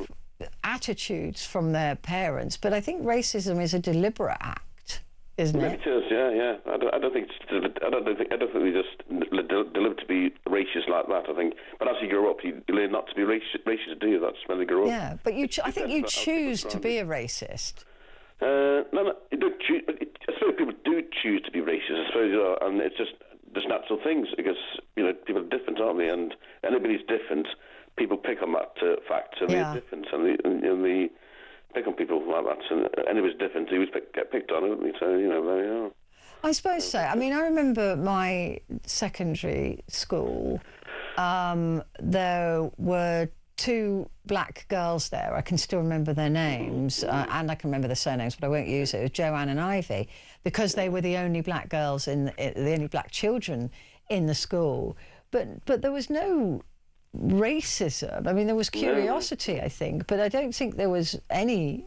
attitudes from their parents. But I think racism is a deliberate act, isn't it? It is, yeah. I don't think they just deliver to be racist like that. I think, but as you grow up, you learn not to be racist, do you? That's when they grow up. Yeah, but I think you choose to be a racist. No, you don't choose. I suppose people do choose to be racist. I suppose, and it's just natural things because people are different, aren't they? And anybody's different. People pick on that fact, and they're different, and they pick on people like that. And anybody's different, he was get picked on, isn't he? So there you are. I suppose so. I mean, I remember my secondary school. There were 2 black girls there. I can still remember their names, and I can remember the surnames, but I won't use it. It was Joanne and Ivy, because they were the only black girls the only black children in the school. But there was no racism. I mean, there was curiosity, I think, but I don't think there was any.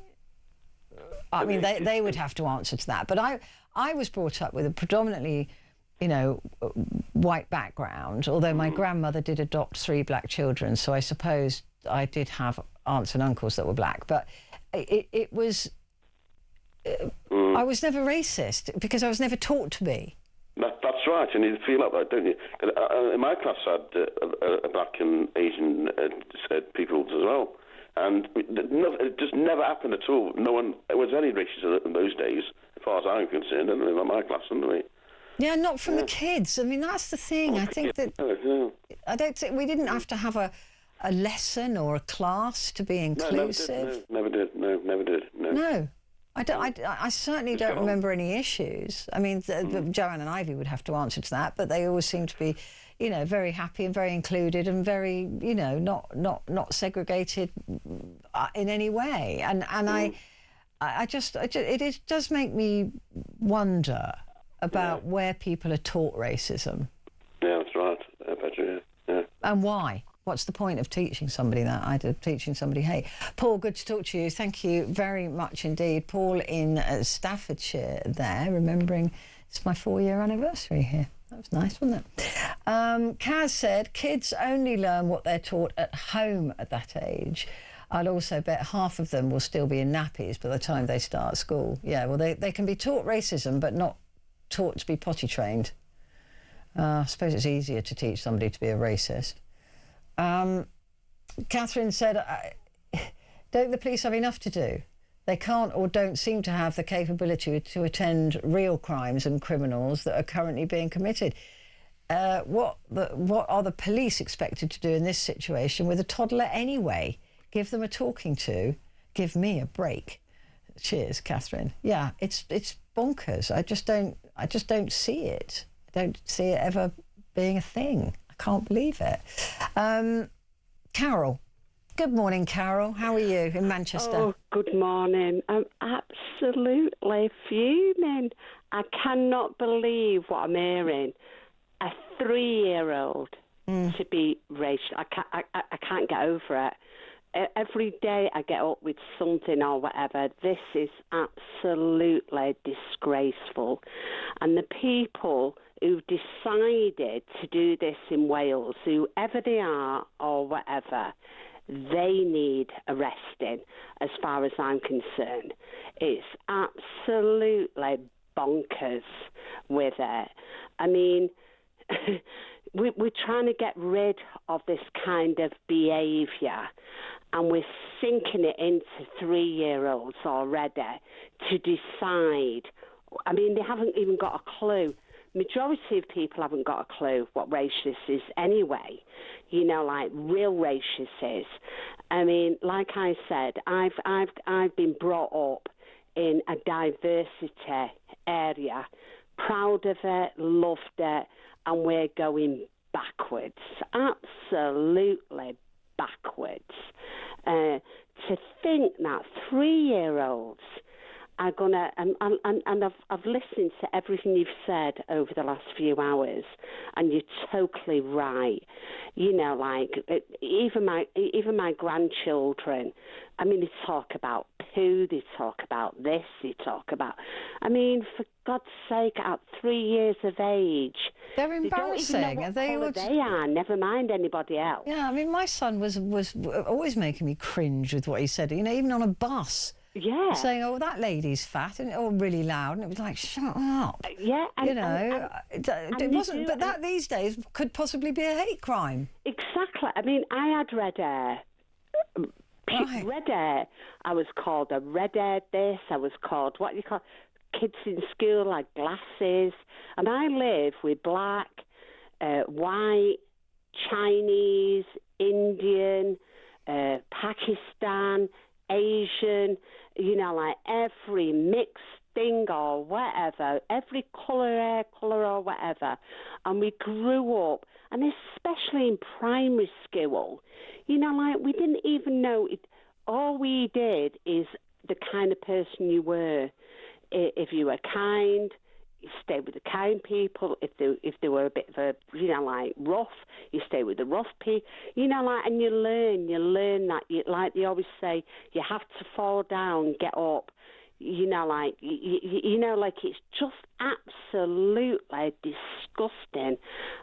I mean, they would have to answer to that. But I was brought up with a predominantly, white background, although my grandmother did adopt 3 black children, so I suppose I did have aunts and uncles that were black. But it was. I was never racist because I was never taught to be. That's right, and you feel like that, don't you? In my class, I had black and Asian people as well, and it just never happened at all. No one was any racism in those days, as far as I'm concerned, and in my class, anyway. Yeah, not from the kids. I mean, that's the thing. I think that I don't think we didn't have to have a lesson or a class to be inclusive. No, never did. No. I certainly don't remember any issues. I mean, Joanne and Ivy would have to answer to that, but they always seem to be, very happy and very included and very, not segregated in any way. And it does make me wonder about where people are taught racism. Yeah, that's right, Petrie. Yeah. And why? What's the point of teaching somebody that? Teaching somebody hate. Paul, good to talk to you. Thank you very much indeed. Paul in Staffordshire there, remembering it's my 4-year anniversary here. That was nice, wasn't it? Kaz said, kids only learn what they're taught at home at that age. I'd also bet half of them will still be in nappies by the time they start school. Yeah, well, they can be taught racism, but not taught to be potty trained. I suppose it's easier to teach somebody to be a racist. Catherine said, don't the police have enough to do? They can't or don't seem to have the capability to attend real crimes and criminals that are currently being committed. What are the police expected to do in this situation with a toddler anyway? Give them a talking to. Give me a break. Cheers, Catherine. Yeah, it's bonkers. I just don't see it. I don't see it ever being a thing. Can't believe it. Carol. Good morning, Carol. How are you in Manchester? Oh, good morning. I'm absolutely fuming. I cannot believe what I'm hearing. A 3-year-old to be racial. I can't get over it. Every day I get up with something or whatever. This is absolutely disgraceful. And the people who've decided to do this in Wales, whoever they are or whatever, they need arresting as far as I'm concerned. It's absolutely bonkers with it. I mean, we're trying to get rid of this kind of behaviour, and we're sinking it into 3-year-olds already to decide. I mean, they haven't even got a clue. Majority of people haven't got a clue what racist is anyway, like real racist is. I mean, like I said, I've been brought up in a diversity area, proud of it, loved it, and we're going backwards, absolutely backwards. To think that 3-year-olds are gonna, and I've listened to everything you've said over the last few hours, and you're totally right. Like even my grandchildren. I mean, they talk about Who, they talk about this, they talk about... I mean, for God's sake, at 3 years of age... They're embarrassing. They don't even know what colour they are, never mind anybody else. Yeah, I mean, my son was always making me cringe with what he said, you know, even on a bus. Yeah. Saying, oh, that lady's fat, and all really loud, and it was like, shut up. Yeah. And, you know, it wasn't, but that these days could possibly be a hate crime. Exactly. I mean, I had red hair. Right. Red hair. I was called a red-haired this. I was called, what do you call kids in school like glasses. And I live with black, white, Chinese, Indian, Pakistan, Asian, you know, like every mixed thing or whatever, every hair colour or whatever. And we grew up, and especially in primary school, you know, like we didn't even know it. All we did is the kind of person you were. If you were kind, you stay with the kind people. If they were a bit of a, you know, like rough, you stay with the rough people. You know, like, and you learn that. Like they always say, you have to fall down, get up. You know, like you know, like it's just absolutely disgusting.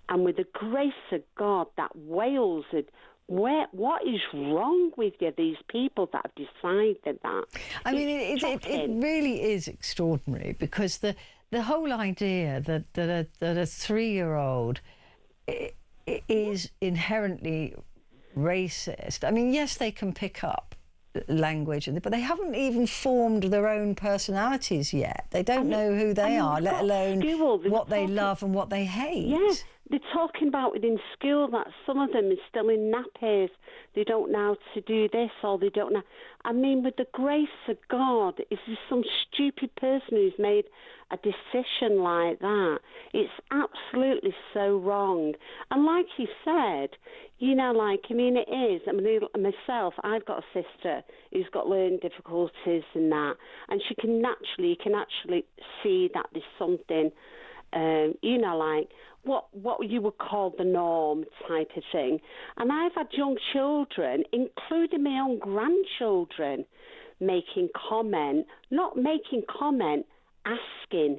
And with the grace of God, that Wales had. What is wrong with you, these people that have decided that? I mean, it really is extraordinary, because the whole idea that a 3-year-old is inherently racist. I mean, yes, they can pick up language, but they haven't even formed their own personalities yet. They don't know who they are, let alone what they love and what they hate. Yeah. They're talking about within school that some of them are still in nappies. They don't know how to do this, or they don't know. I mean, with the grace of God, is there some stupid person who's made a decision like that? It's absolutely so wrong. And like you said, you know, like, I mean, it is. I mean, myself, I've got a sister who's got learning difficulties and that, and you can actually see that there's something, you know, like, what you would call the norm type of thing. And I've had young children, including my own grandchildren, making comment, not making comment, asking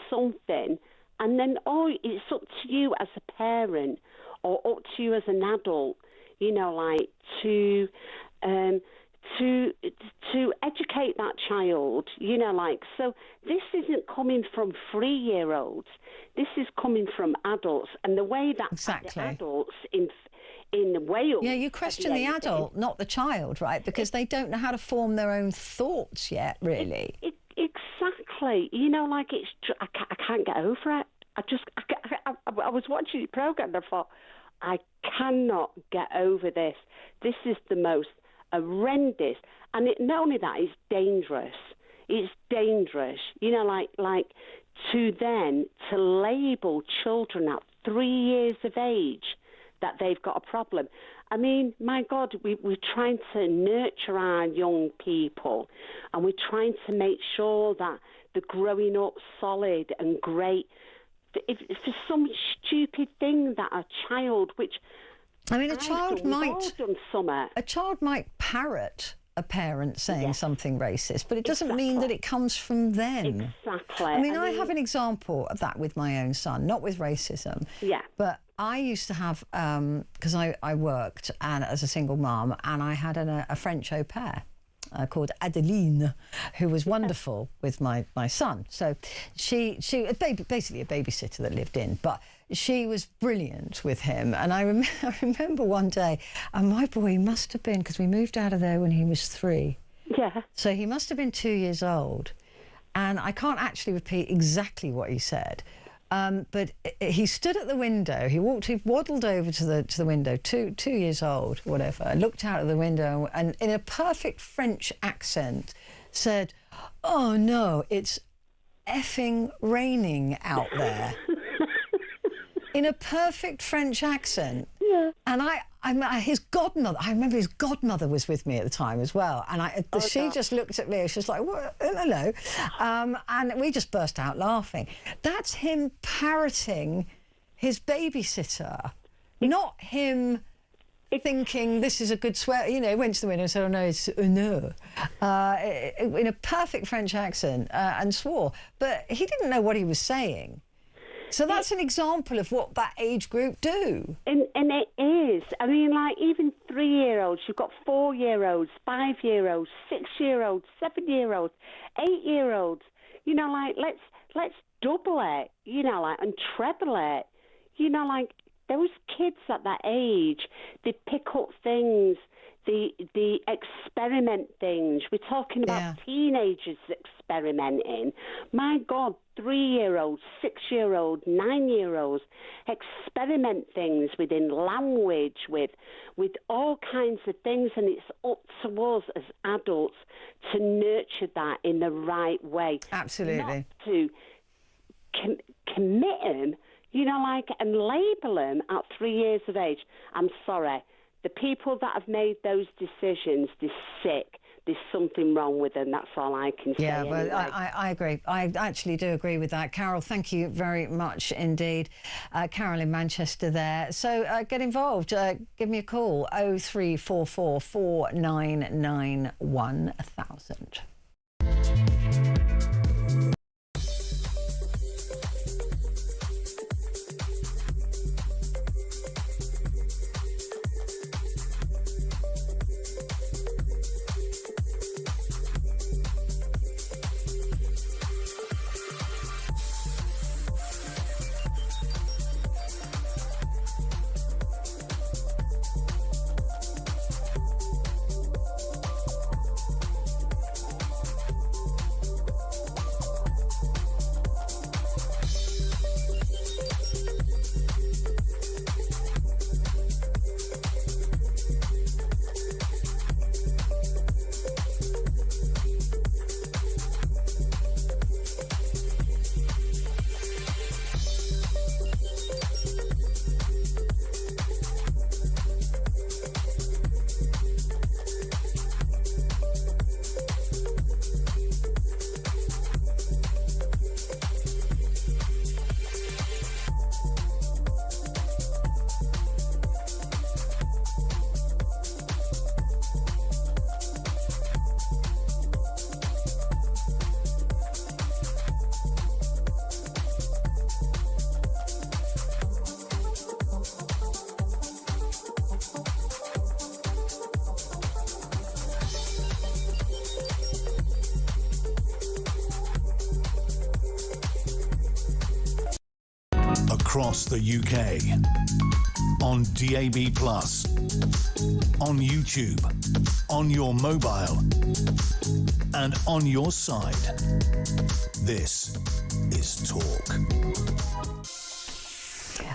something, and then, it's up to you as a parent or up to you as an adult, you know, like to educate that child, you know, like, so this isn't coming from 3-year-olds. This is coming from adults, and the way that the adults in Wales... Yeah, you question the adult, not the child, right? Because they don't know how to form their own thoughts yet, really. Exactly. You know, like, I can't get over it. I was watching the programme and I thought, I cannot get over this. This is the most horrendous, and not only that, it's dangerous. It's dangerous, you know, like to label children at 3 years of age that they've got a problem. I mean, my God, we're trying to nurture our young people, and we're trying to make sure that they're growing up solid and great. If for some stupid thing that a child, which I mean, a child might parrot a parent saying something racist, but it doesn't mean that it comes from them. Exactly. I mean, I have an example of that with my own son, not with racism. Yeah. But I used to have, because I worked as a single mum, and I had a French au pair called Adeline, who was wonderful with my son. So she basically a babysitter that lived in, but she was brilliant with him. And I remember one day, and my boy must have been, because we moved out of there when he was 3. Yeah. So he must have been 2 years old. And I can't actually repeat exactly what he said. But he stood at the window. He waddled over to the window, 2 years old, whatever, looked out of the window, and in a perfect French accent said, "Oh no, it's effing raining out there." In a perfect French accent. Yeah. And his godmother, I remember his godmother was with me at the time as well. And she just looked at me, she was like, "What? Hello." And we just burst out laughing. That's him parroting his babysitter, not him thinking this is a good swear. You know, went to the window and said, "Oh no, it's no," in a perfect French accent and swore. But he didn't know what he was saying. So that's an example of what that age group do. And it is. I mean, like, even 3-year-olds, you've got 4-year-olds, 5-year-olds, 6-year-olds, 7-year-olds, 8-year-olds. You know, like, let's double it, you know, like, and treble it. You know, like, those kids at that age, they pick up things, they experiment things. We're talking about teenagers experimenting. My God, 3-year-olds, 6-year-olds, 9-year-olds experiment things within language, with all kinds of things, and it's up to us as adults to nurture that in the right way. Absolutely. Not to commit them, you know, like, and label them at 3 years of age. I'm sorry. The people that have made those decisions, they're sick. There's something wrong with them. That's all I can say. Yeah, well, anyway. I agree. I actually do agree with that. Carol, thank you very much indeed. Carol in Manchester there. So get involved. Give me a call, 0344 499 1000. Across the UK, on DAB+, on YouTube, on your mobile, and on your side. This is Talk.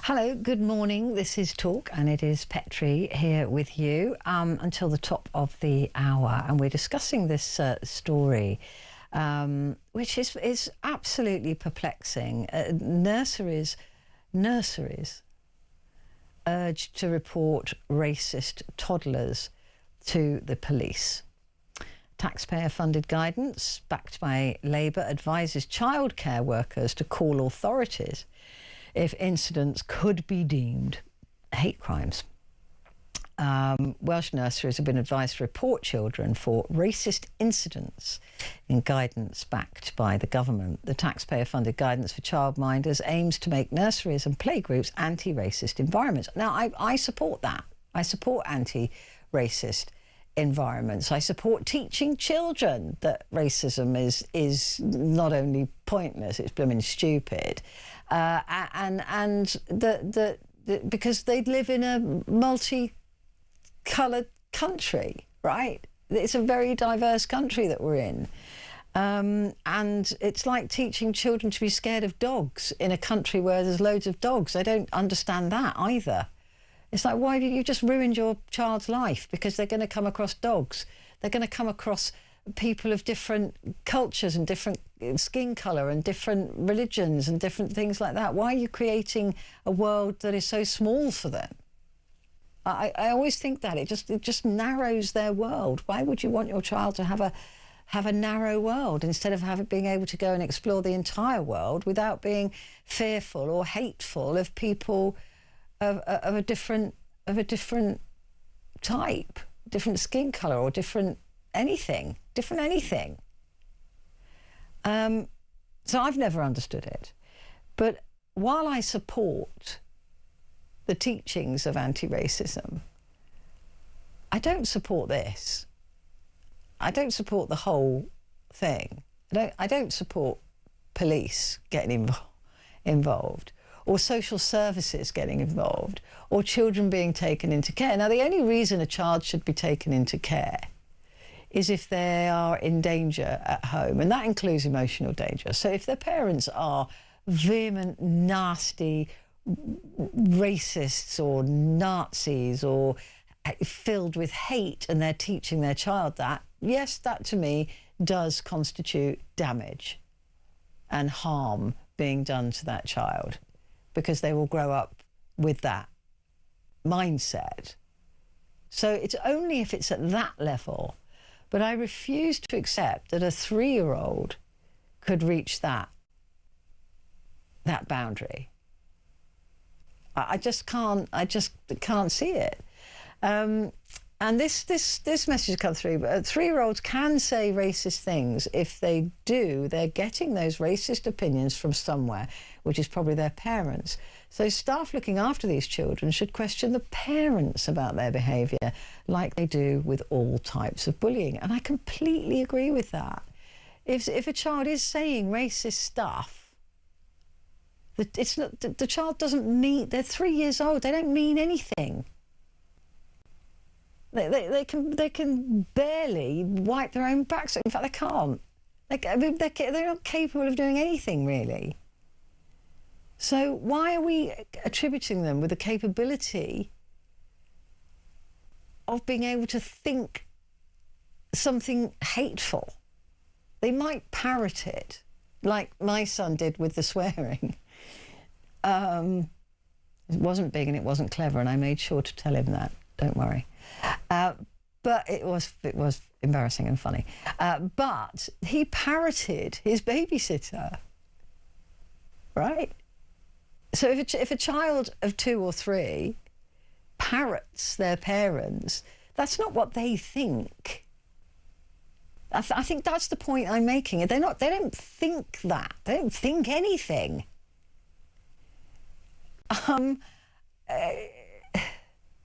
Hello, good morning. This is Talk, and it is Petrie here with you until the top of the hour. And we're discussing this story, which is absolutely perplexing. Nurseries urged to report racist toddlers to the police. Taxpayer-funded guidance, backed by Labour, advises childcare workers to call authorities if incidents could be deemed hate crimes. Welsh nurseries have been advised to report children for racist incidents in guidance backed by the government. The taxpayer-funded guidance for childminders aims to make nurseries and playgroups anti-racist environments. Now, I support that. I support anti-racist environments. I support teaching children that racism is not only pointless, it's blooming stupid, because they live in a multi-coloured country, right? It's a very diverse country that we're in. And it's like teaching children to be scared of dogs in a country where there's loads of dogs. I don't understand that either. It's like, why did you just ruined your child's life? Because they're going to come across dogs. They're going to come across people of different cultures and different skin colour and different religions and different things like that. Why are you creating a world that is so small for them? I always think that it just narrows their world. Why would you want your child to have a narrow world instead of being able to go and explore the entire world without being fearful or hateful of people of a different type, different skin colour, or different anything. So I've never understood it. But while I support the teachings of anti-racism, I don't support this. I don't support the whole thing. I don't support police getting involved, or social services getting involved, or children being taken into care. Now, the only reason a child should be taken into care is if they are in danger at home, and that includes emotional danger. So if their parents are vehement, nasty racists or Nazis or filled with hate, and they're teaching their child that, yes, that to me does constitute damage and harm being done to that child, because they will grow up with that mindset. So it's only if it's at that level. But I refuse to accept that a 3-year-old could reach that boundary. I just can't see it. And this message has come through. But 3-year-olds can say racist things. If they do, they're getting those racist opinions from somewhere, which is probably their parents. So staff looking after these children should question the parents about their behaviour, like they do with all types of bullying. And I completely agree with that. If a child is saying racist stuff, it's not, the child doesn't mean, they're 3 years old, they don't mean anything. They can barely wipe their own backs. In fact, they can't. They're not capable of doing anything, really. So why are we attributing them with the capability of being able to think something hateful? They might parrot it, like my son did with the swearing. It wasn't big and it wasn't clever, and I made sure to tell him that. Don't worry. But it was embarrassing and funny. But he parroted his babysitter, right? So if a child of 2 or 3 parrots their parents, that's not what they think. I think that's the point I'm making. They don't think that. They don't think anything.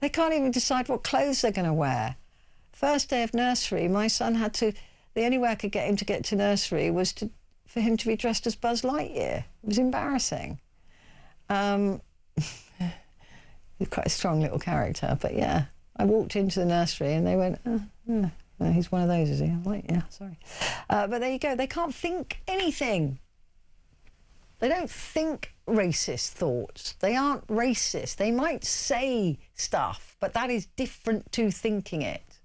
They can't even decide what clothes they're going to wear. First day of nursery, my son had to. The only way I could get him to get to nursery was for him to be dressed as Buzz Lightyear. It was embarrassing. He's quite a strong little character, but yeah, I walked into the nursery and they went, oh, he's one of those, is he? I'm like, yeah, sorry. But there you go. They can't think anything. They don't think racist thoughts. They aren't racist. They might say stuff, but that is different to thinking it.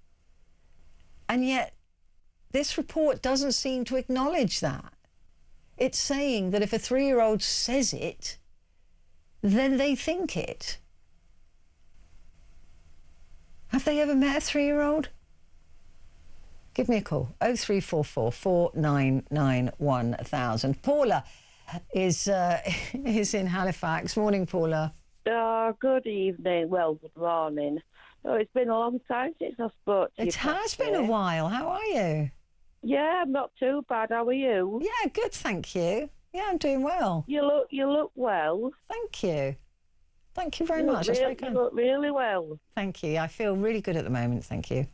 And yet, this report doesn't seem to acknowledge that. It's saying that if a 3-year-old says it, then they think it. Have they ever met a 3-year-old? Give me a call. 0344 499 1000. Paula is in Halifax. Morning, Paula. Oh, good evening. Well, good morning. Oh, it's been a long time since I spoke to you. It has been a while. How are you? Yeah, I'm not too bad. How are you? Yeah, good, thank you. Yeah, I'm doing well. You look well. Thank you. Thank you very much. You look really well. Thank you. I feel really good at the moment, thank you.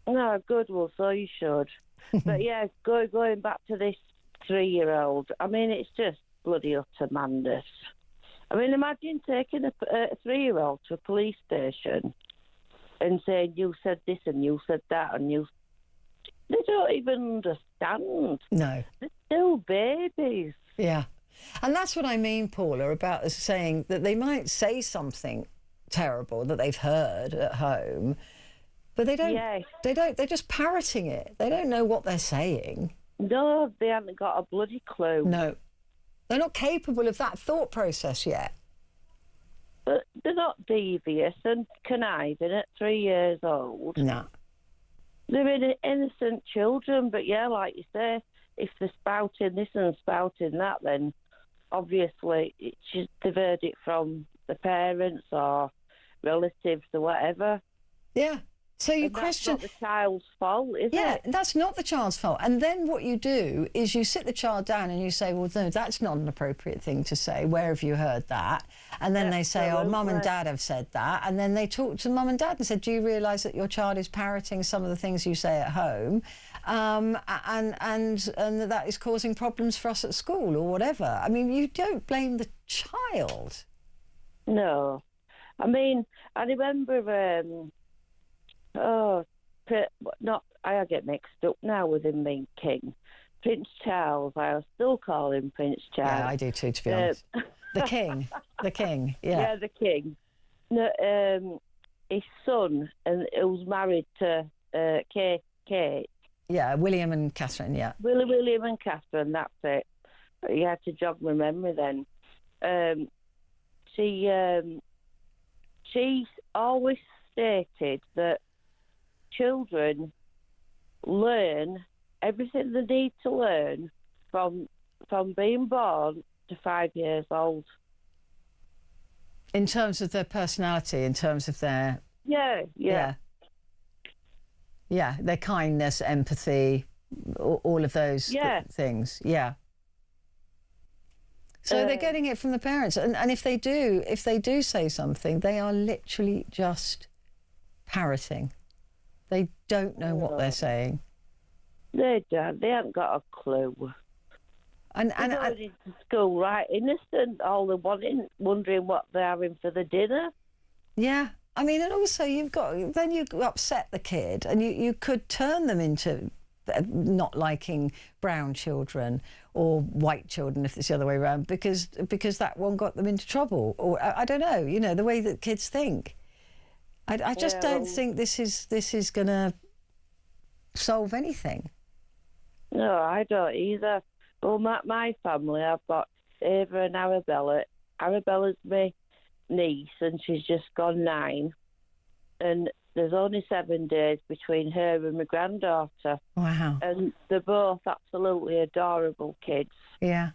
No, good. Well, so you should. But yeah, going back to this 3-year-old, I mean, it's just bloody utter madness. I mean, imagine taking a 3-year-old to a police station and saying, you said this and you said that and you... They don't even understand. No. They're still babies. Yeah. And that's what I mean, Paula, about us saying that they might say something terrible that they've heard at home, but they don't. Yes. They're just parroting it. They don't know what they're saying. No, they haven't got a bloody clue. No. They're not capable of that thought process yet. But they're not devious and conniving at 3 years old. No. They're innocent children, but yeah, like you say, if they're spouting this and spouting that, then obviously they've heard it from the parents or relatives or whatever. Yeah. So you And question. That's not the child's fault, is Yeah, it? that's not the child's fault. And then what you do is you sit the child down and you say, well, no, that's not an appropriate thing to say. Where have you heard that? And then they say, oh, mum and dad have said that. And then they talk to mum and dad and said, do you realise that your child is parroting some of the things you say at home? And that is causing problems for us at school or whatever. I mean, you don't blame the child. No. I mean, I remember, I get mixed up now with him being king. Prince Charles, I still call him Prince Charles. Yeah, I do too, to be honest. The king, yeah. Yeah, the king. No, his son, and who's married to Kate. Yeah, William and Catherine, yeah. William and Catherine, that's it. You had to jog my memory then. She always stated that children learn everything they need to learn from being born to 5 years old. In terms of their personality, in terms of their... Yeah, their kindness, empathy, all of those things, yeah. So they're getting it from the parents. And if they do say something, they are literally just parroting. They don't know what they're saying. They don't. They haven't got a clue. And going into school, right, innocent, all they're wondering what they're having for the dinner. Yeah. I mean, and also you upset the kid, and you could turn them into not liking brown children or white children if it's the other way around, because that one got them into trouble, or I don't know, you know, the way that kids think. I just don't think this is going to solve anything. No, I don't either. Well, my family, I've got Ava and Arabella. Arabella's my niece, and she's just gone 9. And there's only 7 days between her and my granddaughter. Wow. And they're both absolutely adorable kids. Yeah.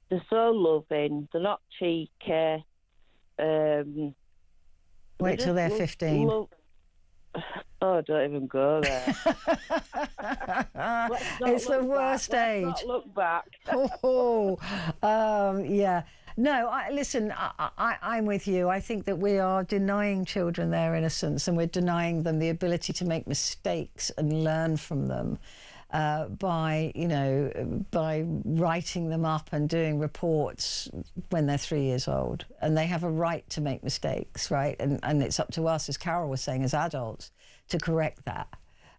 They're so loving. They're not cheeky. Wait till they're 15. Oh, don't even go there. It's the worst age. Let's not look back. Yeah. No, listen, I'm with you. I think that we are denying children their innocence, and we're denying them the ability to make mistakes and learn from them by writing them up and doing reports when they're 3 years old. And they have a right to make mistakes, right? And it's up to us, as Carol was saying, as adults, to correct that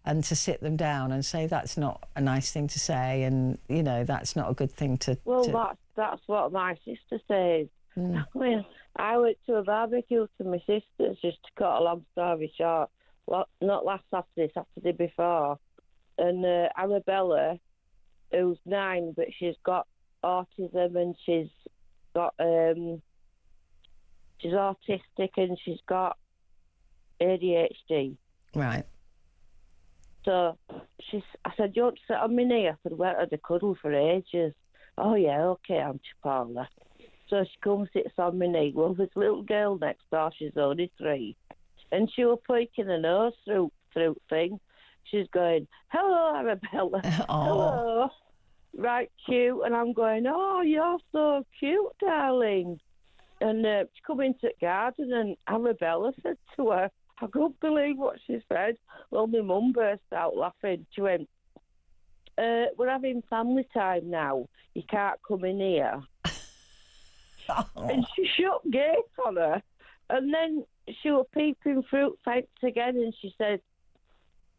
and to sit them down and say, that's not a nice thing to say, and, you know, that's not a good thing to... Well, that's what my sister says. I mean, I went to a barbecue to my sister's, just to cut a long story short, not last Saturday, Saturday before. And Arabella, who's 9, but she's got autism, and she's autistic, and she's got ADHD. Right. So I said, do you want to sit on my knee? I said, we haven't had a cuddle for ages. Oh, yeah, OK, Auntie Paula. So she comes, sits on my knee. Well, this little girl next door, she's only 3, and she was poking her nose through thing. She's going, hello, Arabella. Hello. Right, cute. And I'm going, oh, you're so cute, darling. And she come into the garden, and Arabella said to her, I couldn't believe what she said. Well, my mum burst out laughing. She went, we're having family time now. You can't come in here. And she shut gate on her. And then she was peeping through fence again, and she said,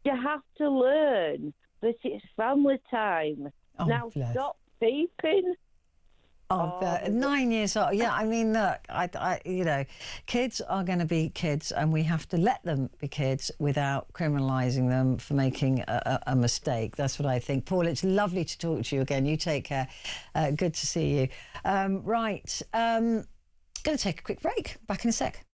you have to learn that it's family time. Now stop peeping. 9 years old. Yeah, I mean, look, I kids are going to be kids, and we have to let them be kids without criminalising them for making a mistake. That's what I think. Paul, it's lovely to talk to you again. You take care. Good to see you. Right, going to take a quick break. Back in a sec.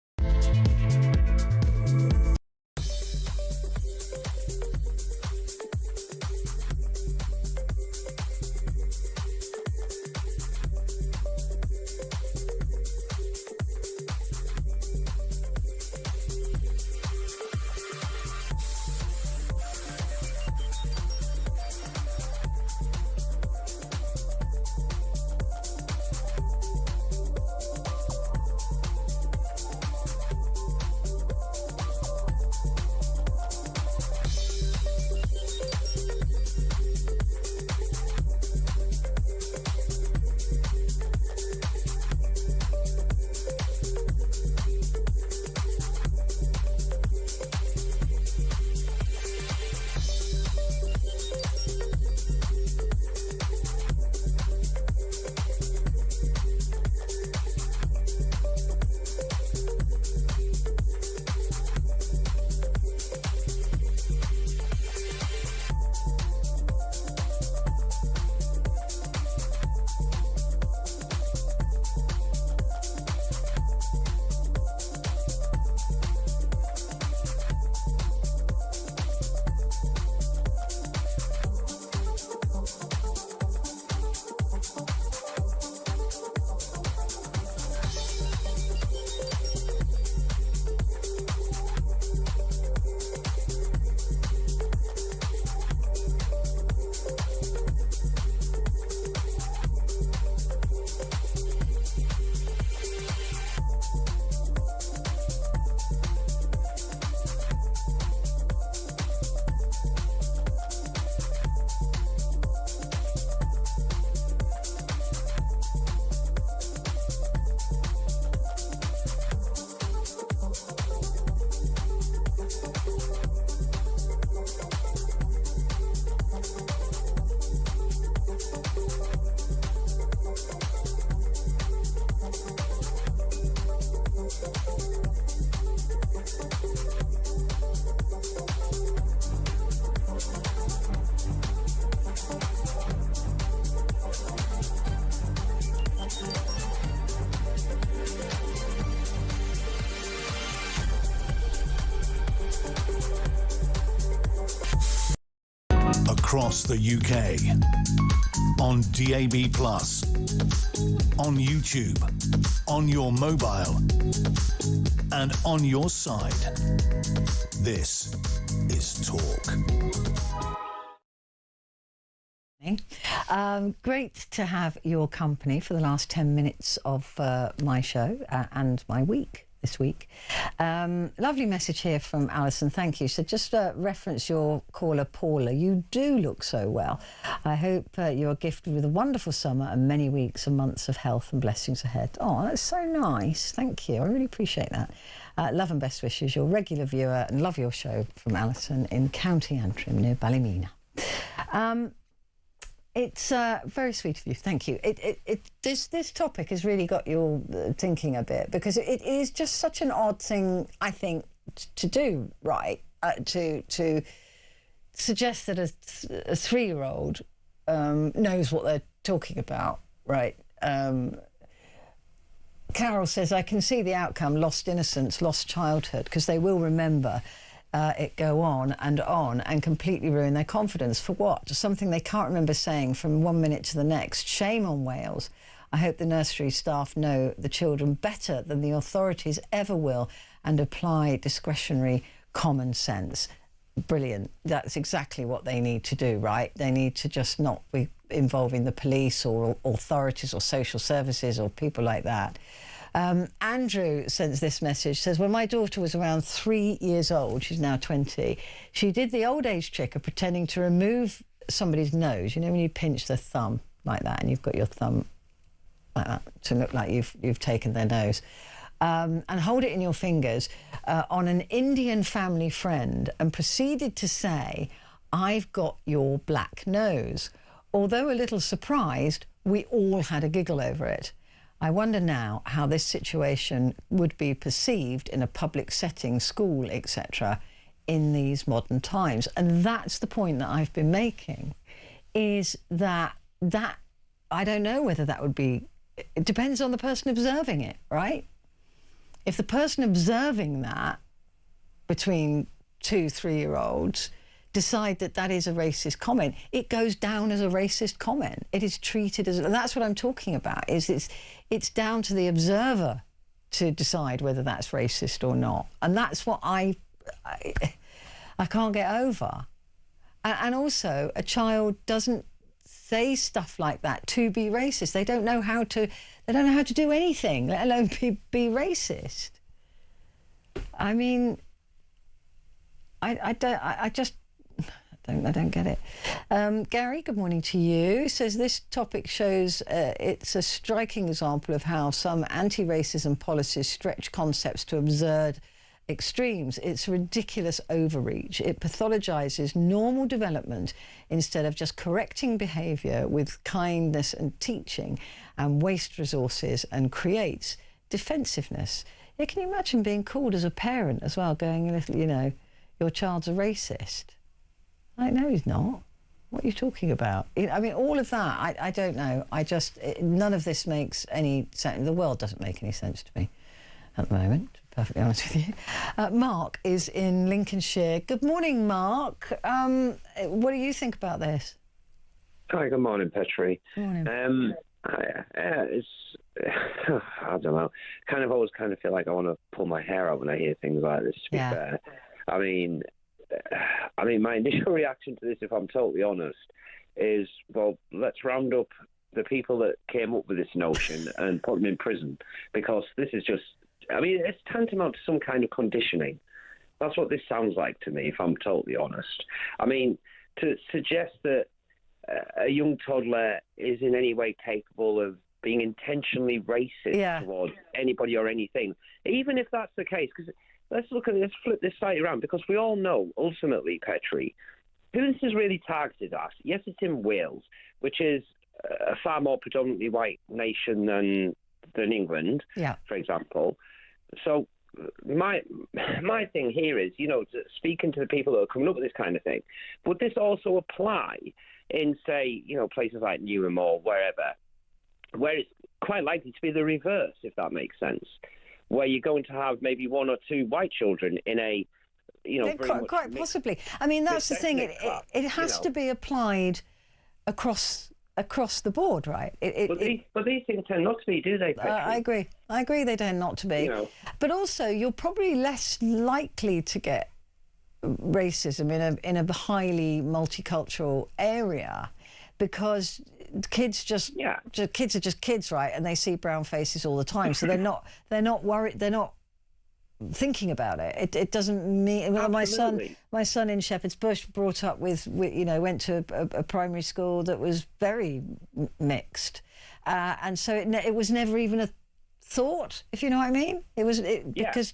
across the UK. On DAB+, on YouTube, on your mobile, and on your side. This is Talk. Great to have your company for the last 10 minutes of my show and my week this week. Lovely message here from Alison. Thank you. So just reference your caller, Paula. You do look so well. I hope you are gifted with a wonderful summer and many weeks and months of health and blessings ahead. Oh, that's so nice. Thank you. I really appreciate that. Love and best wishes, your regular viewer, and love your show from Alison in County Antrim near Ballymena. It's very sweet of you. Thank you. This topic has really got you thinking a bit, because it is just such an odd thing, I think, to do, right? To suggest that a 3-year-old knows what they're talking about, right? Carol says, I can see the outcome, lost innocence, lost childhood, because they will remember it go on and completely ruin their confidence. For what? Something they can't remember saying from one minute to the next. Shame on Wales. I hope the nursery staff know the children better than the authorities ever will and apply discretionary common sense. Brilliant. That's exactly what they need to do, right? They need to just not be involving the police or authorities or social services or people like that. Andrew sends this message, says, when my daughter was around 3 years old, she's now 20, she did the old age trick of pretending to remove somebody's nose. You know, when you pinch the thumb like that and you've got your thumb like that to look like you've taken their nose, and hold it in your fingers on an Indian family friend, and proceeded to say, I've got your black nose. Although a little surprised, we all had a giggle over it. I wonder now how this situation would be perceived in a public setting, school, etc., in these modern times. And that's the point that I've been making, is that I don't know whether that would be, it depends on the person observing it, right? If the person observing that between 2-3-year-olds decide that that is a racist comment, it goes down as a racist comment. It is treated as, and that's what I'm talking about, is it's down to the observer to decide whether that's racist or not. And that's what I can't get over. And also, a child doesn't say stuff like that to be racist. They don't know how to do anything, let alone be racist. I mean, I don't get it. Gary, good morning to you. Says this topic shows it's a striking example of how some anti-racism policies stretch concepts to absurd extremes. It's ridiculous overreach. It pathologizes normal development instead of just correcting behaviour with kindness and teaching, and waste resources and creates defensiveness. Yeah, can you imagine being called as a parent as well, going a little, you know, your child's a racist? Like, no, he's not. What are you talking about? I mean, all of that, I don't know. None of this makes any sense. The world doesn't make any sense to me at the moment, to be perfectly honest with you. Mark is in Lincolnshire. Good morning, Mark. What do you think about this? Hi, good morning, Petrie. Good morning. It's, I don't know, always feel like I want to pull my hair out when I hear things like this, to be fair. I mean, my initial reaction to this, if I'm totally honest, is, well, let's round up the people that came up with this notion and put them in prison, because this is just, it's tantamount to some kind of conditioning. That's what this sounds like to me, if I'm totally honest. To suggest that a young toddler is in any way capable of being intentionally racist towards anybody or anything, even if that's the case, because let's flip this side around, because we all know, ultimately, Petrie, who this is really targeted at. Yes, it's in Wales, which is a far more predominantly white nation than England, for example. So my thing here is, speaking to the people that are coming up with this kind of thing, would this also apply in, say, places like Newham or wherever, where it's quite likely to be the reverse, if that makes sense, where you're going to have maybe one or two white children in a quite possibly. I mean, that's the thing. It has to be applied across the board, right? But these things tend not to be, do they? I agree. They tend not to be. But also, you're probably less likely to get racism in a highly multicultural area, because kids kids are just kids, right? And they see brown faces all the time, so they're not worried. They're not thinking about it. It doesn't mean. Well, my son in Shepherd's Bush brought up with went to a primary school that was very mixed, and so it was never even a thought, if you know what I mean. It was because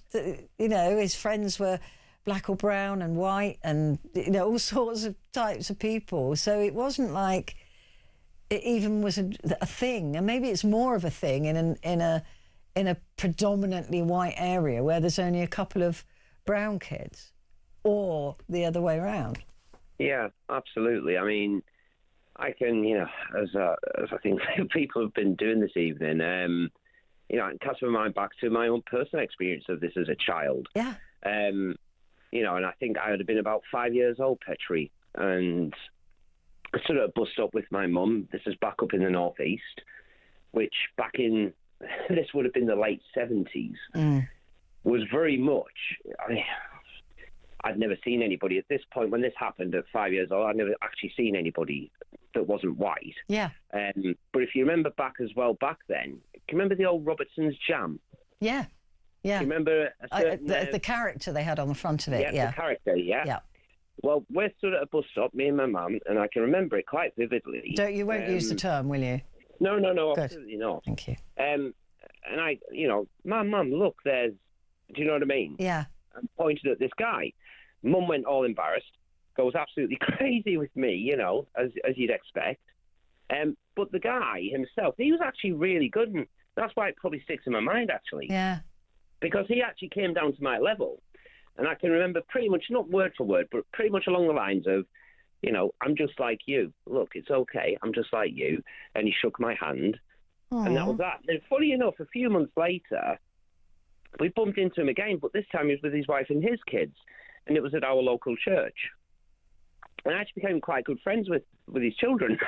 his friends were black or brown and white and all sorts of types of people. So it wasn't like it even was a thing. And maybe it's more of a thing in a predominantly white area where there's only a couple of brown kids, or the other way around. Yeah, absolutely. I mean, I can, as I think people have been doing this evening, I can cast my mind back to my own personal experience of this as a child. Yeah. And I think I would have been about 5 years old, Petrie, and I stood at a bus stop with my mum. This is back up in the northeast, which back in, this would have been the late 70s, was very much, I'd never seen anybody at this point when this happened at 5 years old. I'd never actually seen anybody that wasn't white. Yeah. But if you remember back then, can you remember the old Robertson's jam? Yeah. Yeah. Do you remember the character they had on the front of it? Yeah, the character, yeah. Well, we're stood at a bus stop, me and my mum, and I can remember it quite vividly. You won't use the term, will you? No, Good. Absolutely not. Thank you. And I, Mum, look, there's, do you know what I mean? Yeah. And pointed at this guy. Mum went all embarrassed, goes absolutely crazy with me, as you'd expect. But the guy himself, he was actually really good, and that's why it probably sticks in my mind, actually. Yeah. Because he actually came down to my level. And I can remember pretty much, not word for word, but pretty much along the lines of, I'm just like you. Look, it's okay. I'm just like you. And he shook my hand. Aww. And that was that. And funny enough, a few months later, we bumped into him again, but this time he was with his wife and his kids. And it was at our local church. And I actually became quite good friends with his children.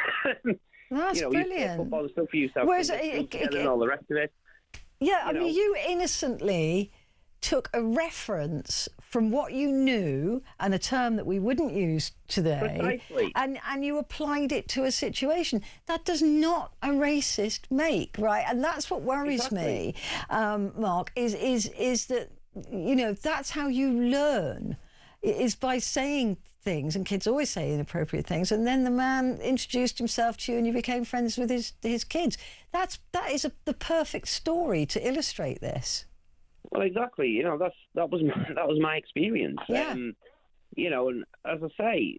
That's brilliant. Football and stuff, you used to and all the rest of it. Yeah, I mean, you innocently took a reference from what you knew and a term that we wouldn't use today. Precisely. And you applied it to a situation. That does not a racist make, right? And that's what worries me, Mark, is that, that's how you learn, is by saying things, and kids always say inappropriate things, and then the man introduced himself to you and you became friends with his kids. That is the perfect story to illustrate this. Well, exactly. That was my experience. Yeah. And as I say,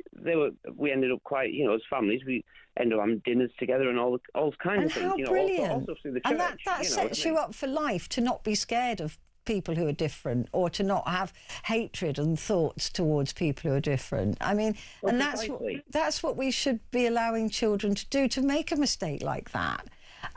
we ended up quite, as families, we ended up having dinners together and all kinds of things. And how brilliant! Also through the church, and that sets you up for life, to not be scared of people who are different, or to not have hatred and thoughts towards people who are different. I mean, and that's what we should be allowing children to do, to make a mistake like that.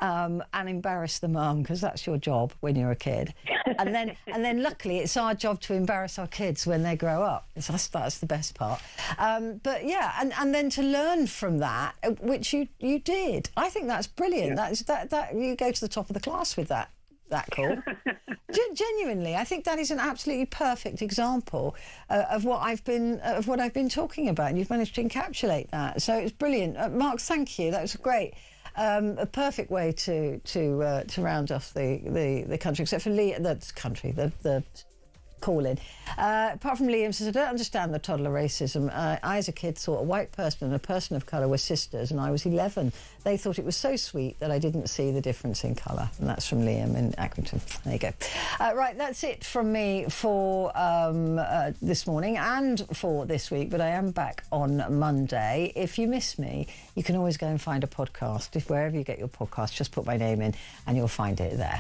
And embarrass the mum, because that's your job when you're a kid. And then luckily it's our job to embarrass our kids when they grow up. That's the best part. But yeah, and then to learn from that, which you did. I think that's brilliant. Yeah. That you go to the top of the class with that call. Genuinely, I think that is an absolutely perfect example of what I've been talking about, and you've managed to encapsulate that. So it's brilliant. Mark, thank you. That was great. A perfect way to round off the country, except for the call-in. Apart from Liam says, I don't understand the toddler racism. I, as a kid, thought a white person and a person of colour were sisters, and I was 11. They thought it was so sweet that I didn't see the difference in colour. And that's from Liam in Accrington. There you go. Right, that's it from me for this morning and for this week, but I am back on Monday. If you miss me, you can always go and find a podcast. Wherever you get your podcast, just put my name in and you'll find it there.